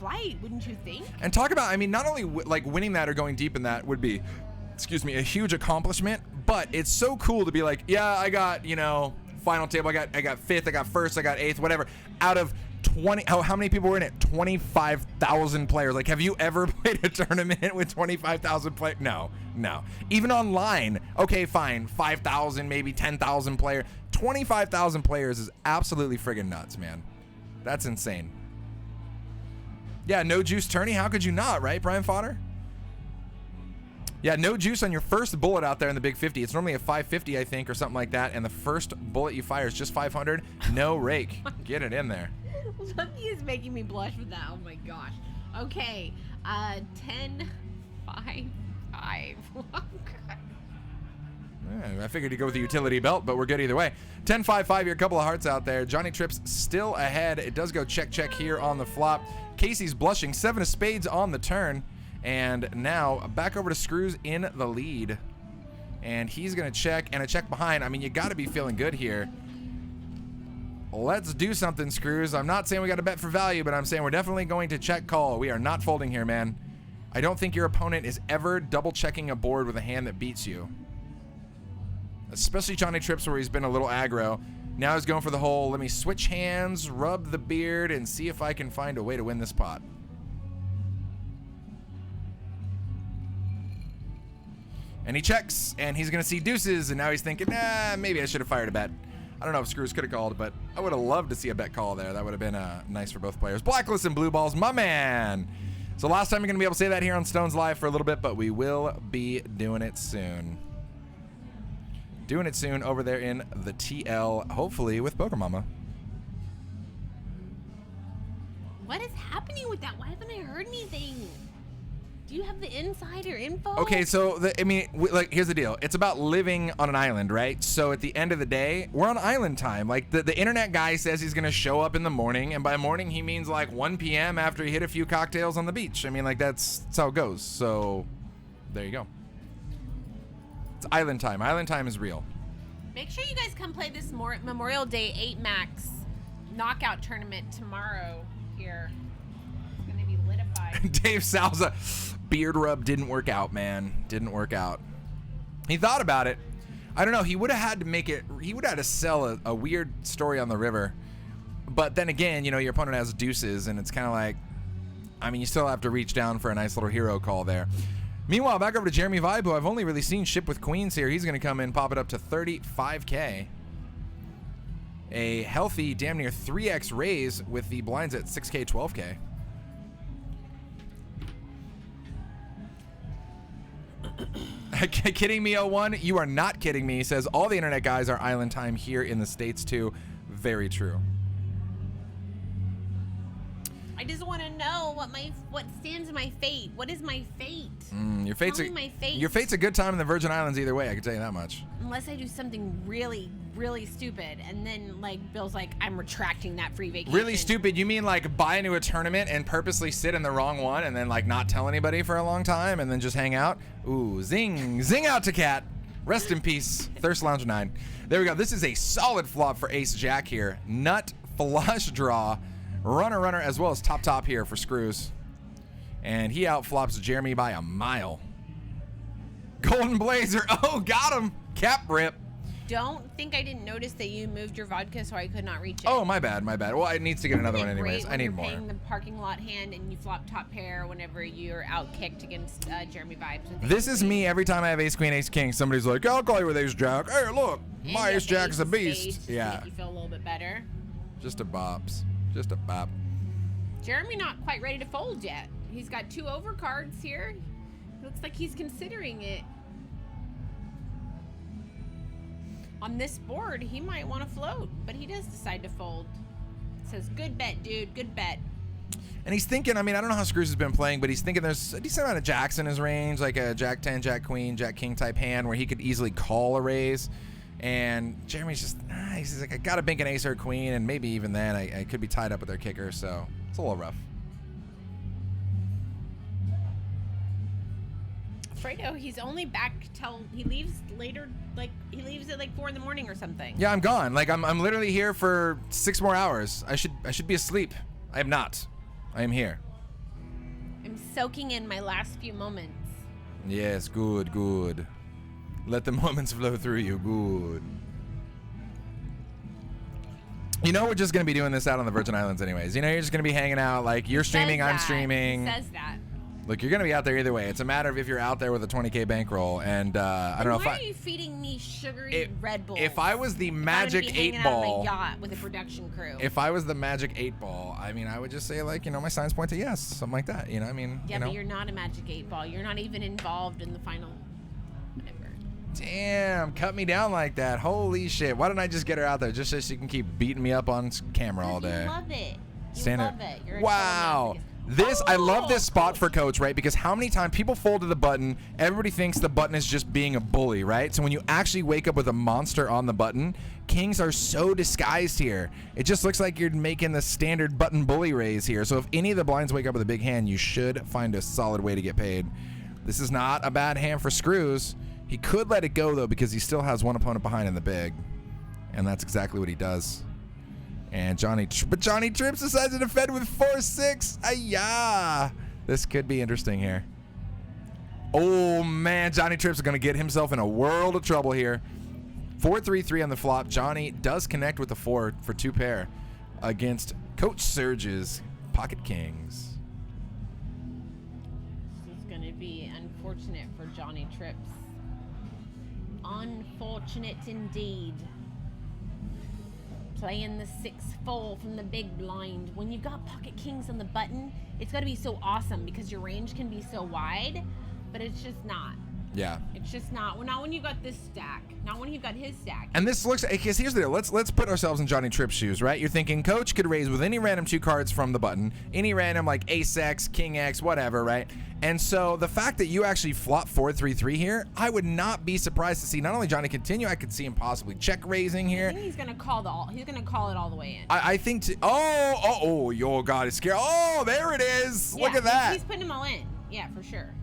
flight, wouldn't you think? And talk about, I mean, not only like winning that or going deep in that would be, a huge accomplishment, but it's so cool to be like, yeah, I got, final table, I got 5th, I got 1st, I got 8th, whatever, out of 20, how many people were in it? 25,000 players. Like, have you ever played a tournament with 25,000 players? No. Even online, okay, fine, 5,000, maybe 10,000 players. 25,000 players is absolutely friggin' nuts, man. That's insane. Yeah, no juice tourney. How could you not, right, Brian Fodder? Yeah, no juice on your first bullet out there in the big 50. It's normally a 550, I think, or something like that. And the first bullet you fire is just 500. No rake. Get it in there. Lucky is making me blush with that. Oh my gosh. Okay. 10, 5, 5. I figured you'd go with the utility belt, but we're good either way. 10-5-5 here, a couple of hearts out there. Johnny Trips still ahead. It does go check here on the flop. Kasey's blushing, 7 of spades on the turn. And now back over to Screws in the lead. And he's going to check, and a check behind. I mean, you got to be feeling good here. let's do something, Screws. I'm not saying we got to bet for value, but I'm saying we're definitely going to check call. We are not folding here, man. I don't think your opponent is ever double-checking a board with a hand that beats you. Especially Johnny Trips where he's been a little aggro. Now he's going for the whole, let me switch hands, rub the beard, and see if I can find a way to win this pot. And he checks, and he's going to see deuces, and now he's thinking, nah, maybe I should have fired a bet. I don't know if Screws could have called, but I would have loved to see a bet call there. That would have been nice for both players. Blacklist and blue balls, my man. So last time you're going to be able to say that here on Stones Live for a little bit, but we will be doing it soon. Doing it soon over there in the TL, hopefully with Poker Mama. What is happening with that? Why haven't I heard anything? Do you have the insider info? Okay, so here's the deal. It's about living on an island, right? So at the end of the day, we're on island time. Like the internet guy says he's gonna show up in the morning, and by morning he means like 1 p.m. after he hit a few cocktails on the beach. I mean, like that's how it goes. So there you go. It's island time. Island time is real. Make sure you guys come play this Memorial Day 8 Max knockout tournament tomorrow here. It's gonna be litified. Dave Salza, beard rub didn't work out, man. Didn't work out. He thought about it. I don't know. He would have had to make it. He would have had to sell a weird story on the river. But then again, you know, your opponent has deuces, and it's kind of like, I mean, you still have to reach down for a nice little hero call there. Meanwhile, back over to Jeremy Vibe, who I've only really seen ship with queens here. He's going to come in, pop it up to 35K. A healthy, damn near 3x raise with the blinds at 6K, 12K. Kidding me, 01? You are not kidding me. He says, all the internet guys are island time here in the States, too. Very true. I just want to know what stands my fate. What is my fate? Your fate's Tell me my fate. Your fate's a good time in the Virgin Islands either way. I can tell you that much. Unless I do something really, really stupid, and then like Bill's like, I'm retracting that free vacation. Really stupid? You mean like buy into a tournament and purposely sit in the wrong one and then like not tell anybody for a long time and then just hang out? Ooh, zing out to Cat. Rest in peace. Thirst Lounge 9. There we go. This is a solid flop for Ace Jack here. Nut flush draw. Runner, as well as top here for Screws. And he outflops Jeremy by a mile. Golden Blazer. Oh, got him. Cap rip. Don't think I didn't notice that you moved your vodka so I could not reach it. Oh, my bad. Well, it needs to get another one anyways. I need more. You're paying the parking lot hand and you flop top pair whenever you're out kicked against Jeremy Vibes. This is me every time I have ace, queen, ace, king. Somebody's like, I'll call you with ace, jack. Hey, look, my ace, jack is a beast. Yeah. Make you feel a little bit better. Just a bops. Just a bop. Jeremy not quite ready to fold yet. He's got 2 overcards here. Looks like he's considering it. On this board, he might want to float, but he does decide to fold. Says, good bet, dude, good bet. And he's thinking, I mean, I don't know how Screws has been playing, but he's thinking there's a decent amount of jacks in his range, like a jack 10, jack queen, jack king type hand where he could easily call a raise. And Jeremy's just, he's like, I got to bank an ace or a queen, and maybe even then I could be tied up with their kicker, so it's a little rough. Fredo, he's only back till he leaves later, like he leaves at like 4 in the morning or something. Yeah, I'm gone. Like I'm literally here for 6 more hours. I should be asleep. I am not. I am here. I'm soaking in my last few moments. Yes, good. Let the moments flow through you. Good. You know, we're just going to be doing this out on the Virgin Islands anyways. You know, you're just going to be hanging out. Like, you're streaming, I'm streaming. He says that. Look, you're going to be out there either way. It's a matter of if you're out there with a 20K bankroll. And I don't know if why are you feeding me sugary Red Bulls? If I was the magic 8 hanging ball. out on my yacht with a production crew. If I was the magic 8 ball, I mean, I would just say, like, you know, my signs point to yes. Something like that. You know, I mean, yeah, you know. But you're not a magic 8 ball. You're not even involved in the final. Whatever. Damn, cut me down like that. Holy shit. Why don't I just get her out there just so she can keep beating me up on camera all day? You love it. Love it. You're wow. I love this spot for Coach, right? Because how many times people fold to the button, everybody thinks the button is just being a bully, right? So when you actually wake up with a monster on the button, kings are so disguised here. It just looks like you're making the standard button bully raise here. So if any of the blinds wake up with a big hand, you should find a solid way to get paid. This is not a bad hand for Screws. He could let it go, though, because he still has one opponent behind in the big. And that's exactly what he does. And Johnny Trips decides to defend with 4-6. Ayah. This could be interesting here. Oh, man. Johnny Trips is going to get himself in a world of trouble here. 4-3-3 on the flop. Johnny does connect with the 4 for 2 pair against Coach Surge's Pocket Kings. This is going to be unfortunate for Johnny Trips. Unfortunate indeed. Playing the 6-4 from the big blind. When you've got Pocket Kings on the button, it's got to be so awesome because your range can be so wide, but it's just not. Yeah. It's just not. Well, not when you've got this stack. Not when you've got his stack. And this looks, because here's the deal. Let's put ourselves in Johnny Tripp's shoes, right? You're thinking Coach could raise with any random 2 cards from the button, any random like Ace X, King X, whatever, right? And so the fact that you actually flop 4-3-3 here, I would not be surprised to see not only Johnny continue, I could see him possibly check raising here. I think he's gonna call he's gonna call it all the way in. I think oh God, it's scary. Oh, there it is. Look Yeah, at that. He's putting them all in. Yeah, for sure.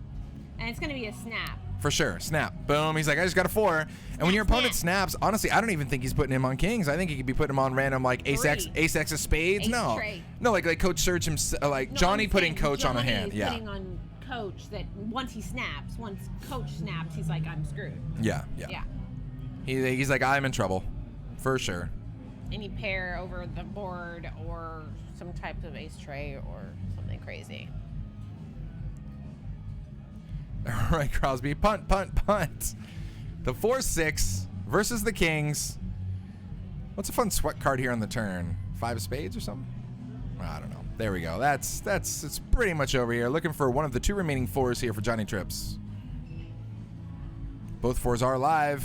And it's gonna be a snap. For sure. Snap. Boom. He's like, I just got a 4. And when your opponent snaps, honestly, I don't even think he's putting him on kings. I think he could be putting him on random like Ace X of spades. Ace No. tray. No, like Coach Surge himself, like Johnny putting Coach on a hand. Yeah. Putting on Coach that once Coach snaps, he's like, I'm screwed. Yeah. He's like, I'm in trouble. For sure. Any pair over the board or some type of ace tray or something crazy. All right, Crosby. Punt. The 4-6 versus the Kings. What's a fun sweat card here on the turn? 5 of spades or something? I don't know. There we go. It's pretty much over here. Looking for one of the 2 remaining 4s here for Johnny Trips. Both 4s are live.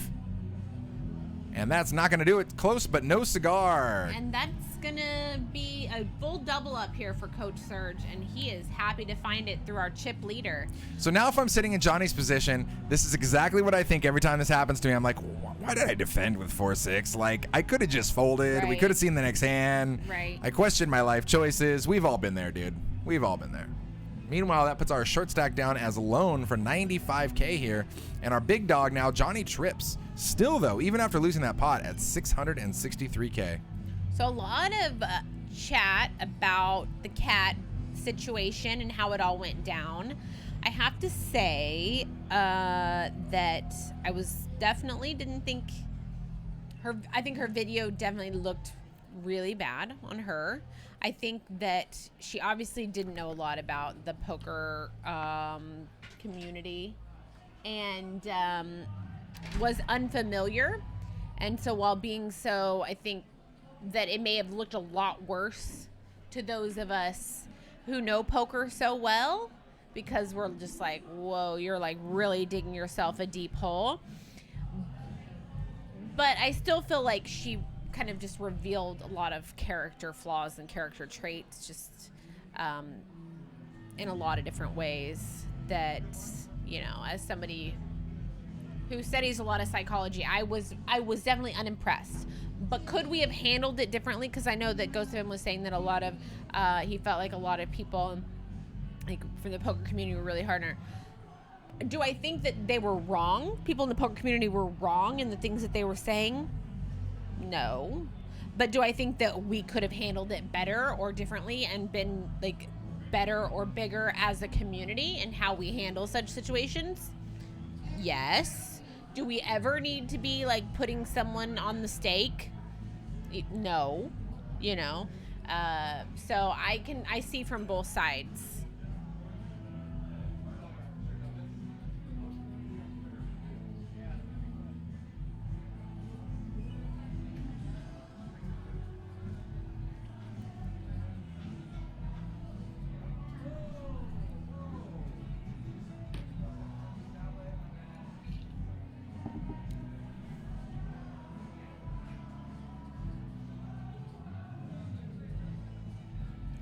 And that's not going to do it. Close, but no cigar. And that's going to be a full double up here for Coach Surge, and he is happy to find it through our chip leader. So now if I'm sitting in Johnny's position, this is exactly what I think every time this happens to me. I'm like, why did I defend with 4-6? Like, I could have just folded. Right. We could have seen the next hand. Right. I questioned my life choices. We've all been there, dude. We've all been there. Meanwhile, that puts our short stack down as loan for 95K here. And our big dog now, Johnny Trips, still, though, even after losing that pot, at 663K. So a lot of chat about the cat situation and how it all went down. I have to say that I was definitely didn't think I think her video definitely looked really bad on her. I think that she obviously didn't know a lot about the poker community and was unfamiliar. And so while being so, I think that it may have looked a lot worse to those of us who know poker so well, because we're just like, whoa, you're like really digging yourself a deep hole. But I still feel like she kind of just revealed a lot of character flaws and character traits just in a lot of different ways that, you know, as somebody who studies a lot of psychology, I was definitely unimpressed. But could we have handled it differently? Because I know that Ghost of him was saying that a lot of, he felt like a lot of people, like from the poker community, were really hard on her. Do I think that they were wrong? People in the poker community were wrong in the things that they were saying? No. But do I think that we could have handled it better or differently and been like better or bigger as a community in how we handle such situations? Yes. Do we ever need to be like putting someone on the stake? No. You know? So I see from both sides.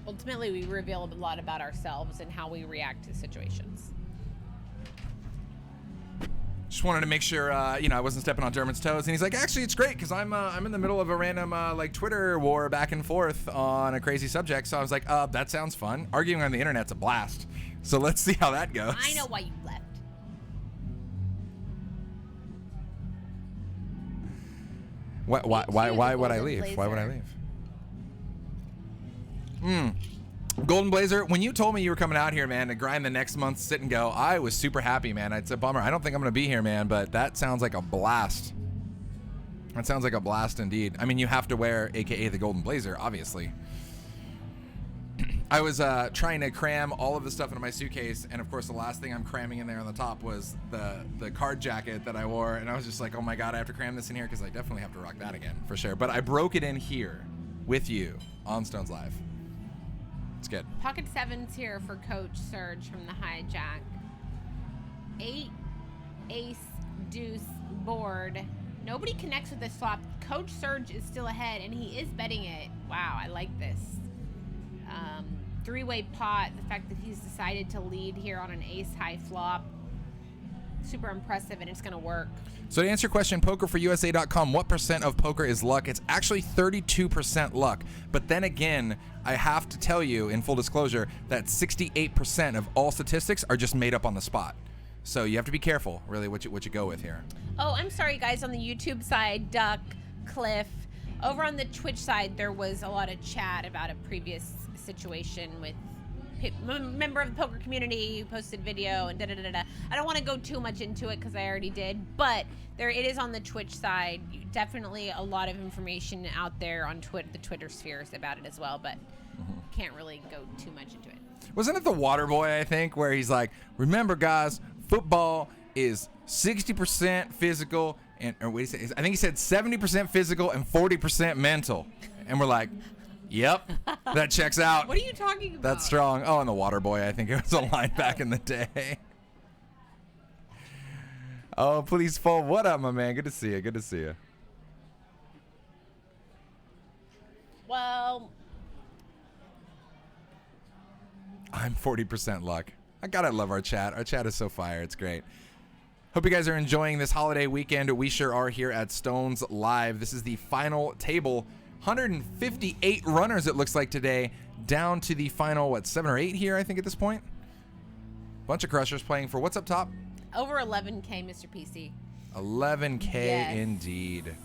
Ultimately, we reveal a lot about ourselves and how we react to situations. Just wanted to make sure, I wasn't stepping on Dermot's toes. And he's like, actually, it's great because I'm in the middle of a random like Twitter war back and forth on a crazy subject. So I was like, that sounds fun. Arguing on the internet's a blast. So let's see how that goes. I know why you left. Why would I leave? Why would I leave? Golden Blazer, when you told me you were coming out here, man, to grind the next month's sit and go, I was super happy, man. It's a bummer. I don't think I'm going to be here, man, but that sounds like a blast. That sounds like a blast indeed. I mean, you have to wear AKA the Golden Blazer, obviously. I was trying to cram all of the stuff into my suitcase, and of course the last thing I'm cramming in there on the top was the card jacket that I wore, and I was just like, oh my god, I have to cram this in here because I definitely have to rock that again, for sure. But I broke it in here with you on Stones Live. It's good. Pocket 7's here for Coach Surge from the hijack. 8 ace deuce board. Nobody connects with this flop. Coach Surge is still ahead, and he is betting it. Wow, I like this. Three-way pot. The fact that he's decided to lead here on an ace-high flop. Super impressive, and it's going to work. So to answer your question, pokerforusa.com, what percent of poker is luck? It's actually 32% luck. But then again, I have to tell you, in full disclosure, that 68% of all statistics are just made up on the spot. So you have to be careful, really, what you go with here. Oh, I'm sorry, guys. On the YouTube side, Duck, Cliff. Over on the Twitch side, there was a lot of chat about a previous situation with a member of the poker community who posted video and da-da-da-da. I don't want to go too much into it because I already did, but it is on the Twitch side. Definitely a lot of information out there on the Twitter spheres about it as well, but can't really go too much into it. Wasn't it the water boy, I think, where he's like, remember, guys, football is 60% physical, or what did he say? I think he said 70% physical and 40% mental. And we're like, yep, that checks out. What are you talking about? That's strong. Oh, and the water boy, I think it was a line back in the day. Oh, please fold. What up, my man? Good to see you. Good to see you. Well, I'm 40% luck. I gotta love our chat. Our chat is so fire. It's great. Hope you guys are enjoying this holiday weekend. We sure are here at Stones Live. This is the final table. 158 runners, it looks like, today, down to the final, 7 or 8 here, I think, at this point. Bunch of crushers playing for what's up top? over 11K, Mr. PC. 11K Yes. indeed.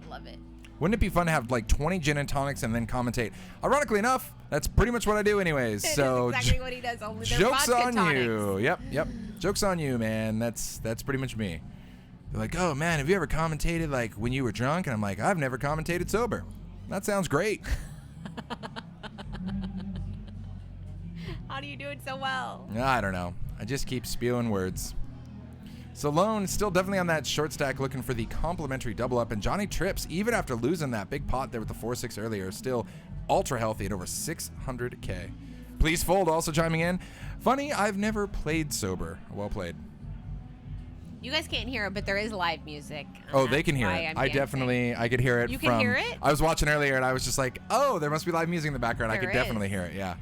Love it. Wouldn't it be fun to have like 20 gin and tonics and then commentate? Ironically enough, that's pretty much what I do anyways. It So is exactly what he does. Only they're joke's vodka on tonics. you. Yep. Joke's on you, man. That's pretty much me. They're like, oh man, have you ever commentated like when you were drunk? And I'm like, I've never commentated sober. That sounds great. How do you do it so well? I don't know. I just keep spewing words. So Lone still definitely on that short stack looking for the complimentary double up. And Johnny Trips, even after losing that big pot there with the 4-6 earlier, still ultra healthy at over 600K. Please fold also chiming in. Funny, I've never played sober. Well played. You guys can't hear it, but there is live music. Oh, they can hear it. I could hear it. You can hear it? I was watching earlier and I was just like, oh, there must be live music in the background. I There could definitely is. hear it, yeah.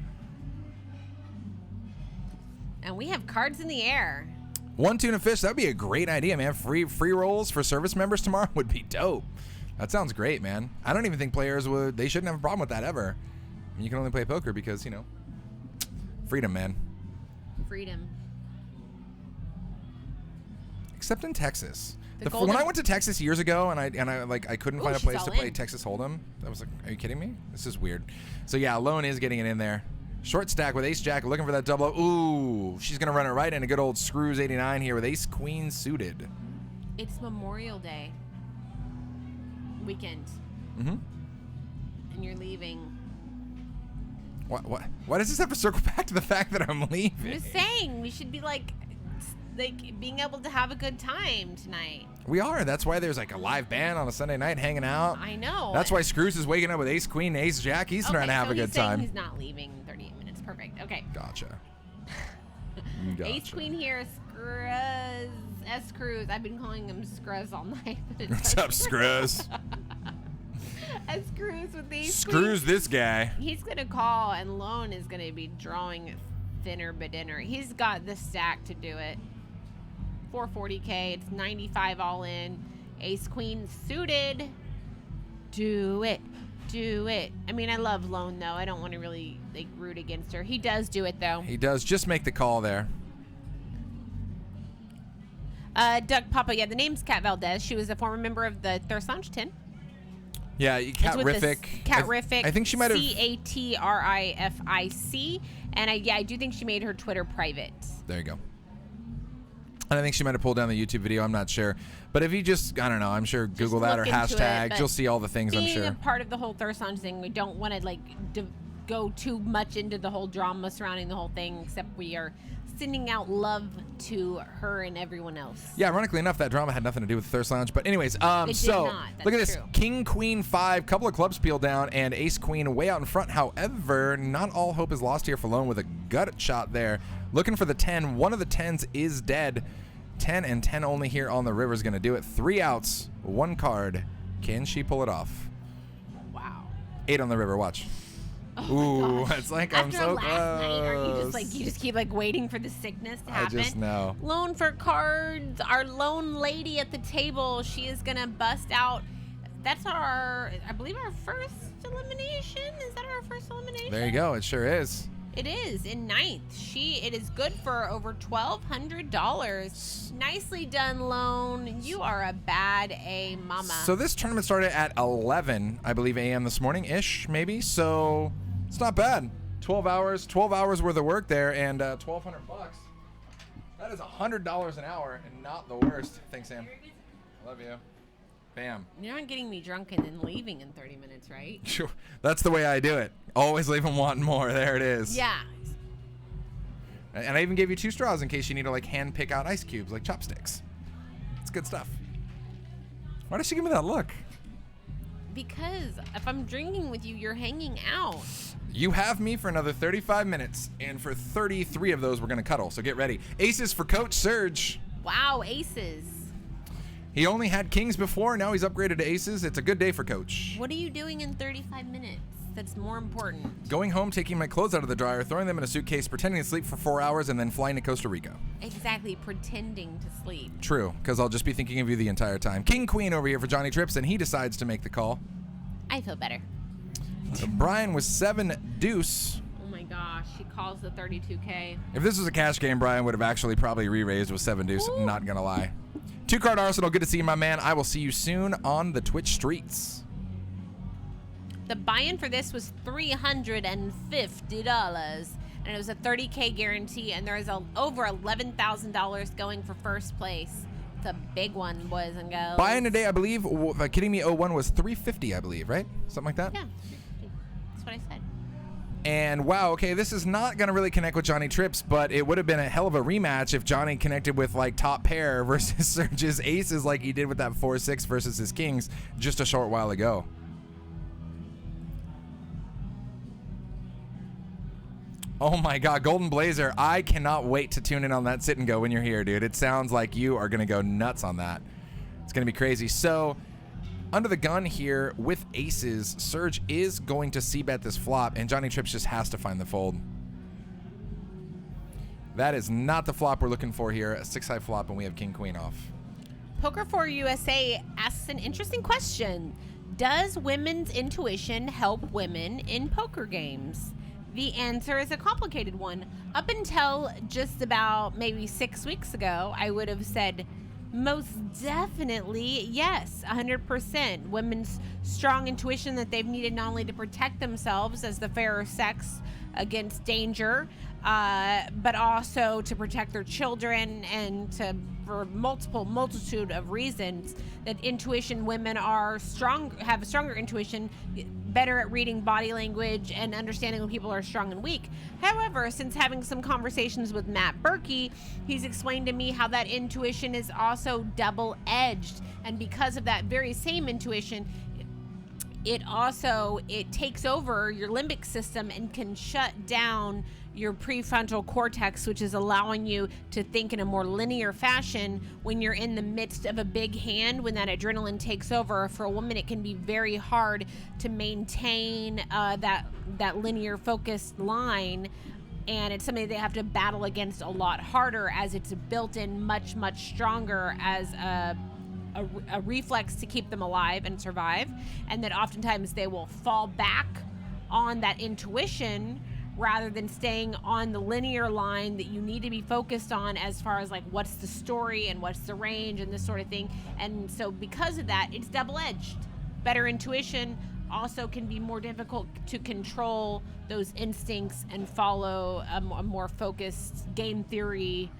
And we have cards in the air. One tuna fish, that would be a great idea, man. Free rolls for service members tomorrow would be dope. That sounds great, man. I don't even think players they shouldn't have a problem with that ever. You can only play poker because, freedom, man. Freedom. Except in Texas. The When golden- I went to Texas years ago and I couldn't Ooh, find a she's place all to play in. Texas Hold'em, I was like, are you kidding me? This is weird. So yeah, Lone is getting it in there. Short stack with ace jack, looking for that double. Ooh, she's gonna run it right in a good old screws 89 here with ace queen suited. It's Memorial Day weekend. Mm-hmm. And you're leaving. Why does this have to circle back to the fact that I'm leaving? I'm just saying, we should be like being able to have a good time tonight. We are. That's why there's like a live band on a Sunday night hanging out. I know. That's why Screws is waking up with ace queen, ace jack. He's trying to have a good he's saying time. He's not leaving in 38 minutes. Perfect. Okay. Gotcha. Ace queen here, Scruz. S Cruz. I've been calling him Scruz all night. But What's up, Screws? S Cruz with the ace Screws queen. this guy. He's gonna call, and Lone is gonna be drawing thinner but dinner. He's got the stack to do it. 440K. It's 95 all in. Ace queen suited. Do it. Do it. I mean, I love Lone though. I don't want to really root against her. He does do it though. He does. Just make the call there. Doug Papa. Yeah, the name's Kat Valdez. She was a former member of the Thirst Lounge 10. Yeah, Catrific. Catrific. I think she might have. Catrific. And I do think she made her Twitter private. There you go. And I think she might have pulled down the YouTube video. I'm not sure. But if you just, I don't know, I'm sure Google that or hashtag, you'll see all the things, I'm sure. Being a part of the whole Thirst Lounge thing, we don't want to go too much into the whole drama surrounding the whole thing, except we are sending out love to her and everyone else. Yeah, ironically enough, that drama had nothing to do with the Thirst Lounge. But anyways, It did not. That's look at this. true. King, Queen, 5, couple of clubs peeled down, and Ace, Queen way out in front. However, not all hope is lost here for Lone with a gut shot there. Looking for the 10. One of the 10s is dead. 10 and 10 only here on the river is going to do it. 3 outs, 1 card. Can she pull it off? Wow. 8 on the river. Watch. Oh Ooh, my gosh. it's like After I'm so last close. night, are you just keep waiting for the sickness to happen? I just know. Lone for cards. Our lone lady at the table. She is gonna bust out. That's I believe our first elimination. Is that our first elimination? There you go. It sure is. It is in 9th. It is good for over $1,200. Nicely done, Lone. You are a bad A mama. So this tournament started at 11, I believe, a.m. this morning ish, maybe. So it's not bad. 12 hours worth of work there, and $1,200. That is $100 an hour, and not the worst. Thanks, Sam. Love you. Bam. You're not getting me drunk and then leaving in 30 minutes, right? Sure. That's the way I do it. Always leave them wanting more. There it is. Yeah. And I even gave you 2 straws in case you need to hand pick out ice cubes like chopsticks. It's good stuff. Why does she give me that look? Because if I'm drinking with you, you're hanging out. You have me for another 35 minutes, and for 33 of those, we're going to cuddle. So get ready. Aces for Coach Surge. Wow, aces. He only had kings before. Now he's upgraded to aces. It's a good day for Coach. What are you doing in 35 minutes? That's more important. Going home, taking my clothes out of the dryer, throwing them in a suitcase, pretending to sleep for 4 hours, and then flying to Costa Rica. Exactly, pretending to sleep. True, because I'll just be thinking of you the entire time. King Queen over here for Johnny Trips, and he decides to make the call. I feel better. Brian was 7 deuce. Oh my gosh, she calls the 32K. If this was a cash game, Brian would have actually probably re-raised with 7 deuce. Ooh. Not gonna lie. 2-card Arsenal. Good to see you, my man. I will see you soon on the Twitch streets. The buy-in for this was $350, and it was a 30K guarantee, and there is over $11,000 going for first place. It's a big one, boys and girls. Buy-in today, I believe, Kidding Me 01 was $350, I believe, right? Something like that? Yeah, that's what I said. And wow, okay, this is not going to really connect with Johnny Trips, but it would have been a hell of a rematch if Johnny connected with top pair versus Surge's aces like he did with that 4-6 versus his kings just a short while ago. Oh my God, Golden Blazer, I cannot wait to tune in on that sit and go when you're here, dude. It sounds like you are going to go nuts on that. It's going to be crazy. So, under the gun here with aces, Surge is going to c-bet this flop, and Johnny Trips just has to find the fold. That is not the flop we're looking for here. A 6-high flop, and we have King Queen off. Poker4 USA asks an interesting question. Does women's intuition help women in poker games? The answer is a complicated one. Up until just about maybe 6 weeks ago, I would have said most definitely yes, 100%. Women's strong intuition that they've needed not only to protect themselves as the fairer sex against danger, but also to protect their children and for multitude of reasons. That intuition, women are have a stronger intuition, better at reading body language and understanding when people are strong and weak. However, since having some conversations with Matt Berkey, he's explained to me how that intuition is also double-edged, and because of that very same intuition, it takes over your limbic system and can shut down your prefrontal cortex, which is allowing you to think in a more linear fashion when you're in the midst of a big hand. When that adrenaline takes over, for a woman it can be very hard to maintain that linear focused line, and it's something they have to battle against a lot harder, as it's built in much stronger as a reflex to keep them alive and survive, and that oftentimes they will fall back on that intuition rather than staying on the linear line that you need to be focused on as far as what's the story and what's the range and this sort of thing. And so because of that, it's double-edged. better intuition, also can be more difficult to control those instincts and follow a more focused game theory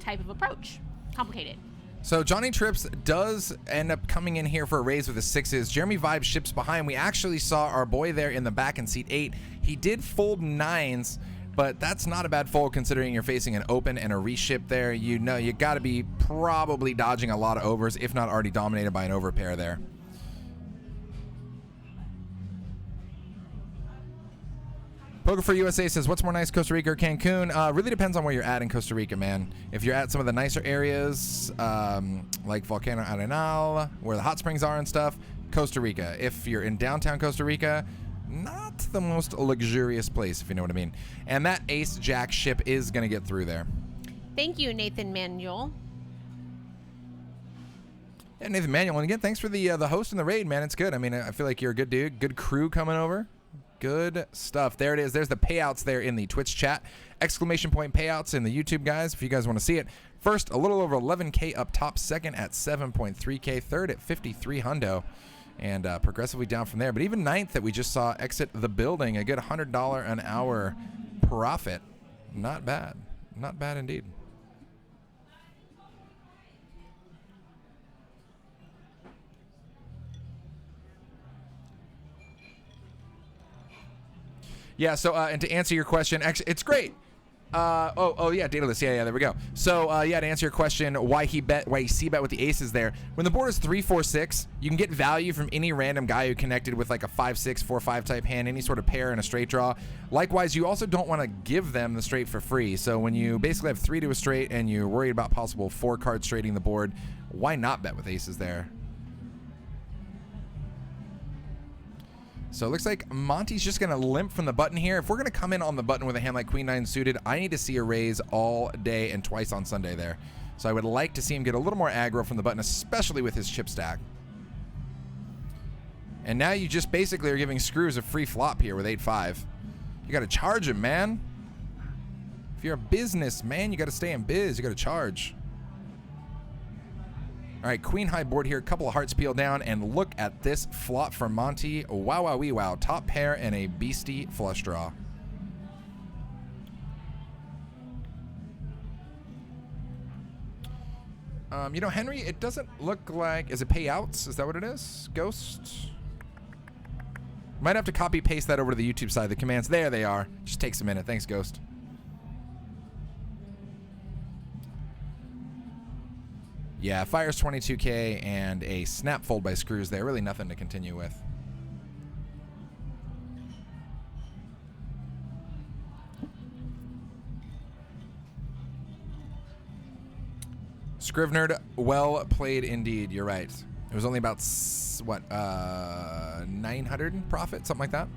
type of approach. Complicated. So Johnny Trips does end up coming in here for a raise with the 6s. Jeremy Vibe ships behind. We actually saw our boy there in the back in seat 8. He did fold 9s, but that's not a bad fold considering you're facing an open and a reship there. You know you got to be probably dodging a lot of overs, if not already dominated by an overpair there. Poker for USA says, what's more nice, Costa Rica or Cancun? Really depends on where you're at in Costa Rica, man. If you're at some of the nicer areas, like Volcano Arenal, where the hot springs are and stuff, Costa Rica. If you're in downtown Costa Rica, not the most luxurious place, if you know what I mean. And that ace-jack ship is going to get through there. Thank you, Nathan Manuel. Yeah, Nathan Manuel. And again, thanks for the host and the raid, man. It's good. I mean, I feel like you're a good dude. Good crew coming over. Good stuff. There it is. There's the payouts there in the Twitch chat. Exclamation point payouts in the YouTube, guys, if you guys want to see it. First, a little over 11K up top. Second at 7.3K. Third at 53 hundo. And progressively down from there. But even ninth that we just saw exit the building, a good $100 an hour profit. Not bad. Not bad indeed. Yeah, so, and to answer your question, actually, it's great. Yeah, Daedalus, yeah, there we go. So, to answer your question, why he c-bet with the aces there. When the board is 3-4-6, you can get value from any random guy who connected with like a 5-6, 4-5 type hand, any sort of pair and a straight draw. Likewise, you also don't want to give them the straight for free. So when you basically have 3 to a straight and you're worried about possible 4-card straighting the board, why not bet with aces there? So it looks like Monty's just going to limp from the button here. If we're going to come in on the button with a hand like Queen 9 suited, I need to see a raise all day and twice on Sunday there. So I would like to see him get a little more aggro from the button, especially with his chip stack. And now you just basically are giving screws a free flop here with 8-5. You got to charge him, man. If you're a business, man, you got to stay in biz. You got to charge. All right, queen high board here, a couple of hearts peeled down, and look at this flop from Monty. Wow, wow, wee, wow. Top pair and a beastie flush draw. Henry, it doesn't look like, is it payouts? Is that what it is? Ghost? Might have to copy paste that over to the YouTube side. The commands, there they are. Just takes a minute. Thanks, Ghost. Yeah, fires 22K and a snap fold by screws there. Really nothing to continue with. Scrivener, well played indeed. You're right. It was only about, what, 900 profit, something like that.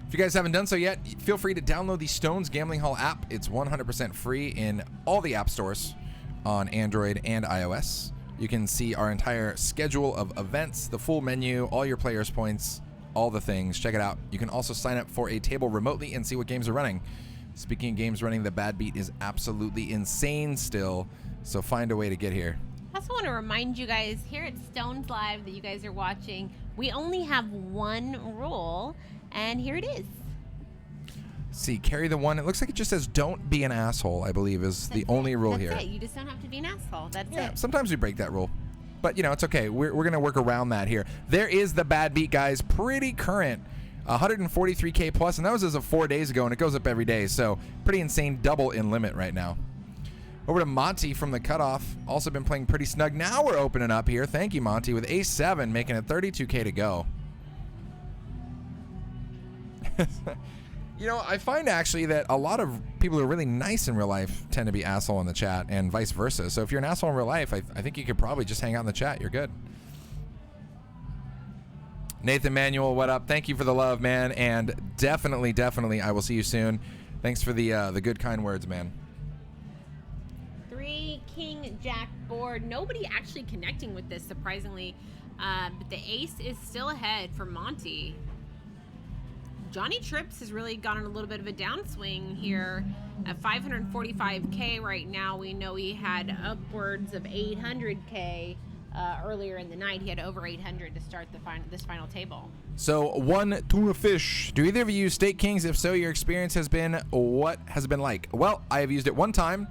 If you guys haven't done so yet, feel free to download the Stones Gambling Hall app. It's 100% free in all the app stores on Android and iOS. You can see our entire schedule of events, the full menu, all your players' points, all the things. Check it out. You can also sign up for a table remotely and see what games are running. Speaking of games running, the bad beat is absolutely insane still, so find a way to get here. I also want to remind you guys here at Stones Live that you guys are watching, we only have one rule. And here it is. See, carry the one. It looks like it just says don't be an asshole, I believe, is the only rule here. That's it. You just don't have to be an asshole. That's it. Sometimes we break that rule. But, it's okay. We're going to work around that here. There is the bad beat, guys. Pretty current. 143K plus, and that was as of 4 days ago, and it goes up every day. So, pretty insane double in limit right now. Over to Monty from the cutoff. Also been playing pretty snug. Now we're opening up here. Thank you, Monty, with ace-7, making it 32K to go. I find actually that a lot of people who are really nice in real life tend to be asshole in the chat and vice versa. So if you're an asshole in real life, I think you could probably just hang out in the chat. You're good. Nathan Manuel, what up? Thank you for the love, man. And definitely, I will see you soon. Thanks for the good, kind words, man. 3 King Jack board. Nobody actually connecting with this, surprisingly. But the ace is still ahead for Monty. Johnny Trips has really gone on a little bit of a downswing here at 545K right now. We know he had upwards of 800K earlier in the night. He had over 800 to start this final table. So 1 tuna fish. Do either of you use Stake Kings? If so, your experience has been, what has it been like? Well, I have used it one time,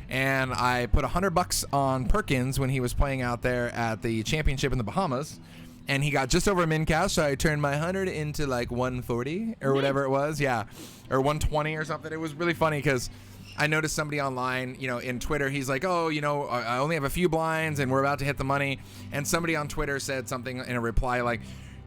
and I put $100 on Perkins when he was playing out there at the championship in the Bahamas, and he got just over a min cash, so I turned my 100 into like 140 or whatever it was. Yeah, or 120 or something. It was really funny because I noticed somebody online, in Twitter, he's like, oh, I only have a few blinds and we're about to hit the money. And somebody on Twitter said something in a reply like,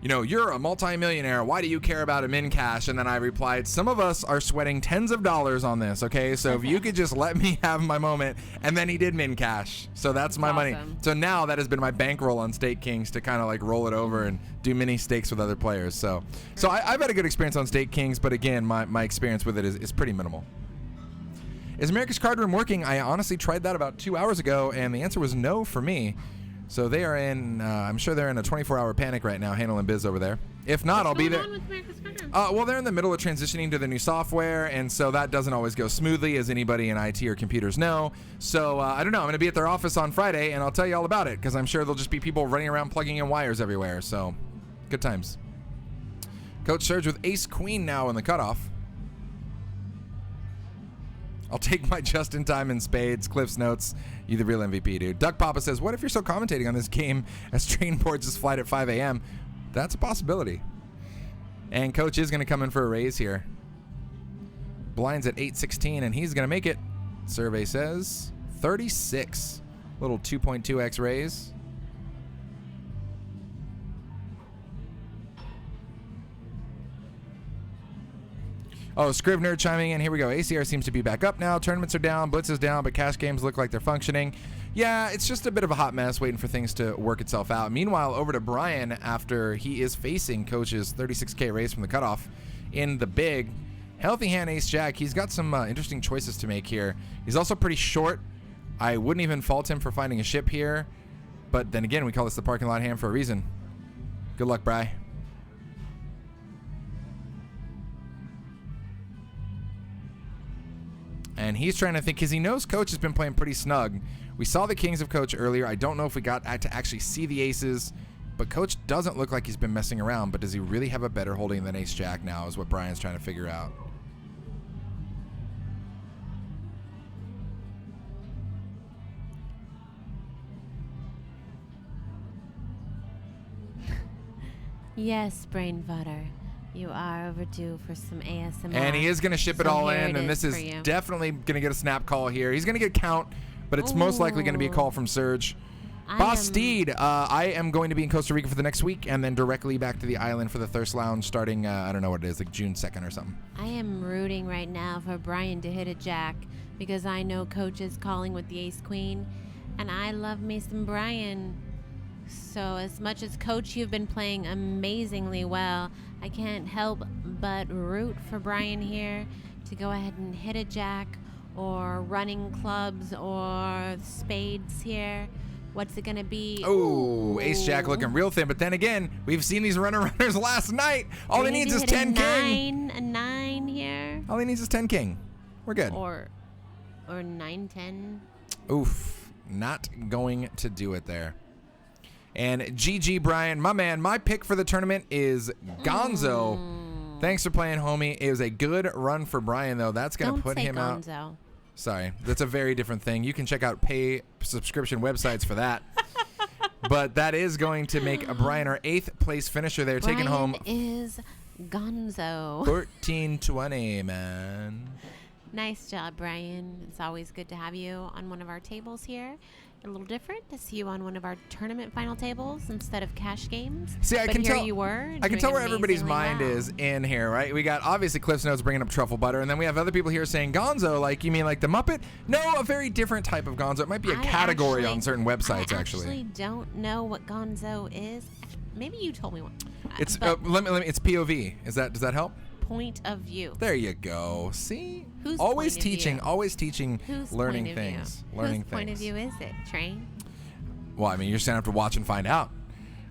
you're a multimillionaire. Why do you care about a min cash? And then I replied, some of us are sweating tens of dollars on this, okay? So if you could just let me have my moment. And then he did min cash. So that's my money. So now that has been my bankroll on Stake Kings to kind of like roll it over and do mini stakes with other players. So I've had a good experience on Stake Kings, but again, my experience with it is pretty minimal. Is America's Card Room working? I honestly tried that about 2 hours ago, and the answer was no for me. So they are in, I'm sure they're in a 24-hour panic right now, handling biz over there. If not, I'll be there. What's going on with America's Card Room? Well, they're in the middle of transitioning to the new software, and so that doesn't always go smoothly, as anybody in IT or computers know. So I don't know. I'm going to be at their office on Friday, and I'll tell you all about it, because I'm sure there'll just be people running around plugging in wires everywhere. So good times. Coach Surge with Ace Queen now in the cutoff. I'll take my just-in-time in spades. Cliff's notes. You the real MVP, dude. Duck Papa says, what if you're still commentating on this game as train boards just flight at 5 a.m.? That's a possibility. And Coach is going to come in for a raise here. Blinds at 816, and he's going to make it. Survey says 36. Little 2.2x raise. Oh, Scrivener chiming in. Here we go. ACR seems to be back up now. Tournaments are down. Blitz is down, but cash games look like they're functioning. Yeah, it's just a bit of a hot mess waiting for things to work itself out. Meanwhile, over to Brian after he is facing Coach's 36K raise from the cutoff in the big. Healthy hand ace-jack. He's got some interesting choices to make here. He's also pretty short. I wouldn't even fault him for finding a ship here. But then again, we call this the parking lot hand for a reason. Good luck, Bri. And he's trying to think, because he knows Coach has been playing pretty snug. We saw the kings of Coach earlier. I don't know if we got to actually see the aces, but Coach doesn't look like he's been messing around. But does he really have a better holding than ace-jack now is what Brian's trying to figure out. Yes, brain butter. You are overdue for some ASMR. And he is going to ship it all in, and this is for you. definitely going to get a snap call here. He's going to get count, but it's most likely going to be a call from Surge. Boss Steed, I am going to be in Costa Rica for the next week, and then directly back to the island for the Thirst Lounge starting, I don't know what it is, like June 2nd or something. I am rooting right now for Brian to hit a jack because I know Coach is calling with the ace-queen, and I love me some Brian. So as much as Coach, you've been playing amazingly well, I can't help but root for Brian here to go ahead and hit a jack or running clubs or spades here. What's it going to be? Oh, ace-jack looking real thin. But then again, we've seen these runners last night. All he needs is 10 king. A 9 here. All he needs is 10 king. We're good. Or 9-10. Oof. Not going to do it there. And GG, Brian, my man, my pick for the tournament is Gonzo. Thanks for playing, homie. It was a good run for Brian, though. That's going to put him Gonzo. out. Sorry, that's a very different thing. You can check out pay subscription websites for that. But that is going to make a Brian our 8th place finisher there, taking home is Gonzo. 1420, man. Nice job, Brian. It's always good to have you on one of our tables here. A little different to see you on one of our tournament final tables instead of cash games. See, I can tell. You were. I can tell where everybody's mind is in here, right? We got obviously Cliff's Notes bringing up truffle butter, and then we have other people here saying Gonzo. Like, you mean like the Muppet? No, a very different type of Gonzo. It might be a category on certain websites. I actually don't know what Gonzo is. Maybe you told me one. It's let me. It's POV. Does that help? Point of view. There you go. See, Whose always point of teaching, view? always teaching, Whose learning point of view? things, learning Whose point of things. view is it, Train? Well, I mean, you're just gonna have to watch and find out.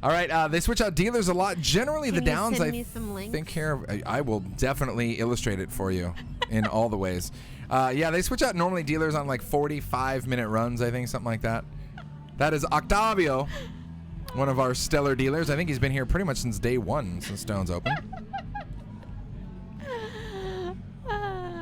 All right, they switch out dealers a lot. Generally, Can the you downs. send I me some links? think here, I will definitely illustrate it for you in all the ways. Yeah, they switch out normally dealers on like 45-minute runs. I think something like that. That is Octavio One of our stellar dealers. I think he's been here pretty much since day one, since Stone's open. Oh.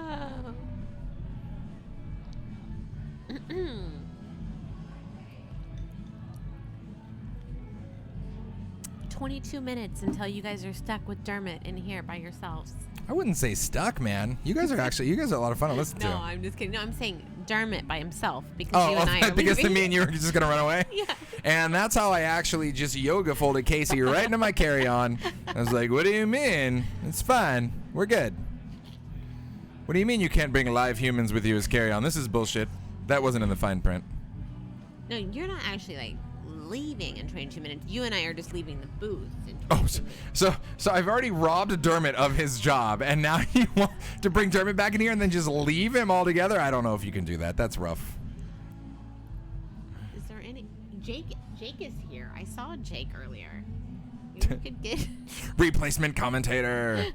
22 minutes until you guys are stuck with Dermot in here by yourselves. I wouldn't say stuck, man. You guys are a lot of fun to listen to. No, I'm just kidding. No, I'm saying Dermot by himself because you and I are because leaving. me and you are just gonna run away. Yeah. And that's how I actually just yoga folded Kasey right into my carry-on. I was like, "What do you mean? It's fine. We're good." What do you mean you can't bring live humans with you as carry-on? This is bullshit. That wasn't in the fine print. No, you're not actually like leaving in 22 minutes. You and I are just leaving the booth in 22 Oh, minutes. so I've already robbed Dermot of his job, and now you want to bring Dermot back in here and then just leave him altogether? I don't know if you can do that. That's rough. Is there any Jake is here. I saw Jake earlier. You could get Replacement commentator.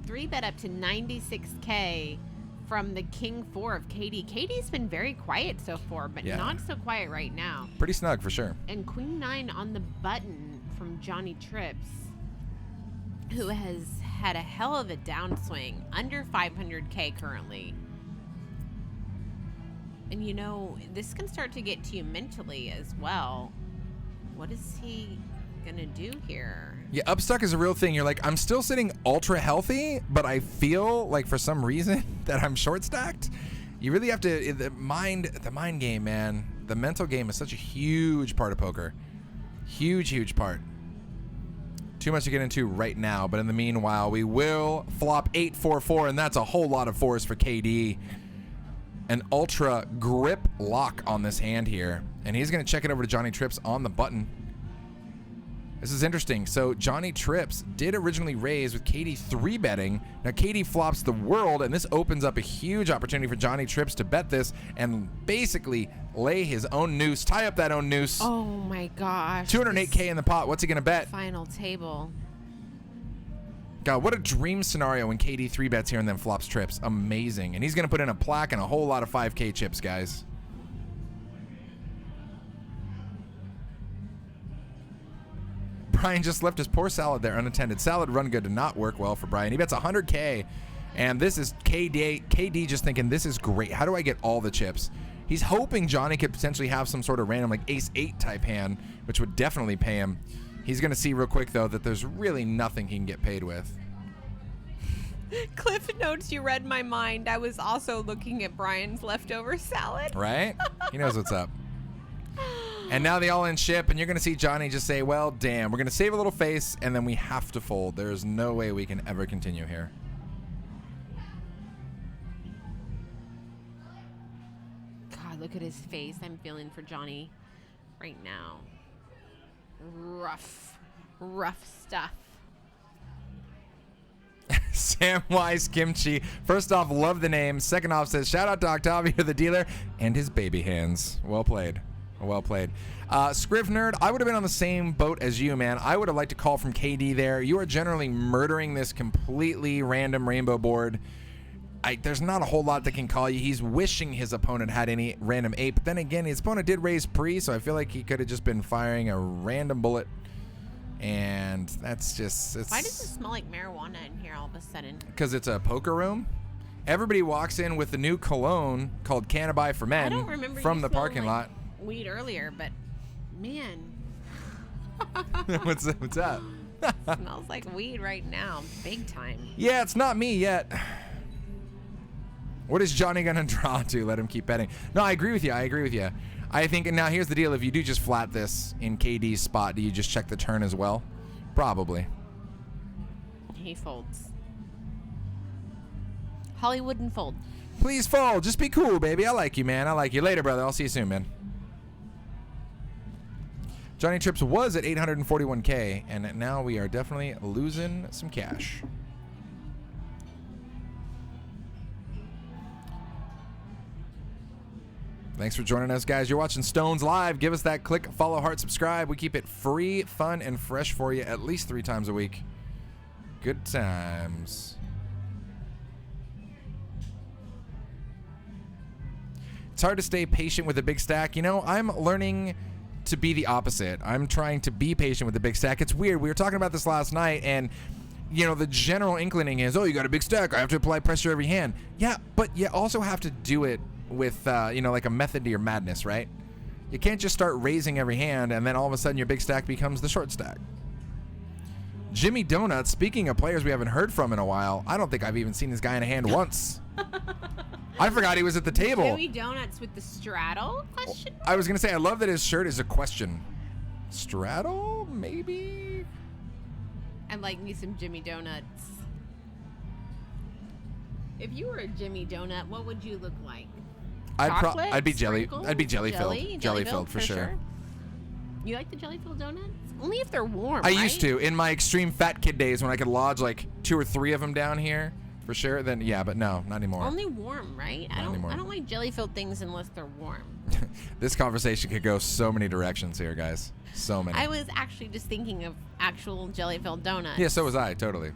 3-bet up to 96K from the King 4 of KD. KD's been very quiet so far, but Yeah. not so quiet right now. Pretty snug for sure. And Queen 9 on the button from Johnny Trips, who has had a hell of a downswing, under 500K currently. And you know, this can start to get to you mentally as well. What is he gonna do here? Yeah, upstuck is a real thing. You're like, I'm still sitting ultra healthy, but I feel like for some reason that I'm short stacked. You really have to the mind game, man. The mental game is such a huge part of poker. Huge part. Too much to get into right now, but in the meanwhile, we will flop 8-4-4, and that's a whole lot of fours for KD. An ultra grip lock on this hand here, and he's going to check it over to Johnny Trips on the button. This is interesting. So Johnny Trips did originally raise with KD 3-betting. Now KD flops the world, and this opens up a huge opportunity for Johnny Trips to bet this and basically lay his own noose, tie up that own noose. Oh my gosh. 208K in the pot. What's he going to bet? Final table. God, what a dream scenario when KD 3-bets here and then flops Trips. Amazing. And he's going to put in a plaque and a whole lot of 5K chips, guys. Brian just left his poor salad there unattended. Salad run good did not work well for Brian. He bets 100K, and this is KD just thinking, this is great. How do I get all the chips? He's hoping Johnny could potentially have some sort of random like ace-8 type hand, which would definitely pay him. He's going to see real quick, though, that there's really nothing he can get paid with. Cliff notes, you read my mind. I was also looking at Brian's leftover salad. Right? He knows what's up. And now the all-in ship, and you're going to see Johnny just say, well, damn, we're going to save a little face, and then we have to fold. There's no way we can ever continue here. God, look at his face. I'm feeling for Johnny right now. Rough stuff. Samwise Kimchi. First off, love the name. Second off, says, shout out to Octavio, the dealer, and his baby hands. Well played. Well played. Scriv Nerd, I would have been on the same boat as you, man. I would have liked a call from KD there. You are generally murdering this completely random rainbow board. There's not a whole lot that can call you. He's wishing his opponent had any random 8. But then again, his opponent did raise pre, so I feel like he could have just been firing a random bullet. And that's just... Why does it smell like marijuana in here all of a sudden? Because it's a poker room. Everybody walks in with the new cologne called Cannabis for Men I don't remember from you the smelling parking like lot. weed earlier, but man, What's up? smells like weed right now, big time. Yeah, it's not me yet. What is Johnny gonna draw to? Let him keep betting. No, I agree with you. I think, and now here's the deal. If you do just flat this in KD's spot, do you just check the turn as well? Probably. He folds. Holly wouldn't fold. Please fold. Just be cool, baby. I like you, man. I like you. Later, brother. I'll see you soon, man. Johnny Trips was at 841K, and now we are definitely losing some cash. Thanks for joining us, guys. You're watching Stones Live. Give us that click, follow, heart, subscribe. We keep it free, fun, and fresh for you at least 3 times a week. Good times. It's hard to stay patient with a big stack. You know, I'm learning to be the opposite. I'm trying to be patient with the big stack. It's weird. We were talking about this last night, and the general inclining is, oh, you got a big stack, I have to apply pressure every hand. Yeah, but you also have to do it with, like a method to your madness, right? You can't just start raising every hand, and then all of a sudden your big stack becomes the short stack. Jimmy Donuts, speaking of players we haven't heard from in a while, I don't think I've even seen this guy in a hand once. I forgot he was at the table. Jimmy Donuts with the straddle question? I was going to say, I love that his shirt is a question. Straddle? Maybe? I'd like me some Jimmy Donuts. If you were a Jimmy Donut, what would you look like? Chocolate? I'd be jelly. Sprinkled? I'd be jelly filled. Jelly filled for sure. You like the jelly filled donuts? Only if they're warm. I used to in my extreme fat kid days when I could lodge like 2 or 3 of them down here for sure. Then yeah, but no, not anymore. Only warm, right? I anymore. don't like jelly filled things unless they're warm. This conversation could go so many directions here, guys. So many. I was actually just thinking of actual jelly filled donuts. Yeah, so was I. Totally.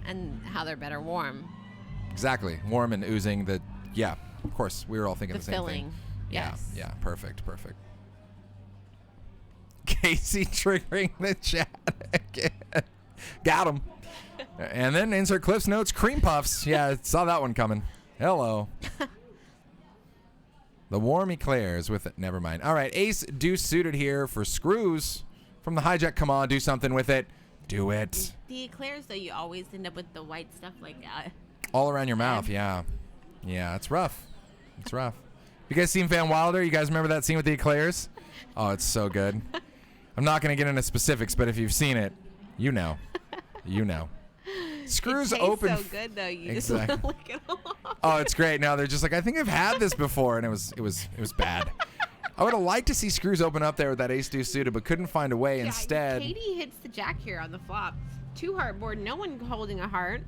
And how they're better warm. Exactly. Warm and oozing. Yeah, of course. We were all thinking the same filling. thing. Yes. Yeah. Perfect. Kasey triggering the chat again. Got him. And then insert Cliff's Notes cream puffs. Yeah, saw that one coming. Hello. The warm eclairs with it. Never mind. All right, Ace Deuce suited here for screws from the hijack. Come on, do something with it. Do it. The eclairs, though, you always end up with the white stuff like that. All around your mouth, yeah. Yeah, it's rough. It's rough. You guys seen Van Wilder? You guys remember that scene with the eclairs? Oh, it's so good. I'm not going to get into specifics, but if you've seen it, you know. You know. Screws it tastes open. So good though. You exactly. just want to lick it off. Oh, it's great. Now they're just like, I think I've had this before, and it was bad. I would have liked to see screws open up there with that Ace Deuce suited, but couldn't find a way. Yeah, Instead, Katie hits the jack here on the flop. 2 heart board. No one holding a heart.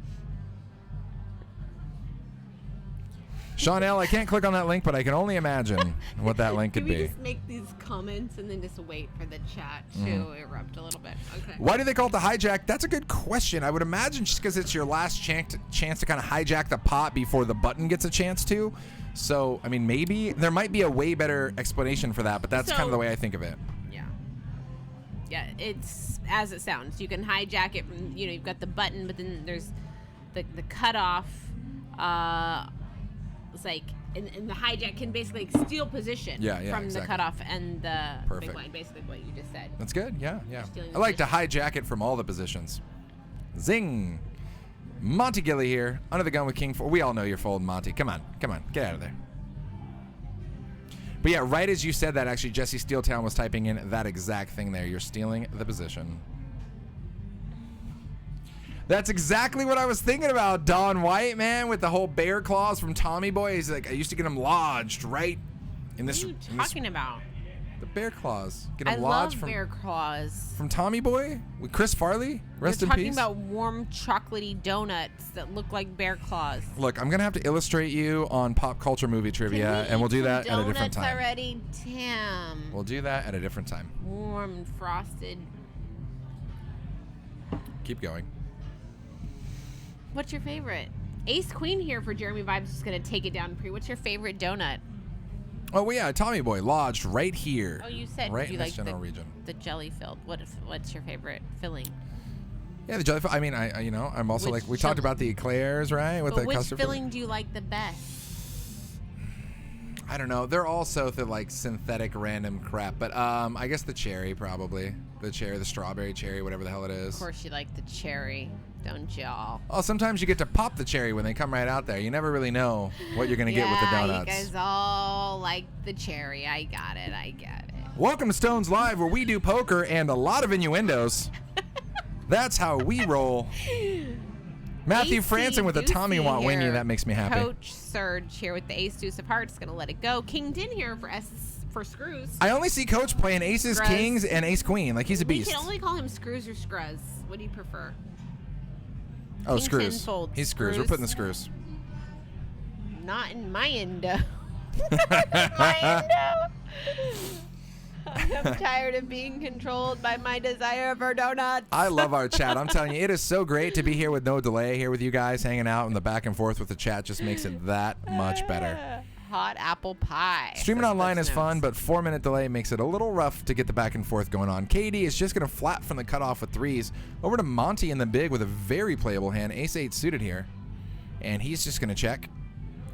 Sean L., I can't click on that link, but I can only imagine what that link could Can we be. just make these comments and then just wait for the chat to erupt a little bit? Okay. Why do they call it the hijack? That's a good question. I would imagine just because it's your last chance to kind of hijack the pot before the button gets a chance to. So, I mean, maybe there might be a way better explanation for that, but that's kind of the way I think of it. Yeah. Yeah, it's as it sounds. You can hijack it from, you've got the button, but then there's the cutoff. It's like, and the hijack can basically steal position from exactly. the cutoff and the Perfect. big blind, basically what you just said. That's good. Yeah. Stealing I like to position. hijack it from all the positions. Zing. Monty Gilly here, under the gun with King 4. We all know you're folding, Monty. Come on. Get out of there. But yeah, right as you said that, actually, Jesse Steeltown was typing in that exact thing there. You're stealing the position. That's exactly what I was thinking about. Don White, man, with the whole bear claws from Tommy Boy. He's like, I used to get him lodged right in this. What are you talking about? The bear claws. Get I him love lodged bear claws. from Tommy Boy with Chris Farley. Rest You're in talking peace. about warm chocolatey donuts that look like bear claws. Look, I'm gonna have to illustrate you on pop culture movie trivia, and we'll do that at a different time. Already, Tim. We'll do that at a different time. Warm and frosted. Keep going. What's your favorite? Ace Queen here for Jeremy Vibes is gonna take it down pre. What's your favorite donut? Oh, well, yeah, Tommy Boy lodged right here. Oh, you said right you in this like general region. the jelly filled. What's your favorite filling? Yeah, the jelly. I mean, I'm also Which like we talked jelly? about the eclairs, right? With But the which custard filling do you like the best? I don't know. They're all so like synthetic random crap, but I guess the cherry probably. The cherry, the strawberry cherry, whatever the hell it is. Of course, you like the cherry, don't y'all? Oh, sometimes you get to pop the cherry when they come right out there. You never really know what you're gonna get with the donuts. You guys all like the cherry. I got it. Welcome to Stones Live, where we do poker and a lot of innuendos. That's how we roll. Matthew AC Franson with a Tommy Deucey Want Winnie. here. That makes me happy. Coach Surge here with the Ace Deuce of Hearts. Gonna let it go. King Din here for screws. I only see Coach playing aces, Scruz. kings, and ace queen. Like he's a We beast. can only call him screws or scruz. What do you prefer? Oh, King screws. 10 folds. He's screws. We're putting the screws. Not in my endo. My endo. I'm tired of being controlled by my desire for donuts. I love our chat. I'm telling you, it is so great to be here with no delay, here with you guys hanging out, and the back and forth with the chat just makes it that much better. hot apple pie. Streaming says online is Cliff's fun, Notes. but 4-minute delay makes it a little rough to get the back and forth going on. KD is just going to flat from the cutoff with threes. Over to Monty in the big with a very playable hand. Ace-8 suited here. And he's just going to check.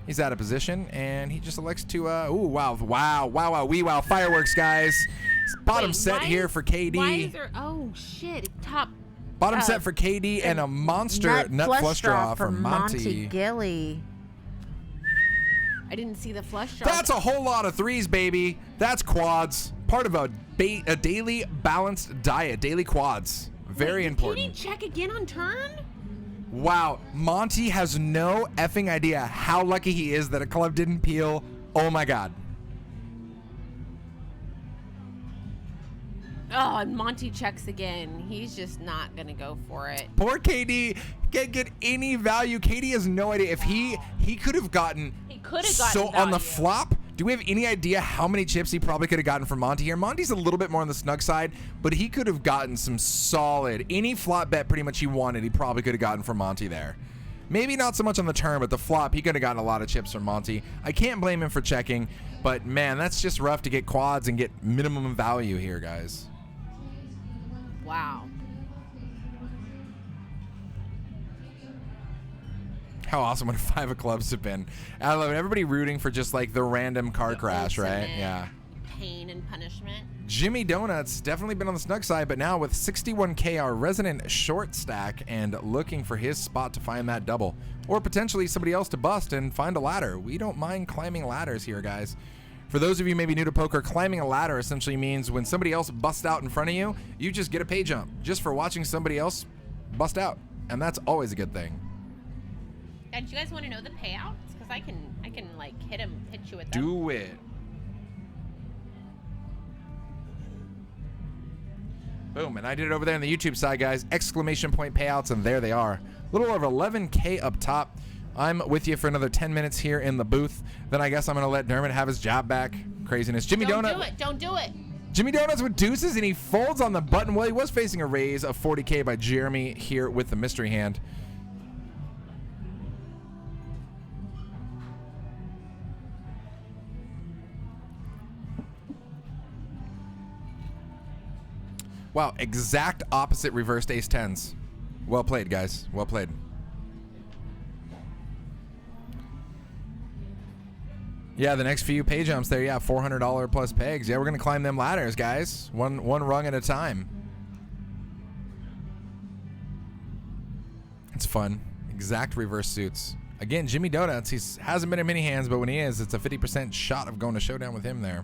He's out of position, and he just elects to, ooh, wow, fireworks, guys. Bottom Wait, set why here is- for KD. Why is there? Oh shit! Top. Bottom set for KD and a monster nut flush draw for Monty. Gilly. I didn't see the flush draw. That's a whole lot of threes, baby. That's quads. Part of a daily balanced diet. Daily quads. Very important. Did he check again on turn? Wow, Monty has no effing idea how lucky he is that a club didn't peel. Oh my God. Oh, and Monty checks again. He's just not gonna go for it. Poor KD can't get any value. KD has no idea if he could have gotten. He could have gotten so on the value. flop. Do we have any idea how many chips he probably could have gotten from Monty here? Monty's a little bit more on the snug side, but he could have gotten some solid. Any flop bet pretty much he wanted, he probably could have gotten from Monty there. Maybe not so much on the turn, but the flop, he could have gotten a lot of chips from Monty. I can't blame him for checking, but man, that's just rough to get quads and get minimum value here, guys. Wow. How awesome would a 5 of clubs have been? I love it. Everybody rooting for just like the random car crash, right? Ultimate Yeah. Pain and punishment. Jimmy Donuts definitely been on the snug side, but now with 61K, our resident short stack, and looking for his spot to find that double. Or potentially somebody else to bust and find a ladder. We don't mind climbing ladders here, guys. For those of you maybe new to poker, climbing a ladder essentially means when somebody else busts out in front of you, you just get a pay jump just for watching somebody else bust out. And that's always a good thing. Yeah, do you guys want to know the payouts? Because I can like hit you with them. Do it. Boom, and I did it over there on the YouTube side, guys. Exclamation point payouts, and there they are. A little over 11K up top. I'm with you for another 10 minutes here in the booth. Then I guess I'm going to let Dermot have his job back. Craziness. Jimmy Don't Donut. do it. Don't do it. Jimmy Donuts with deuces, and he folds on the button. Well, he was facing a raise of 40K by Jeremy here with the mystery hand. Wow, exact opposite reversed ace tens. Well played, guys. Well played. Yeah, the next few pay jumps there, yeah, $400 plus pegs. Yeah, we're going to climb them ladders, guys. One rung at a time. It's fun. Exact reverse suits. Again, Jimmy Donuts, he hasn't been in many hands, but when he is, it's a 50% shot of going to showdown with him there.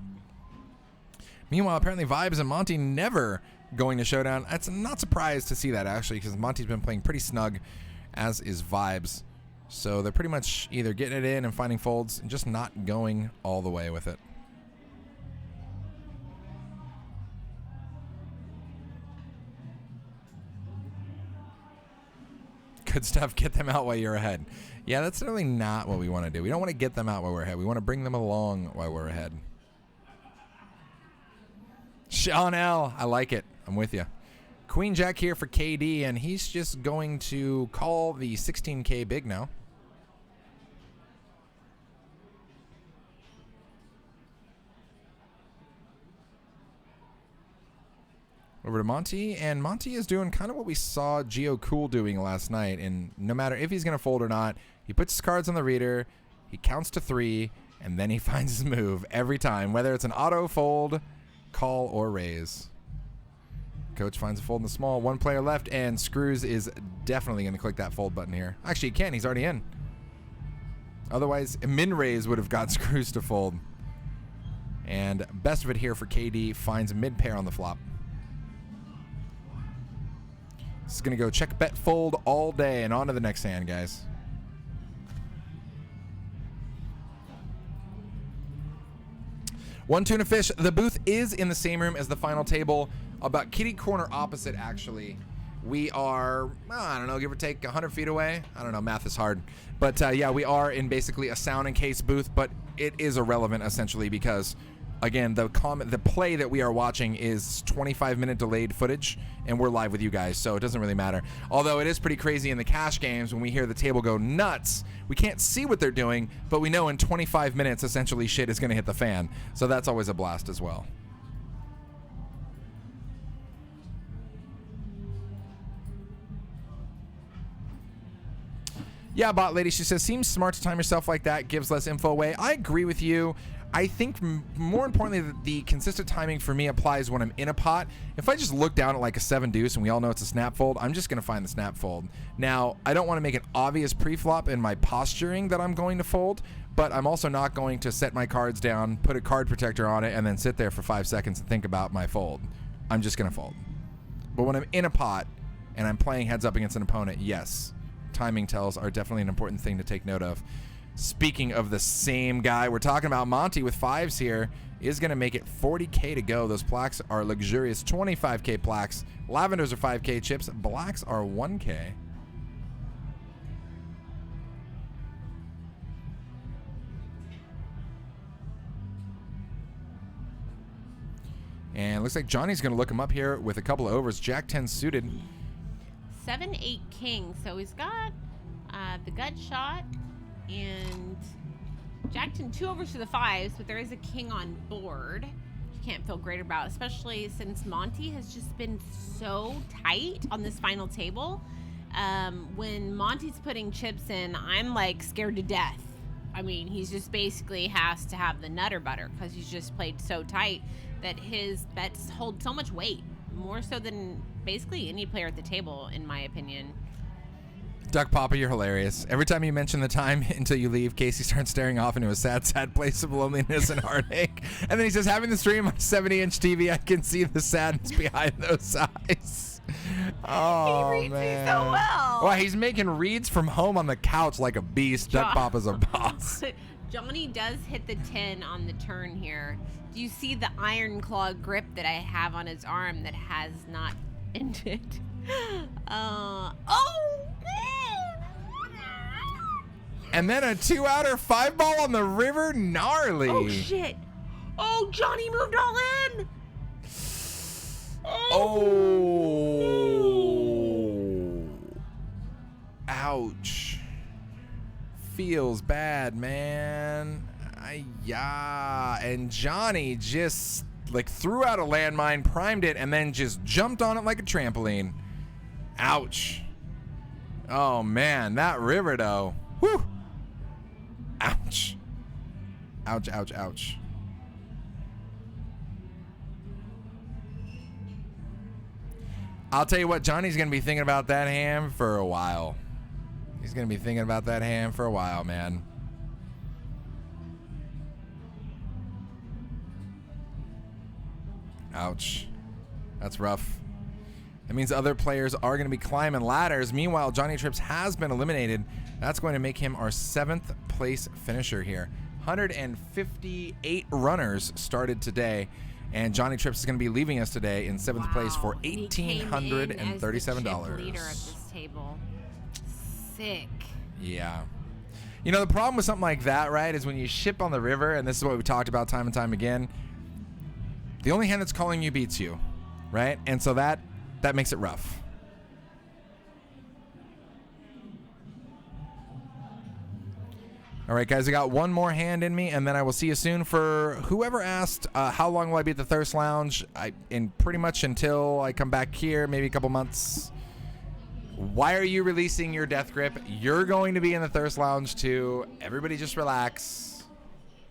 Meanwhile, apparently Vibes and Monty never going to showdown. I'm not surprised to see that, actually, because Monty's been playing pretty snug, as is Vibes. So they're pretty much either getting it in and finding folds and just not going all the way with it. Good stuff. Get them out while you're ahead. Yeah, that's really not what we want to do. We don't want to get them out while we're ahead. We want to bring them along while we're ahead. Sean L. I like it. I'm with you. Queen Jack here for KD, and he's just going to call the 16K big now. Over to Monty, and Monty is doing kind of what we saw Geo Cool doing last night, and no matter if he's going to fold or not, he puts his cards on the reader, he counts to 3, and then he finds his move every time, whether it's an auto fold, call, or raise. Coach finds a fold in the small, one player left, and Screws is definitely going to click that fold button here. Actually, he can, he's already in. Otherwise, a min raise would have got Screws to fold. And best of it here for KD, finds mid pair on the flop. This is going to go check, bet, fold all day, and on to the next hand, guys. One tuna fish. The booth is in the same room as the final table, about kitty corner opposite, actually. We are, I don't know, give or take 100 feet away. I don't know, math is hard. But yeah, we are in basically a sound and case booth, but it is irrelevant, essentially, because again, the play that we are watching is 25-minute delayed footage, and we're live with you guys, so it doesn't really matter. Although it is pretty crazy in the cash games when we hear the table go nuts. We can't see what they're doing, but we know in 25 minutes, essentially, shit is going to hit the fan. So that's always a blast as well. Yeah, bot lady, she says, seems smart to time yourself like that, gives less info away. I agree with you. I think more importantly, the consistent timing for me applies when I'm in a pot. If I just look down at like a 7 deuce and we all know it's a snap fold, I'm just going to find the snap fold. Now, I don't want to make an obvious pre-flop in my posturing that I'm going to fold, but I'm also not going to set my cards down, put a card protector on it, and then sit there for 5 seconds and think about my fold. I'm just going to fold. But when I'm in a pot and I'm playing heads up against an opponent, yes, timing tells are definitely an important thing to take note of. Speaking of the same guy, we're talking about Monty with 5s here, is going to make it 40K to go. Those plaques are luxurious 25K plaques. Lavenders are 5K chips. Blacks are 1K. And looks like Johnny's going to look him up here with a couple of overs. Jack 10 suited. 7-8 king. So he's got the gut shot and Jack 10 2 overs to the 5s, but there is a king on board. You can't feel great about, especially since Monty has just been so tight on this final table. When Monty's putting chips in, I'm like scared to death. I mean, he's just basically has to have the nutter butter because he's just played so tight that his bets hold so much weight, more so than basically any player at the table, in my opinion. Duck Papa, you're hilarious. Every time you mention the time until you leave, Kasey starts staring off into a sad, sad place of loneliness and heartache. And then he says, having the stream on a 70-inch TV, I can see the sadness behind those eyes. Oh, he reads man. me so well. Well, he's making reads from home on the couch like a beast. Duck Papa's a boss. Johnny does hit the 10 on the turn here. Do you see the iron claw grip that I have on his arm that has not ended? Oh, man. And then a 2-outer 5-ball on the river. Gnarly. Oh, shit. Oh, Johnny moved all in. Oh. Ouch. Feels bad, man. Yeah. And Johnny just like threw out a landmine, primed it, and then just jumped on it like a trampoline. Ouch. Oh, man. That river, though. Whew. Ouch. Ouch, ouch, ouch. I'll tell you what, Johnny's going to be thinking about that hand for a while. He's going to be thinking about that hand for a while, man. Ouch. That's rough. That means other players are going to be climbing ladders. Meanwhile, Johnny Trips has been eliminated. That's going to make him our 7th place finisher here. 158 runners started today, and Johnny Trips is going to be leaving us today in 7th place for $1,837. Leader of this table. Sick. Yeah. You know, the problem with something like that, right, is when you ship on the river, and this is what we talked about time and time again, the only hand that's calling you beats you, right? And so that makes it rough. All right, guys, I got one more hand in me, and then I will see you soon. For whoever asked, how long will I be at the Thirst Lounge? In pretty much until I come back here, maybe a couple months. Why are you releasing your Death Grip? You're going to be in the Thirst Lounge too. Everybody just relax.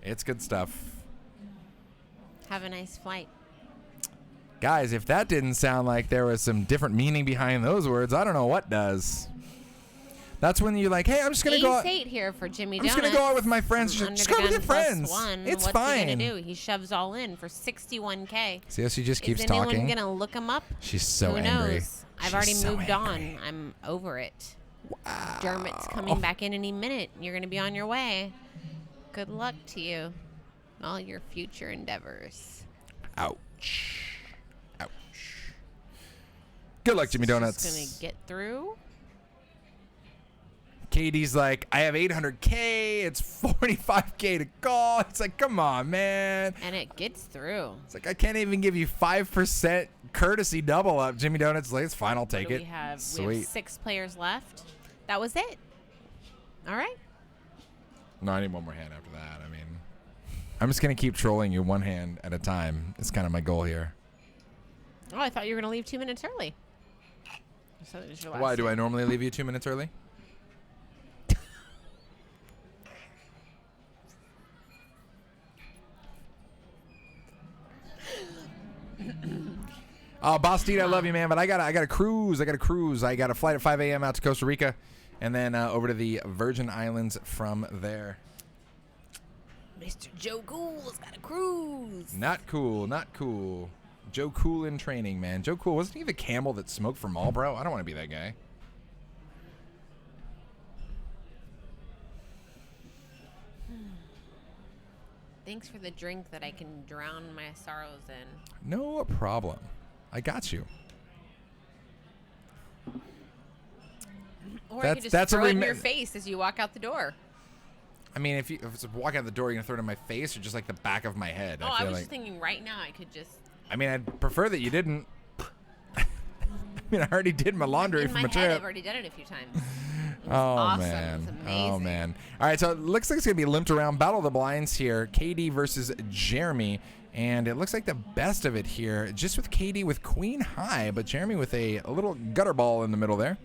It's good stuff. Have a nice flight. Guys, if that didn't sound like there was some different meaning behind those words, I don't know what does. That's when you're like, hey, I'm just going to go out. 8 here for Jimmy I'm just going to go out with my friends. Just go with your friends. It's What's fine. he going to do? He shoves all in for $61K. See how she just keeps Is talking? anyone going to look him up? She's so Who angry. knows? I've She's already so moved angry. on. I'm over it. Wow. Dermot's coming back in any minute. You're going to be on your way. Good luck to you. All your future endeavors. Ouch. Ouch. Good luck, Jimmy Donuts. Just going to get through. KD's like, I have 800K. It's 45K to go. It's like, come on, man. And it gets through. It's like, I can't even give you 5% courtesy double up. Jimmy Donut's like, it's fine. I'll take it. We have Sweet. 6 players left. That was it. All right. No, I need one more hand after that. I mean, I'm just going to keep trolling you one hand at a time. It's kind of my goal here. Oh, I thought you were going to leave 2 minutes early. So it was your last Why do hit. I normally leave you 2 minutes early? Oh, Bastide, I love you, man, but I gotta cruise. I got a flight at 5 a.m. out to Costa Rica, and then over to the Virgin Islands from there. Mr. Joe Ghoul's got a cruise. Not cool, not cool. Joe Cool in training, man. Joe Cool, wasn't he the camel that smoked for Marlboro? I don't want to be that guy. Thanks for the drink that I can drown my sorrows in. No problem. I got you. Or I That's- could just that's a throw it in remi- your face as you walk out the door. I mean, if it's a walk out the door, you're gonna throw it in my face or just like the back of my head. Oh, I I feel was like. just thinking right now I could just... I mean, I'd prefer that you didn't. I mean, I already did my laundry in from my a head, trip. I've already done it a few times. It was Oh awesome. man! It was amazing. Oh man! All right, so it looks like it's gonna be limped around. Battle of the Blinds here. KD versus Jeremy, and it looks like the best of it here. Just with KD with Queen High, but Jeremy with a little gutter ball in the middle there.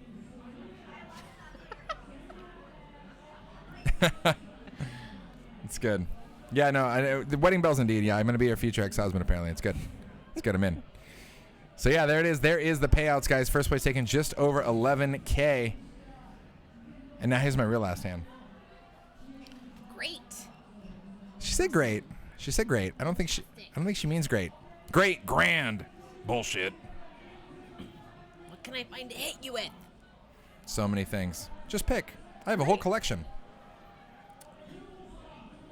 It's good. Yeah, no, the wedding bells indeed. Yeah, I'm gonna be your future ex-husband. Apparently, it's good. It's good. I'm in. So yeah, there it is. There is the payouts, guys. First place taken just over 11K. And now here's my real last hand. Great. She said great. She said great. I don't think she means great. Great, grand. Bullshit. What can I find to hit you with? So many things. Just pick. I have a whole collection.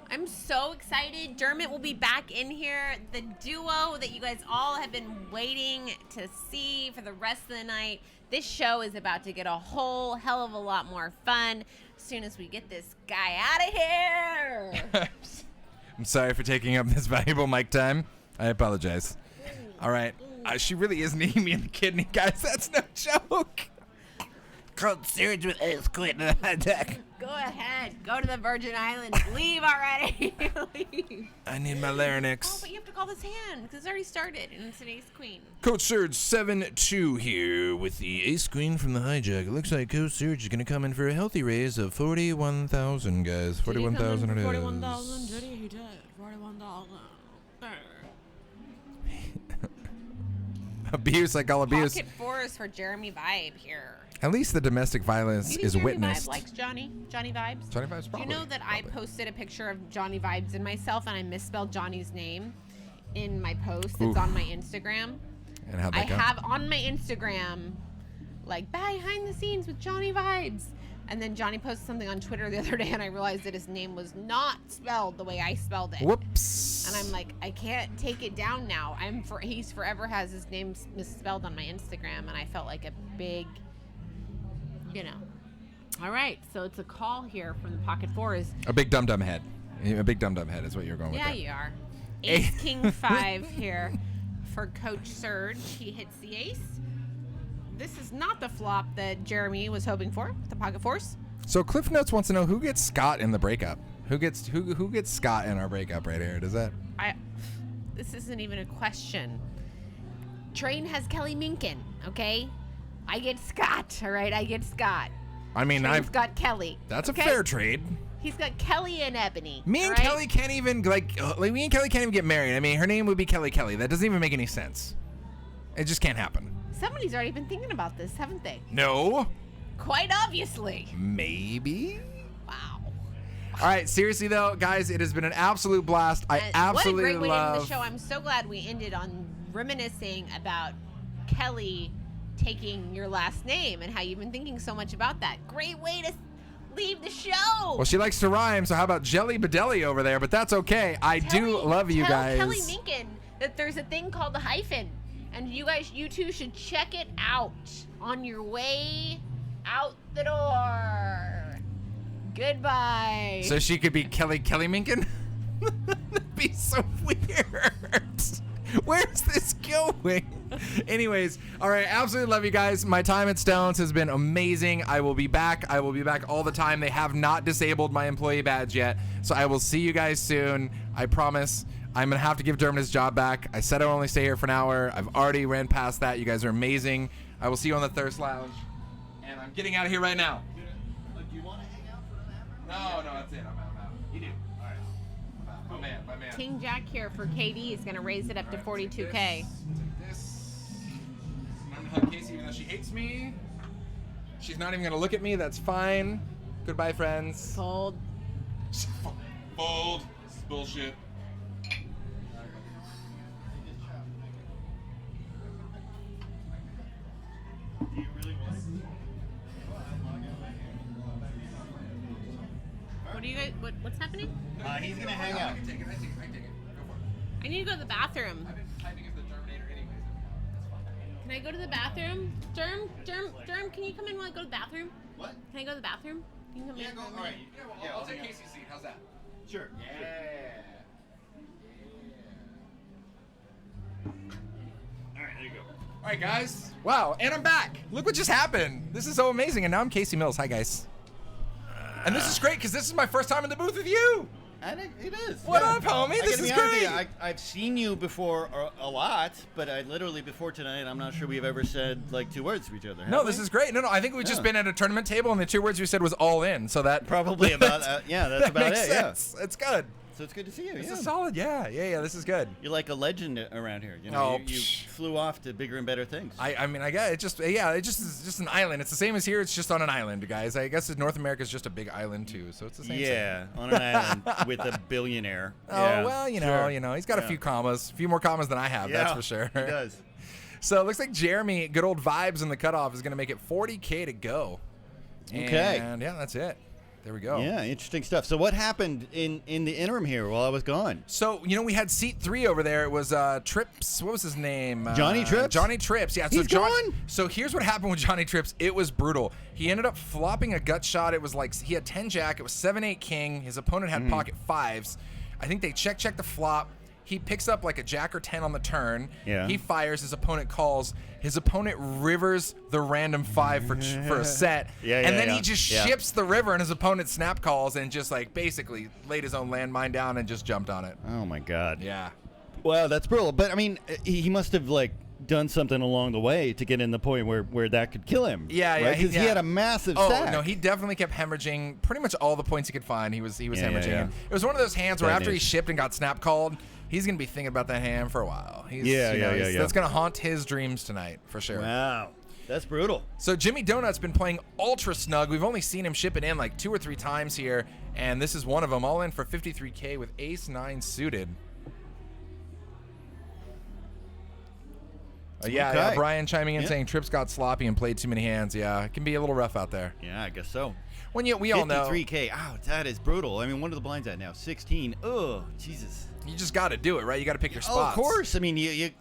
I'm so excited. Dermot will be back in here. The duo that you guys all have been waiting to see for the rest of the night. This show is about to get a whole hell of a lot more fun as soon as we get this guy out of here. I'm sorry for taking up this valuable mic time. I apologize. All right. She really is kneeing me in the kidney, guys. That's no joke. Cold surge with ice quit in the deck. Go ahead. Go to the Virgin Islands. Leave already. Leave. I need my Oh, larynx. but you have to call this hand because it's already started and it's an ace queen. Coach Surge 7-2 here with the ace queen from the hijack. It looks like Coach Surge is going to come in for a healthy raise of 41,000, guys. 41,000 it is. 41,000. Did he did. 41,000. Abuse like all abuse. Pocket fours for Jeremy Vibe here. At least the domestic violence Do you think is Jeremy witnessed. Vibe likes Johnny Vibes? Johnny Vibes Do probably. you know that I posted a picture of Johnny Vibes in myself and I misspelled Johnny's name in my post that's Oof. on my Instagram? And how'd I that go? have on my Instagram, like, behind the scenes with Johnny Vibes. And then Johnny posted something on Twitter the other day and I realized that his name was not spelled the way I spelled it. Whoops. And I'm like, I can't take it down now. He's forever has his name misspelled on my Instagram, and I felt like a big, All right, so it's a call here from the Pocket Fours. A big dum-dum head. A big dum-dum head is what you're going with. Yeah, there. you are. Ace King 5 here for Coach Surge. He hits the ace. This is not the flop that Jeremy was hoping for with the Pocket Fours. So Cliff Notes wants to know who gets Scott in the breakup. Who gets Scott in our breakup right here? Does that? This isn't even a question. Train has Kelly Minkin, okay? I get Scott, all right? I get Scott. I mean, Train's got Kelly. That's okay? a fair trade. He's got Kelly and Ebony. Me and all right? Kelly can't even me and Kelly can't even get married. I mean, her name would be Kelly. That doesn't even make any sense. It just can't happen. Somebody's already been thinking about this, haven't they? No. Quite obviously. Maybe. Wow. All right, seriously though, guys, it has been an absolute blast. I And absolutely what a great way to end love. the show. I'm so glad we ended on reminiscing about Kelly taking your last name and how you've been thinking so much about that. Great way to leave the show. Well, she likes to rhyme, so how about Jelly Bedelli over there? But that's okay. I do love you guys. Tell Kelly Minkin that there's a thing called the hyphen, and you two should check it out on your way out the door. Goodbye. So she could be Kelly Minkin? That'd be so weird. Where's this going? Anyways, all right, absolutely love you guys. My time at Stones has been amazing. I will be back. I will be back all the time. They have not disabled my employee badge yet, so I will see you guys soon. I promise. I'm going to have to give Dermot his job back. I said I'd only stay here for an hour. I've already ran past that. You guys are amazing. I will see you on the Thirst Lounge, and I'm getting out of here right now. Do you want to hang out for an hour? No, that's it. I'm out. You do. All right. My man. King Jack here for KD is going to raise it up to 42K. Take this. I'm gonna hug Kasey even though she hates me. She's not even gonna look at me. That's fine. Goodbye, friends. Fold. Fold. This is bullshit. Do you really want it? What do you guys? What's happening? He's gonna hang out. I can take it. Go for it. I need to go to the bathroom. I've been typing as the Terminator anyways. Can I go to the bathroom? Derm, can you come in while I go to the bathroom? What? Can I go to the bathroom? You can come in. All right. Yeah, well, I'll take Kasey's seat. How's that? Sure. Yeah. All right, there you go. All right, guys. Wow, and I'm back. Look what just happened. This is so amazing. And now I'm Kasey Mills. Hi, guys. And this is great because this is my first time in the booth with you. And it is. What up, homie? I This gotta is be honest with great. you, I've seen you before a lot, but I literally before tonight, I'm not sure we've ever said like 2 words to each other. No, have this we? is great. No, I think we've just been at a tournament table, and the 2 words we said was all in. So that Probably about yeah, that's that about makes it. sense. It's good. Yeah. So it's good to see you. This yeah. is solid. Yeah. This is good. You're like a legend around here. You know, Oh, you psh. flew off to bigger and better things. I mean, I guess it just is just an island. It's the same as here. It's just on an island, guys. I guess North America is just a big island too, so it's the same. Yeah, on an island with a billionaire. Oh Yeah, well, sure. he's got a few commas, a few more commas than I have. That's Yeah, for sure. He does. So it looks like Jeremy, good old vibes in the cutoff, is going to make it 40K to go. Okay. And yeah, that's it. There we go. Yeah, interesting stuff. So what happened in the interim here while I was gone? So, we had seat 3 over there. It was Trips. What was his name? Johnny Trips? Johnny Trips, yeah. He's gone? So here's what happened with Johnny Trips. It was brutal. He ended up flopping a gut shot. It was like he had 10 jack. It was 7-8 king. His opponent had pocket 5s. I think they check the flop. He picks up like a jack or 10 on the turn. Yeah. He fires. His opponent calls. His opponent rivers the random 5 for a set. And then he just ships the river, and his opponent snap calls and just like basically laid his own landmine down and just jumped on it. Oh my God. Yeah. Well, that's brutal. But I mean, he must have like done something along the way to get in the point where that could kill him. Yeah, right? yeah. Because he had a massive Oh stack. no, he definitely kept hemorrhaging pretty much all the points he could find. He was hemorrhaging. yeah. It was one of those hands where Bad after he news. shipped and got snap called, he's gonna be thinking about that hand for a while. Yeah. That's gonna haunt his dreams tonight for sure. Wow, that's brutal. So Jimmy Donut's been playing ultra snug. We've only seen him ship it in like 2 or 3 times here, and this is one of them. All in for 53K with Ace 9 suited. Yeah, Okay. Brian chiming in Yeah. saying Trips got sloppy and played too many hands. Yeah, it can be a little rough out there. Yeah, I guess so. When we all know 53K. Ouch, that is brutal. I mean, what are the blinds at now? 16. Oh, Jesus. you just got to do it, right? You got to pick your spots. Oh, of course. I mean, you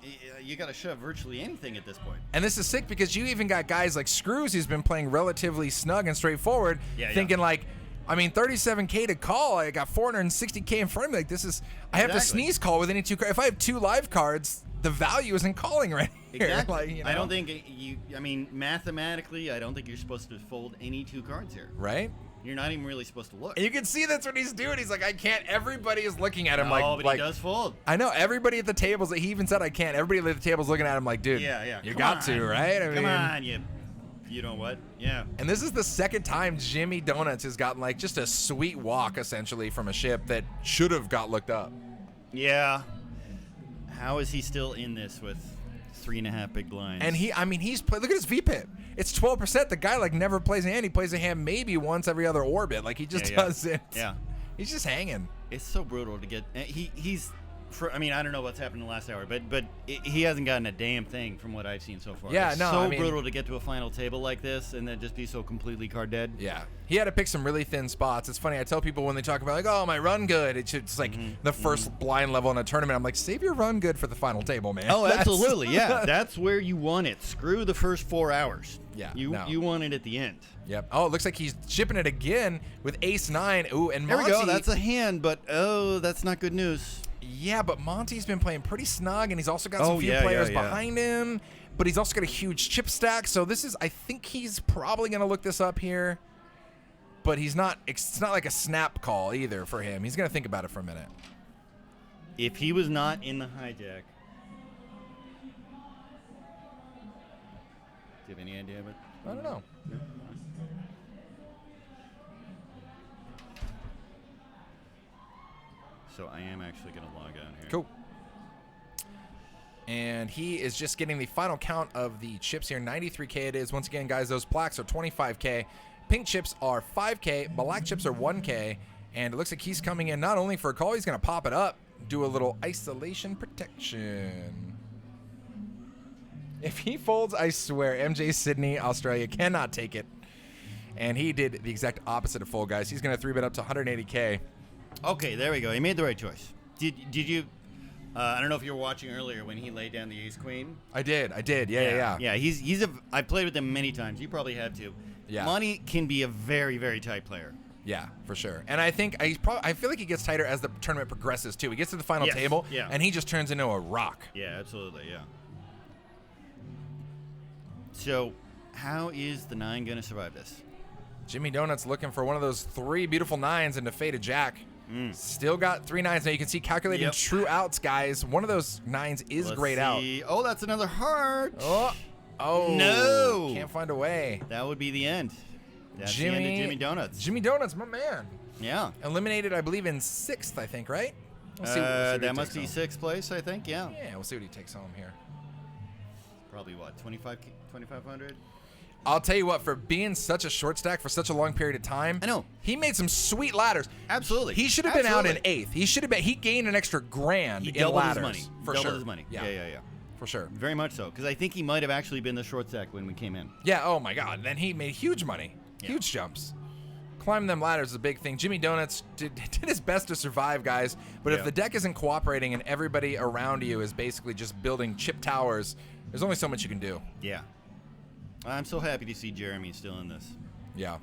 got to shove virtually anything at this point. And this is sick because you even got guys like Screws who's been playing relatively snug and straightforward, thinking like, I mean, 37K to call. I got 460K in front of me. Like this is, I have to Exactly. sneeze call with any 2 cards. If I have 2 live cards, the value isn't calling right here. Exactly. Like, I don't think I mean, mathematically, I don't think you're supposed to fold any 2 cards here. Right? You're not even really supposed to look. And you can see that's what he's doing. He's like, I can't. Everybody is looking at him but like he does fold. I know everybody at the tables. He even said I can't. Everybody at the tables looking at him like, dude, Yeah. you Come got on. to, right? I Come mean, on, you know what? Yeah. And this is the second time Jimmy Donuts has gotten like just a sweet walk essentially from a ship that should have got looked up. Yeah. How is he still in this with 3.5 big blinds? And he's played. Look at his VPIP. It's 12%. The guy like never plays a hand. He plays a hand maybe once every other orbit. Like he just doesn't. Yeah. He's just hanging. It's so brutal to get. He's I mean, I don't know what's happened in the last hour, but he hasn't gotten a damn thing from what I've seen so far. Yeah, it's no, so I mean- brutal to get to a final table like this and then just be so completely card dead. Yeah, he had to pick some really thin spots. It's funny. I tell people when they talk about like, oh, my run good. It's like the first blind level in a tournament. I'm like, save your run good for the final table, man. Oh, That's- absolutely. Yeah, that's where you want it. Screw the first 4 hours. Yeah, you no. you want it at the end. Yep. Oh, it looks like he's chipping it again with ace 9. Ooh, and There Monty. we go. That's a hand, but that's not good news. Yeah, but Monty's been playing pretty snug, and he's also got some Oh, few yeah, players yeah. behind him. But he's also got a huge chip stack. So this is, I think he's probably going to look this up here. But he's not. It's not like a snap call either for him. He's going to think about it for a minute. If he was not in the hijack, do you have any idea? But I don't know. So I am actually going to log on here. Cool. And he is just getting the final count of the chips here. 93K it is. Once again, guys, those plaques are 25K. Pink chips are 5K. Black chips are 1K. And it looks like he's coming in not only for a call, he's going to pop it up, do a little isolation protection. If he folds, I swear, MJ Sydney, Australia cannot take it. And he did the exact opposite of fold, guys. He's going to 3-bet up to 180K. Okay, there we go. He made the right choice. Did you? I don't know if you were watching earlier when he laid down the ace queen. I did. Yeah. Yeah, I've played with him many times. You probably have too. Yeah. Monty can be a very, very tight player. Yeah, for sure. And I think I feel like he gets tighter as the tournament progresses too. He gets to the final Yes, table, yeah. and he just turns into a rock. Yeah, absolutely. Yeah. So, how is the 9 going to survive this? Jimmy Donut's looking for one of those 3 beautiful 9s and to fade a jack. Still got 3 9s. Now you can see calculating Yep. true outs, guys. One of those 9s is Let's grayed out. see. Oh, that's another heart. Oh, No. Can't find a way. That would be the end. That's the end of Jimmy Donuts. Jimmy Donut's my man. Yeah. Eliminated, I believe, in 6th, I think, right? We'll see what he That must takes be home. 6th place, I think. Yeah. Yeah, we'll see what he takes home here. Probably what, 2,500? I'll tell you what, for being such a short stack for such a long period of time, I know. he made some sweet ladders. Absolutely. He should have been out in Absolutely. 8th. He should have been. He gained an extra grand He in doubled ladders. his money. For doubled sure. his money. Yeah, Yeah. for sure. Very much so, because I think he might have actually been the short stack when we came in. Yeah. Oh my God. Then he made huge money, huge jumps. Climbing them ladders is a big thing. Jimmy Donuts did his best to survive, guys. But if Yeah. the deck isn't cooperating and everybody around you is basically just building chip towers, there's only so much you can do. Yeah. I'm so happy to see Jeremy still in this. Yeah.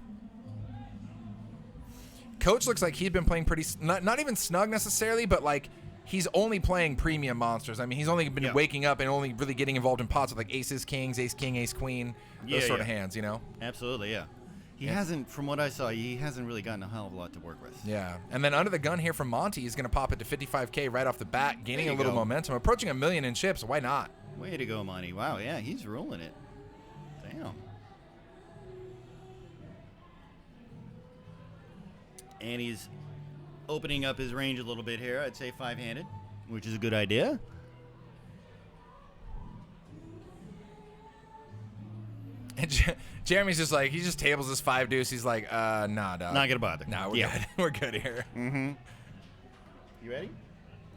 Coach looks like he'd been playing pretty, not even snug necessarily, but like he's only playing premium monsters. I mean, he's only been waking up and only really getting involved in pots with like aces, kings, ace, king, ace, queen, those sort of hands, you know? Absolutely, yeah. He hasn't, from what I saw, he hasn't really gotten a hell of a lot to work with. Yeah. And then under the gun here from Monty, he's going to pop it to 55K right off the bat, gaining There a you little go. momentum, approaching 1 million in chips. Why not? Way to go, Monty. Wow, yeah, he's ruling it. Damn. And he's opening up his range a little bit here. I'd say 5-handed, which is a good idea. And Jeremy's just like, he just tables his 5 deuce. He's like, nah, dog. Not gonna bother. Nah, we're Yeah. good. We're good here. Mm-hmm. You ready?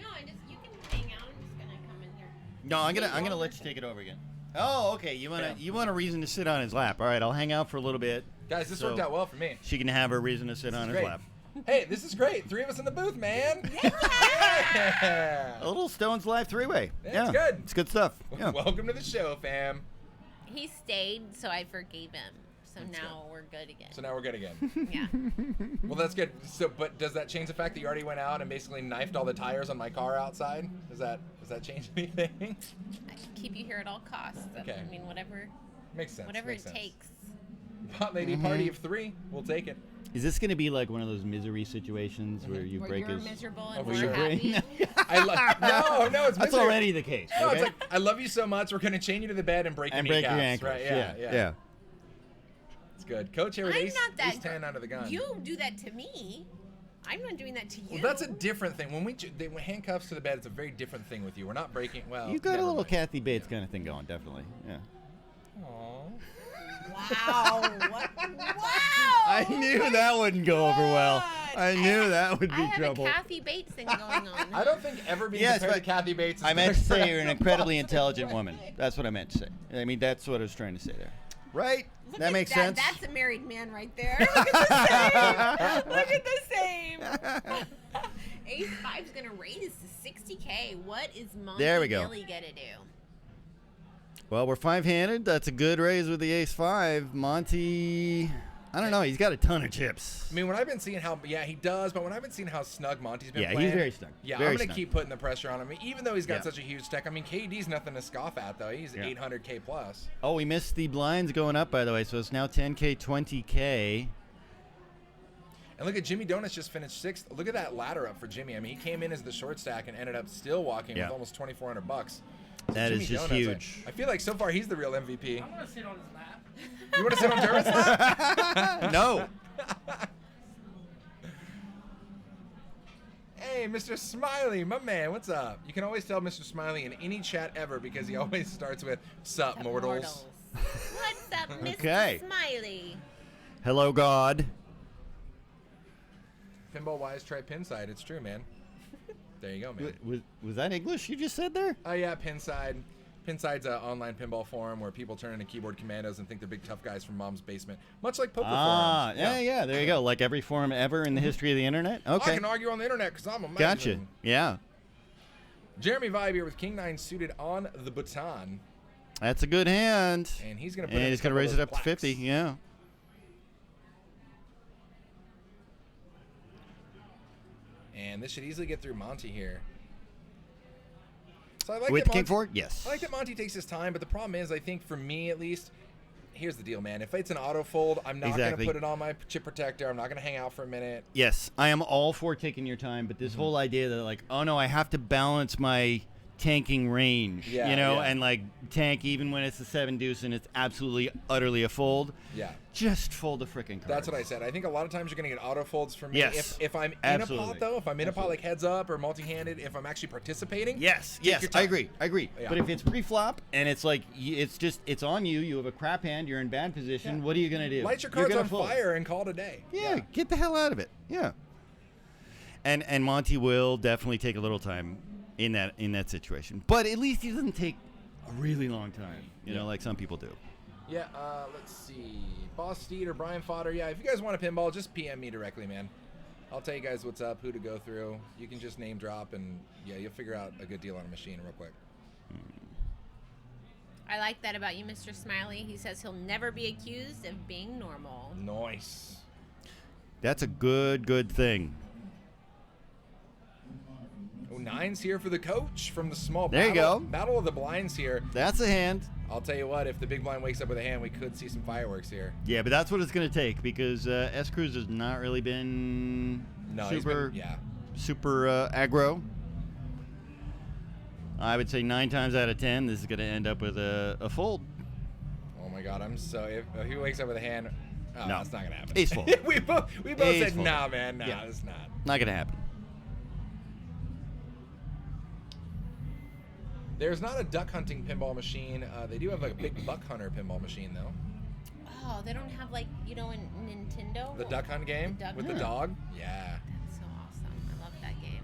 No, you can hang out. I'm just gonna come in here. No, I'm gonna let you take it over again. Oh, okay. You want a reason to sit on his lap? All right, I'll hang out for a little bit. Guys, this So- worked out well for me. She can have her reason to sit on his great. lap. Hey, this is great. 3 of us in the booth, man. Yeah. A little Stones Live 3-way. It's Yeah, good. It's good stuff. Yeah. Welcome to the show, fam. He stayed, so I forgave him. So now we're good again. So now we're good again. Yeah. Well, that's good. So, but does that change the fact that you already went out and basically knifed all the tires on my car outside? Does that change anything? I can keep you here at all costs. Okay. I mean, whatever Makes sense. it makes sense. takes. Pot lady party of 3. We'll take it. Is this going to be like one of those misery situations where you Where break you're his... miserable Oh, and for we're sure. happy. No, it's That's misery. already the case. No, okay? it's like, I love you so much. We're going to chain you to the bed and break and your break your kneecaps. ankles. Right? Yeah. It's good. Coach here with I'm ace, not that. ace 10 under the gun. You do that to me. I'm not doing that to you. Well, that's a different thing. When when handcuffs to the bed, it's a very different thing with you. We're not breaking. Well, You've got a never little mind. Kathy Bates kind of thing going, definitely. Yeah. Aw. Wow. Wow. I knew that wouldn't go over well. I knew that would be I have trouble. a Kathy Bates thing going on. I don't think ever being Yes, compared to but Kathy Bates is I meant to gonna say you're an correct incredibly the intelligent woman. That's what I meant to say. I mean, that's what I was trying to say there. Right? Look That at makes that. sense. That's a married man right there. Look at the same. Look at the same. Ace 5's gonna raise to 60K. What is Monty There we go. Billy gonna do? Well, we're 5-handed. That's a good raise with the ace 5. Monty, I don't know. He's got a ton of chips. I mean, when I've been seeing how, yeah, he does, but when I've been seeing how snug Monty's been Yeah, playing. he's very snug. Yeah, Very I'm going to snug. keep putting the pressure on him, even though he's got Yeah. such a huge stack. I mean, KD's nothing to scoff at, though. He's Yeah. 800K plus. Oh, we missed the blinds going up, by the way. So it's now 10K, 20K. And look at Jimmy Donuts just finished 6th. Look at that ladder up for Jimmy. I mean, he came in as the short stack and ended up still walking Yeah. with almost $2,400. So That Jimmy is just Donuts, huge. I feel like so far he's the real MVP. I want to sit on his lap. You want to sit on Dermot's lap? No. Hey, Mr. Smiley, my man, what's up? You can always tell Mr. Smiley in any chat ever because he always starts with, "Sup, mortals." What's up, Mr. Okay. Smiley? Hello, God. Pinball wise, try Pinside. It's true, man. There you go, man. Was that English you just said there? Oh yeah, Pinside. Pinside's an online pinball forum where people turn into keyboard commandos and think they're big tough guys from mom's basement, much like poker forums. Yeah. There you go. Like every forum ever in the history of the internet. Okay. I can argue on the internet because I'm amazing. Gotcha. Yeah. Jeremy Vibe here with King 9 suited on the baton, That's a good hand. and he's gonna put And in he's a going to couple raise of it up those to 50. plaques. Yeah. And this should easily get through Monty here. So I like With that King Monty, 4? Yes. I like that Monty takes his time, but the problem is, I think for me at least, here's the deal, man. If it's an auto fold, I'm not Exactly. going to put it on my chip protector. I'm not going to hang out for a minute. Yes. I am all for taking your time, but this whole idea that, like, oh no, I have to balance my tanking range, Yeah, you know, yeah. and like tank even when it's a 7 deuce and it's absolutely, utterly a fold. Yeah. Just fold the frickin' card. That's what I said. I think a lot of times you're going to get auto folds from me. Yes. If I'm in Absolutely. a pot, though, if I'm in a pot like heads up or multi-handed, if I'm actually participating. Yes, take yes, your I time. agree. Yeah. But if it's pre-flop and it's like it's on you, you have a crap hand, you're in bad position. Yeah. What are you gonna do? Light your You're cards gonna on fold. fire and call it a day. Yeah, get the hell out of it. Yeah. And Monty will definitely take a little time in that situation, but at least he doesn't take a really long time. You know, like some people do. Yeah, let's see. Boss Steed or Brian Fodder. Yeah, if you guys want a pinball, just PM me directly, man. I'll tell you guys what's up, who to go through. You can just name drop, and yeah, you'll figure out a good deal on a machine real quick. I like that about you, Mr. Smiley. He says he'll never be accused of being normal. Nice. That's a good thing. Oh, 9's here for the coach from the small There you battle. go. Battle of the blinds here. That's a hand. I'll tell you what, if the big blind wakes up with a hand, we could see some fireworks here. Yeah, but that's what it's gonna take because S Cruz has not really been No, he's super been, yeah. super aggro. I would say 9 times out of 10, this is going to end up with a fold. Oh my God, I'm so. If he wakes up with a hand, oh, No. that's not gonna happen. Ace fold. we both Ace said, fold. nah, man, nah, Yeah. it's not. Not going to happen. There's not a duck hunting pinball machine. They do have a big buck hunter pinball machine though. Oh, they don't have, like, you know, in Nintendo? The duck hunt game The duck with hunt. the dog. Yeah. That's so awesome. I love that game.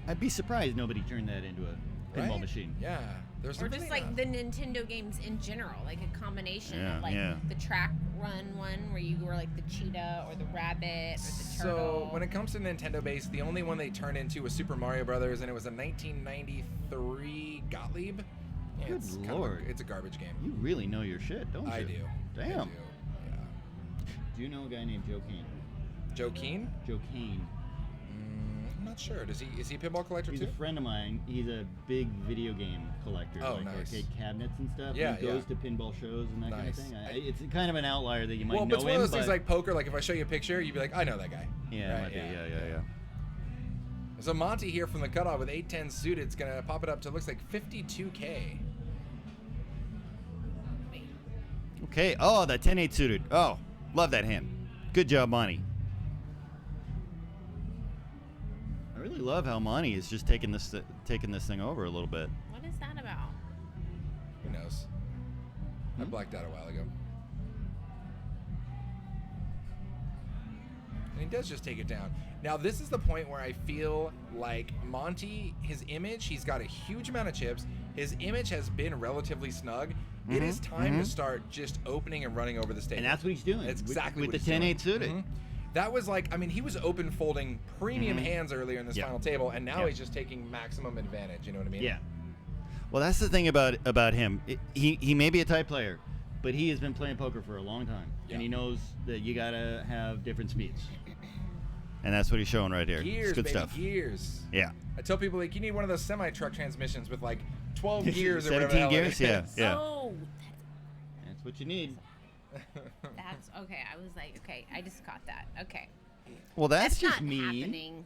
I'd be surprised nobody turned that into a pinball Right? machine. Yeah. There's Or some just really, like the Nintendo games in general, like a combination Yeah, of like yeah. the track run one where you were like the cheetah or the rabbit or the turtle. So when it comes to Nintendo based, the only one they turned into was Super Mario Brothers, and it was a 1993 Gottlieb. Yeah, Good it's kind of Lord. it's a garbage game. You really know your shit, don't you? I do. Damn. I do. Yeah. Do you know a guy named Joe Kane? Joe Keen? Joe Kane. I'm not sure. Is he a pinball collector He's too? a friend of mine. He's a big video game collector, Oh, like nice. arcade cabinets and stuff. Yeah, he goes yeah. to pinball shows and that kind of Nice. thing. It's kind of an outlier that you might Well, know but it's one of him, those things but like poker. Like if I show you a picture, you'd be like, I know that guy. yeah, Right, might be. Yeah. So Monty here from the cutoff with 8-10 suited. It's gonna pop it up to looks like 52K. Okay. Oh, that 10-8 suited. Oh, love that hand. Good job, Monty. I really love how Monty is just taking this thing over a little bit. What is that about? Who knows? I blacked out a while ago. And he does just take it down. Now, this is the point where I feel like Monty, his image, he's got a huge amount of chips. His image has been relatively snug. It is time to start just opening and running over the stage. And that's what he's doing. That's exactly with what the he's 10-8 doing. suited. That was like, I mean, he was open folding premium hands earlier in this Yeah. final table, and now Yeah. he's just taking maximum advantage. You know what I mean? Yeah. Well, that's the thing about him. He may be a tight player, but he has been playing poker for a long time, Yeah. and he knows that you gotta have different speeds. And that's what he's showing right here. Gears, it's good baby, stuff. gears. Yeah. I tell people, like, you need one of those semi-truck transmissions with, like, 12 gears or whatever 17 the hell gears. it Yeah. is. Yeah. Oh, That's what you need. that's okay. I was like, okay, I just caught that. Okay. Well, that's just not me. happening.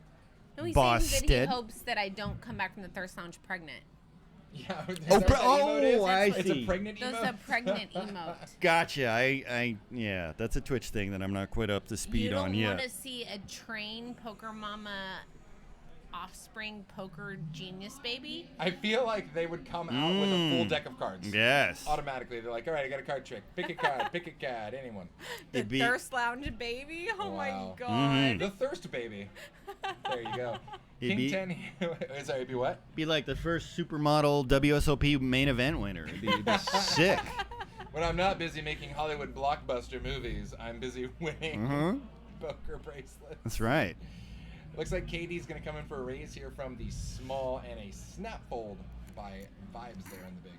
No, he's Boss saying that he Stead. hopes that I don't come back from the Thirst Lounge pregnant. Yeah. is Oh, that what that emote is? I It's see. a pregnant Those emote? are pregnant emote. Gotcha. Yeah, that's a Twitch thing that I'm not quite up to speed You don't on yet. want to see a trained poker mama offspring poker genius baby? I feel like they would come out with a full deck of cards. Yes. Automatically. They're like, all right, I got a card trick. Pick a card. Pick a card. Anyone. The It'd be- Thirst Lounge baby? Oh Wow. my god. Mhm. The Thirst Baby. There you go. It'd King be- 10. Sorry, it'd be what? Be like the first supermodel WSOP main event winner. It'd be sick. When I'm not busy making Hollywood blockbuster movies, I'm busy winning poker bracelets. That's right. Looks like Katie's going to come in for a raise here from the small and a snap fold by Vibes there in the big.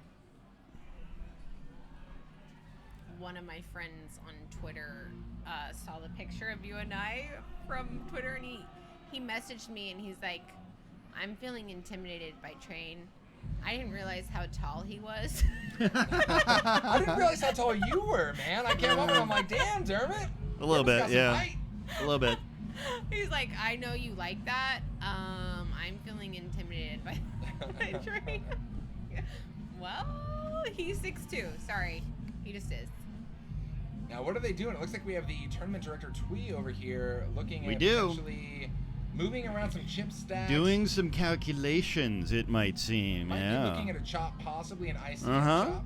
One of my friends on Twitter saw the picture of you and I from Twitter, and he messaged me and he's like, I'm feeling intimidated by Train. I didn't realize how tall he was. I didn't realize how tall you were, man. I came up and I'm like, damn, Dermot. A little Dermot's bit, got some yeah. height. A little bit. He's like, I know you like that. I'm feeling intimidated by Train. Well, he's 6'2". Sorry. He just is. Now, what are they doing? It looks like we have the tournament director Twee over here looking We at do. potentially moving around some chip stacks. Doing some calculations, it might seem. Might yeah. be looking at a chop, possibly an ICM Uh-huh. chop.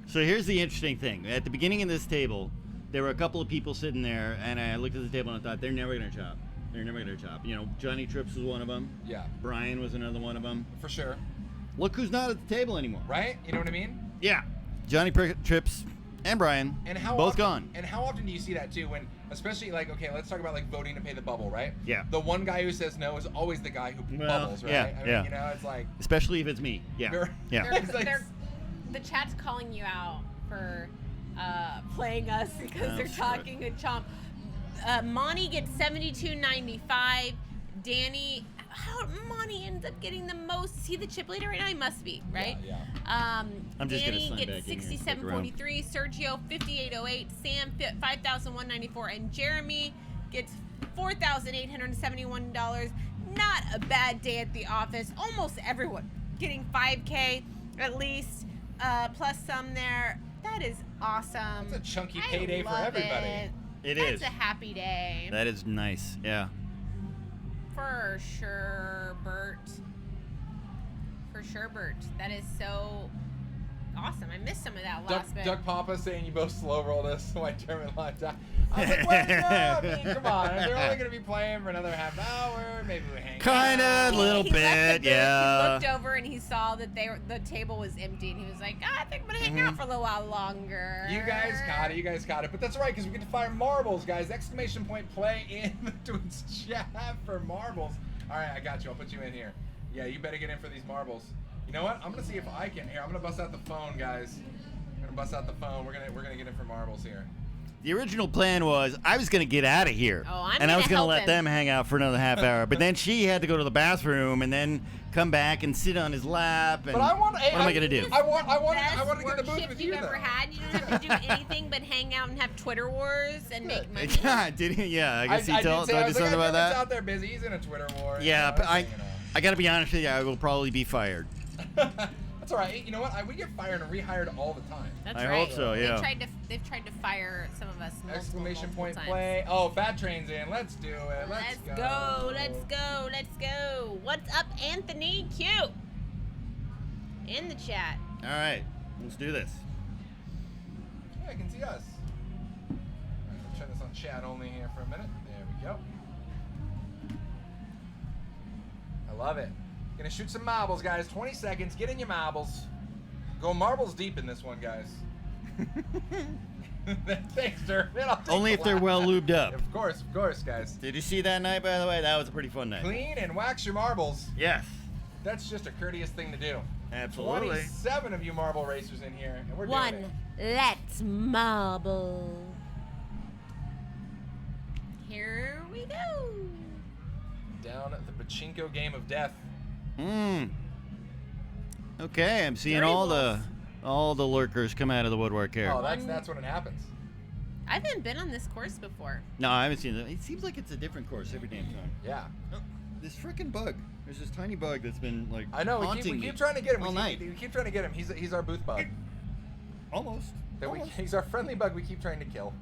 So here's the interesting thing. At the beginning of this table, there were a couple of people sitting there, and I looked at the table and I thought, they're never going to chop. They're never going to chop. You know, Johnny Trips was one of them. Yeah, Brian was another one of them. for sure. Look who's not at the table anymore. Right? You know what I mean? Yeah. Johnny Trips and Brian, And how both often, gone. And how often do you see that too? When, especially like, okay, let's talk about like voting to pay the bubble, right? Yeah. The one guy who says no is always the guy who Well, bubbles, right? yeah, I mean, yeah. You know, it's like. Especially if it's me. Yeah. They're- Yeah. It's like- The chat's calling you out for playing us because Oh, they're shit. talking a chomp. Monty gets 72.95. Danny, how Monty ends up getting the most? Is he the chip leader right now? He must be, right? Yeah. I'm just gonna Danny slide gets back in here and stick 67.43. Sergio 58.08. Sam 5,194, and Jeremy gets $4,871. Not a bad day at the office. Almost everyone getting 5K at least, plus some there. That is awesome. That's a chunky I payday for love everybody. It That's is. a happy day. That is nice. Yeah. For sure, Bert. For sure, Bert. That is so awesome. I missed some of that last bit. Duck Papa saying you both slow roll this, so I Dermot lined up. I was like, well, no, I mean, come on. They're only going to be playing for another half hour. Maybe we hang Kinda, out. little He left the bit, booth, yeah. He looked over and he saw that the table was empty, and he was like, I think I'm gonna hang out for a little while longer. You guys got it. You guys got it. But that's right, because we get to fire marbles, guys. Exclamation point play in the Twitch chat for marbles. All right, I got you. I'll put you in here. Yeah, you better get in for these marbles. You know what? I'm gonna see if I can. Here, I'm gonna bust out the phone, guys. I'm gonna bust out the phone. We're gonna get in for marbles here. The original plan was I was going to get out of here. Oh, I'm and I gonna was going to help let him. them hang out for another half hour. But then she had to go to the bathroom and then come back and sit on his lap. And But I want. what am I going to do? I want to Best get in the work booth shift with you've you, ever though. had. You don't have to do anything but hang out and have Twitter wars and make money. Yeah, did he? Yeah, I guess he I told did say, I you was like, something about Dermot's that. out there busy. He's in a Twitter war. Yeah, you know, but I you know. got to be honest with you. I will probably be fired. That's all right. You know what? We get fired and rehired all the time. That's I right. hope so, yeah. They've tried to fire some of us. Exclamation point times. play. Oh, Fat Train's in. Let's do it. Let's go. Let's go. Let's go. What's up, Anthony Q? In the chat. All right, let's do this. Yeah, I can see us. All right, let's turn this on chat only here for a minute. There Yep. I love it. Gonna shoot some marbles, guys. 20 seconds. Get in your marbles. Go marbles deep in this one, guys. Thanks, Dermot. I'll take Only the if they're laugh. well lubed up. Of course, guys. Did you see that night, by the way? That was a pretty fun night. Clean and wax your marbles. Yes. That's just a courteous thing to do. Absolutely. 27 of you marble racers in here, and we're doing One. it. Let's marble. Here we go. Down the pachinko game of death. Okay, I'm seeing Dirty all the lurkers come out of the woodwork here. Oh, that's when it happens. I haven't been on this course before. No, I haven't seen it. It seems like it's a different course every damn time. Yeah. Oh, this freaking bug. There's this tiny bug that's been like I know. We haunting keep me trying to get him. all night. We keep trying to get him. He's our booth bug. Almost. He's our friendly bug. We keep trying to kill.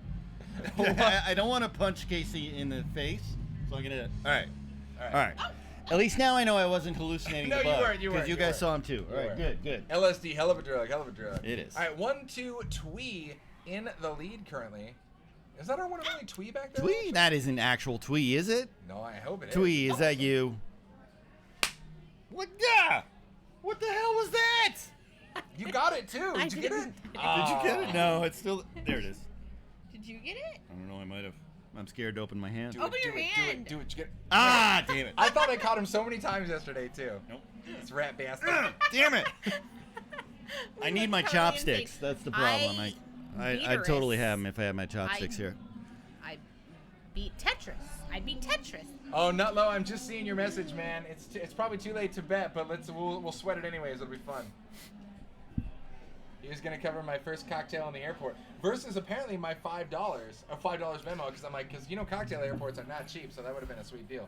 I don't want to punch Kasey in the face, so I'm gonna. All right. At least now I know I wasn't hallucinating No, the you bug. weren't, you Because you weren't, guys you saw him too. All right, were. good. LSD, hell of a drug. It is. All right, 1-2 Twee in the lead currently. Is that our one and only Twee back there? Twee? That isn't actual Twee, is it? No, I hope it is. Twee, is that you? What? Yeah. What the hell was that? You got it too. Did you get it? Did you get it? No, it's still there. It is. Did you get it? I don't know. I might have. I'm scared to open my hand. Open your hand. Do it. Did you get it? Ah, damn it. I thought I caught him so many times yesterday too. Nope. This rat bastard. Damn it. We I need went my Carly and chopsticks. Ziggs. That's the problem. I'd totally have them if I had my chopsticks here. I beat Tetris. Oh, Nutlow, I'm just seeing your message, man. It's probably too late to bet, but we'll sweat it anyways. It'll be fun. He was gonna cover my first cocktail in the airport versus apparently my $5 or $5 memo because you know cocktail airports are not cheap, so that would have been a sweet deal.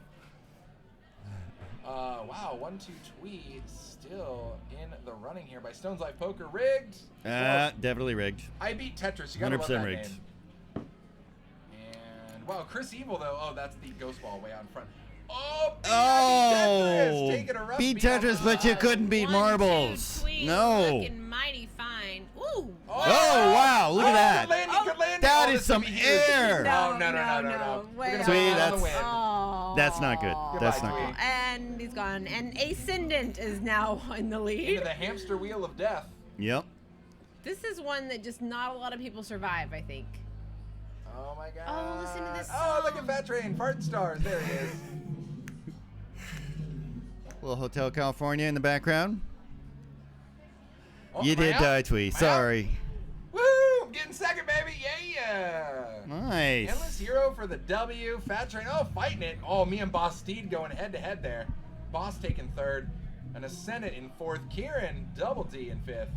Wow, 1-2 Twee still in the running here by Stone's Life Poker. Rigged. Definitely rigged. I beat Tetris. You gotta love 100% that rigged. name. And wow, Chris Evil though. Oh, that's the ghost ball way out in front. Oh, Tetris. Taking a rough beat beat on Tetris, the but you side. couldn't beat 1-2 marbles. Twee, No. Looking mighty fine. Ooh. Oh, wow, look at that. Good landing. That Oh, is this some could be huge. air. Oh, no. Way We're gonna off. Twee, put it on the that's- win. Oh. That's not good. That's Goodbye, not Twee. good. And he's gone. And Ascendant is now in the lead. Into the hamster wheel of death. Yep. This is one that just not a lot of people survive, I think. Oh my god. Oh, listen to this Oh, look song. at Fat Train. Fart stars. There he is. Little Hotel California in the background. Oh, You am I did out? die, Twee. Am I out? Sorry. Woo! I'm getting second, baby. Yeah. Nice. Endless Hero for the W. Fat Train. Oh, fighting it. Oh, me and Boss Steed going head to head there. Boss taking third. And Ascendant in fourth. Kieran, Double D in fifth.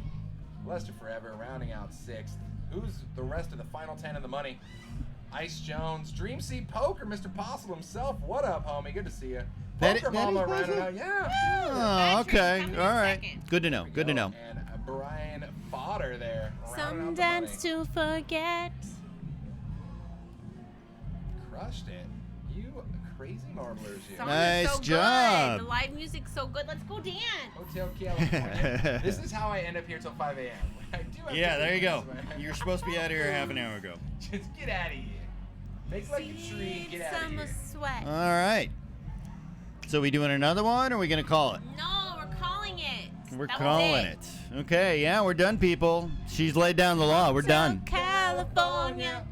Lester Forever rounding out sixth. Who's the rest of the final 10 in the money? Ice Jones, Dream Seat Poker, Mr. Possible himself. What up, homie? Good to see you. That- Poker that is Mama rounding Possible? out. Yeah. Oh, okay. Coming in All right. second. Good to know. There we Good to go. know. And Brian Fodder there. rounding Some out the dance money. to forget. Crushed it. You crazy marblers, you. Song Nice is so job. Good. The live music's so good. Let's go dance. Hotel California. This is how I end up here till 5 a.m. I do have Yeah, to there you do go. this, man. You were supposed to be out of here half an hour ago. Just get out of here. Make like a tree. Get out of Summer here. sweat. All right. So we doing another one, or are we gonna call it? No, we're calling it. We're That was calling it. Okay, yeah, we're done, people. She's laid down the law. We're done. California.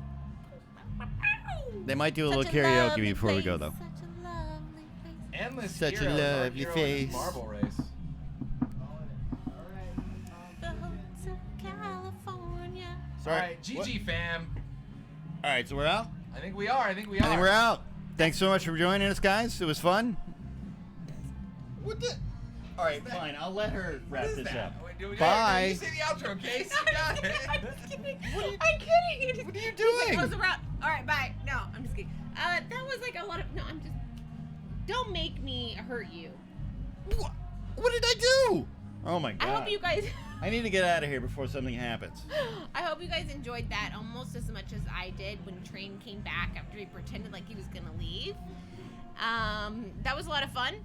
They might do a little Such a karaoke lovely before we go, place, though. Such a lovely place. Endless Such a Heroes, our lovely hero in face. this marble race. The Hotel California. All right, GG fam. All right, so we're out. I think we are. I think we're out. Thanks so much for joining us, guys. It was fun. What the? All right, fine. I'll let her wrap this up. Bye. You say the outro, Case. You got it. I'm just kidding. I'm kidding. What are you It doing? was around. All right, bye. No, I'm just kidding. That was like a lot of. No, I'm just. Don't make me hurt you. What did I do? Oh my god. I hope you guys. I need to get out of here before something happens. I hope you guys enjoyed that almost as much as I did when Train came back after he pretended like he was gonna leave. That was a lot of fun.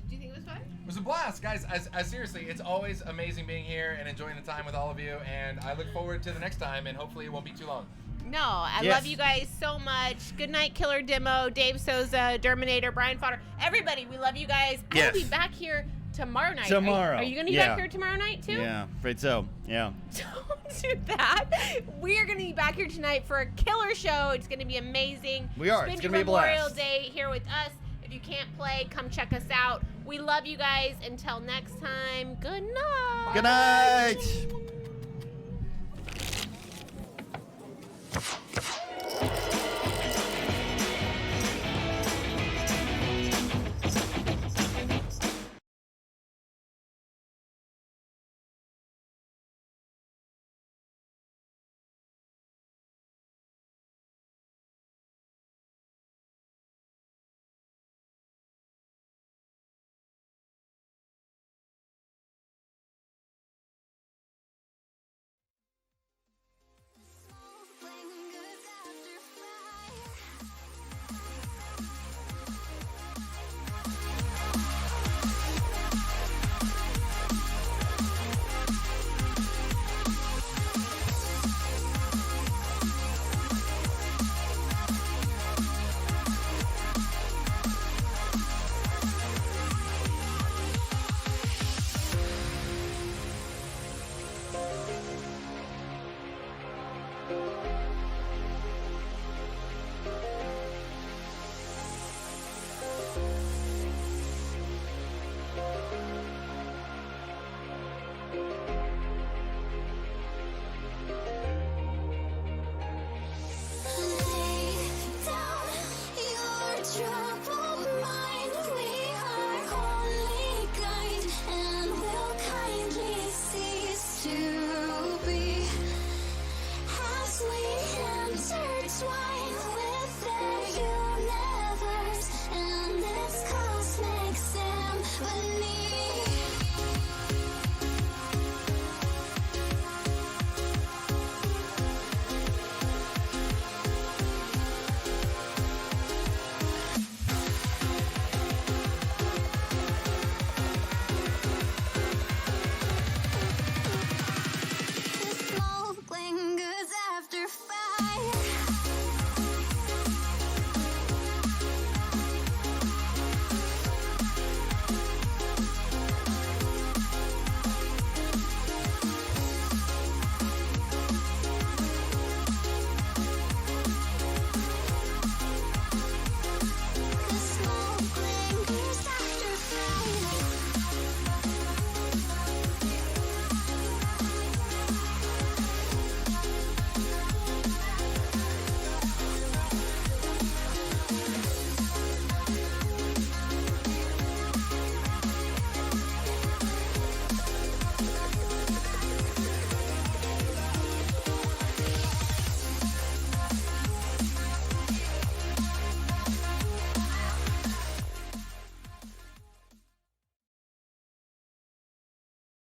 Did you think it was fun? It was a blast, guys. As seriously, it's always amazing being here and enjoying the time with all of you. And I look forward to the next time, and hopefully it won't be too long. No, I Yes. love you guys so much. Good night, Killer Demo, Dave Souza, Derminator, Brian Fodder. Everybody, we love you guys. I Yes. will be back here tomorrow night. Tomorrow. Are you going to be Yeah. back here tomorrow night, too? Yeah, afraid so. Yeah. Don't do that. We are going to be back here tonight for a killer show. It's going to be amazing. We are. Spend It's your gonna be a Memorial blast. Day here with us. If you can't play, come check us out. We love you guys. Until next time, good night. Good night.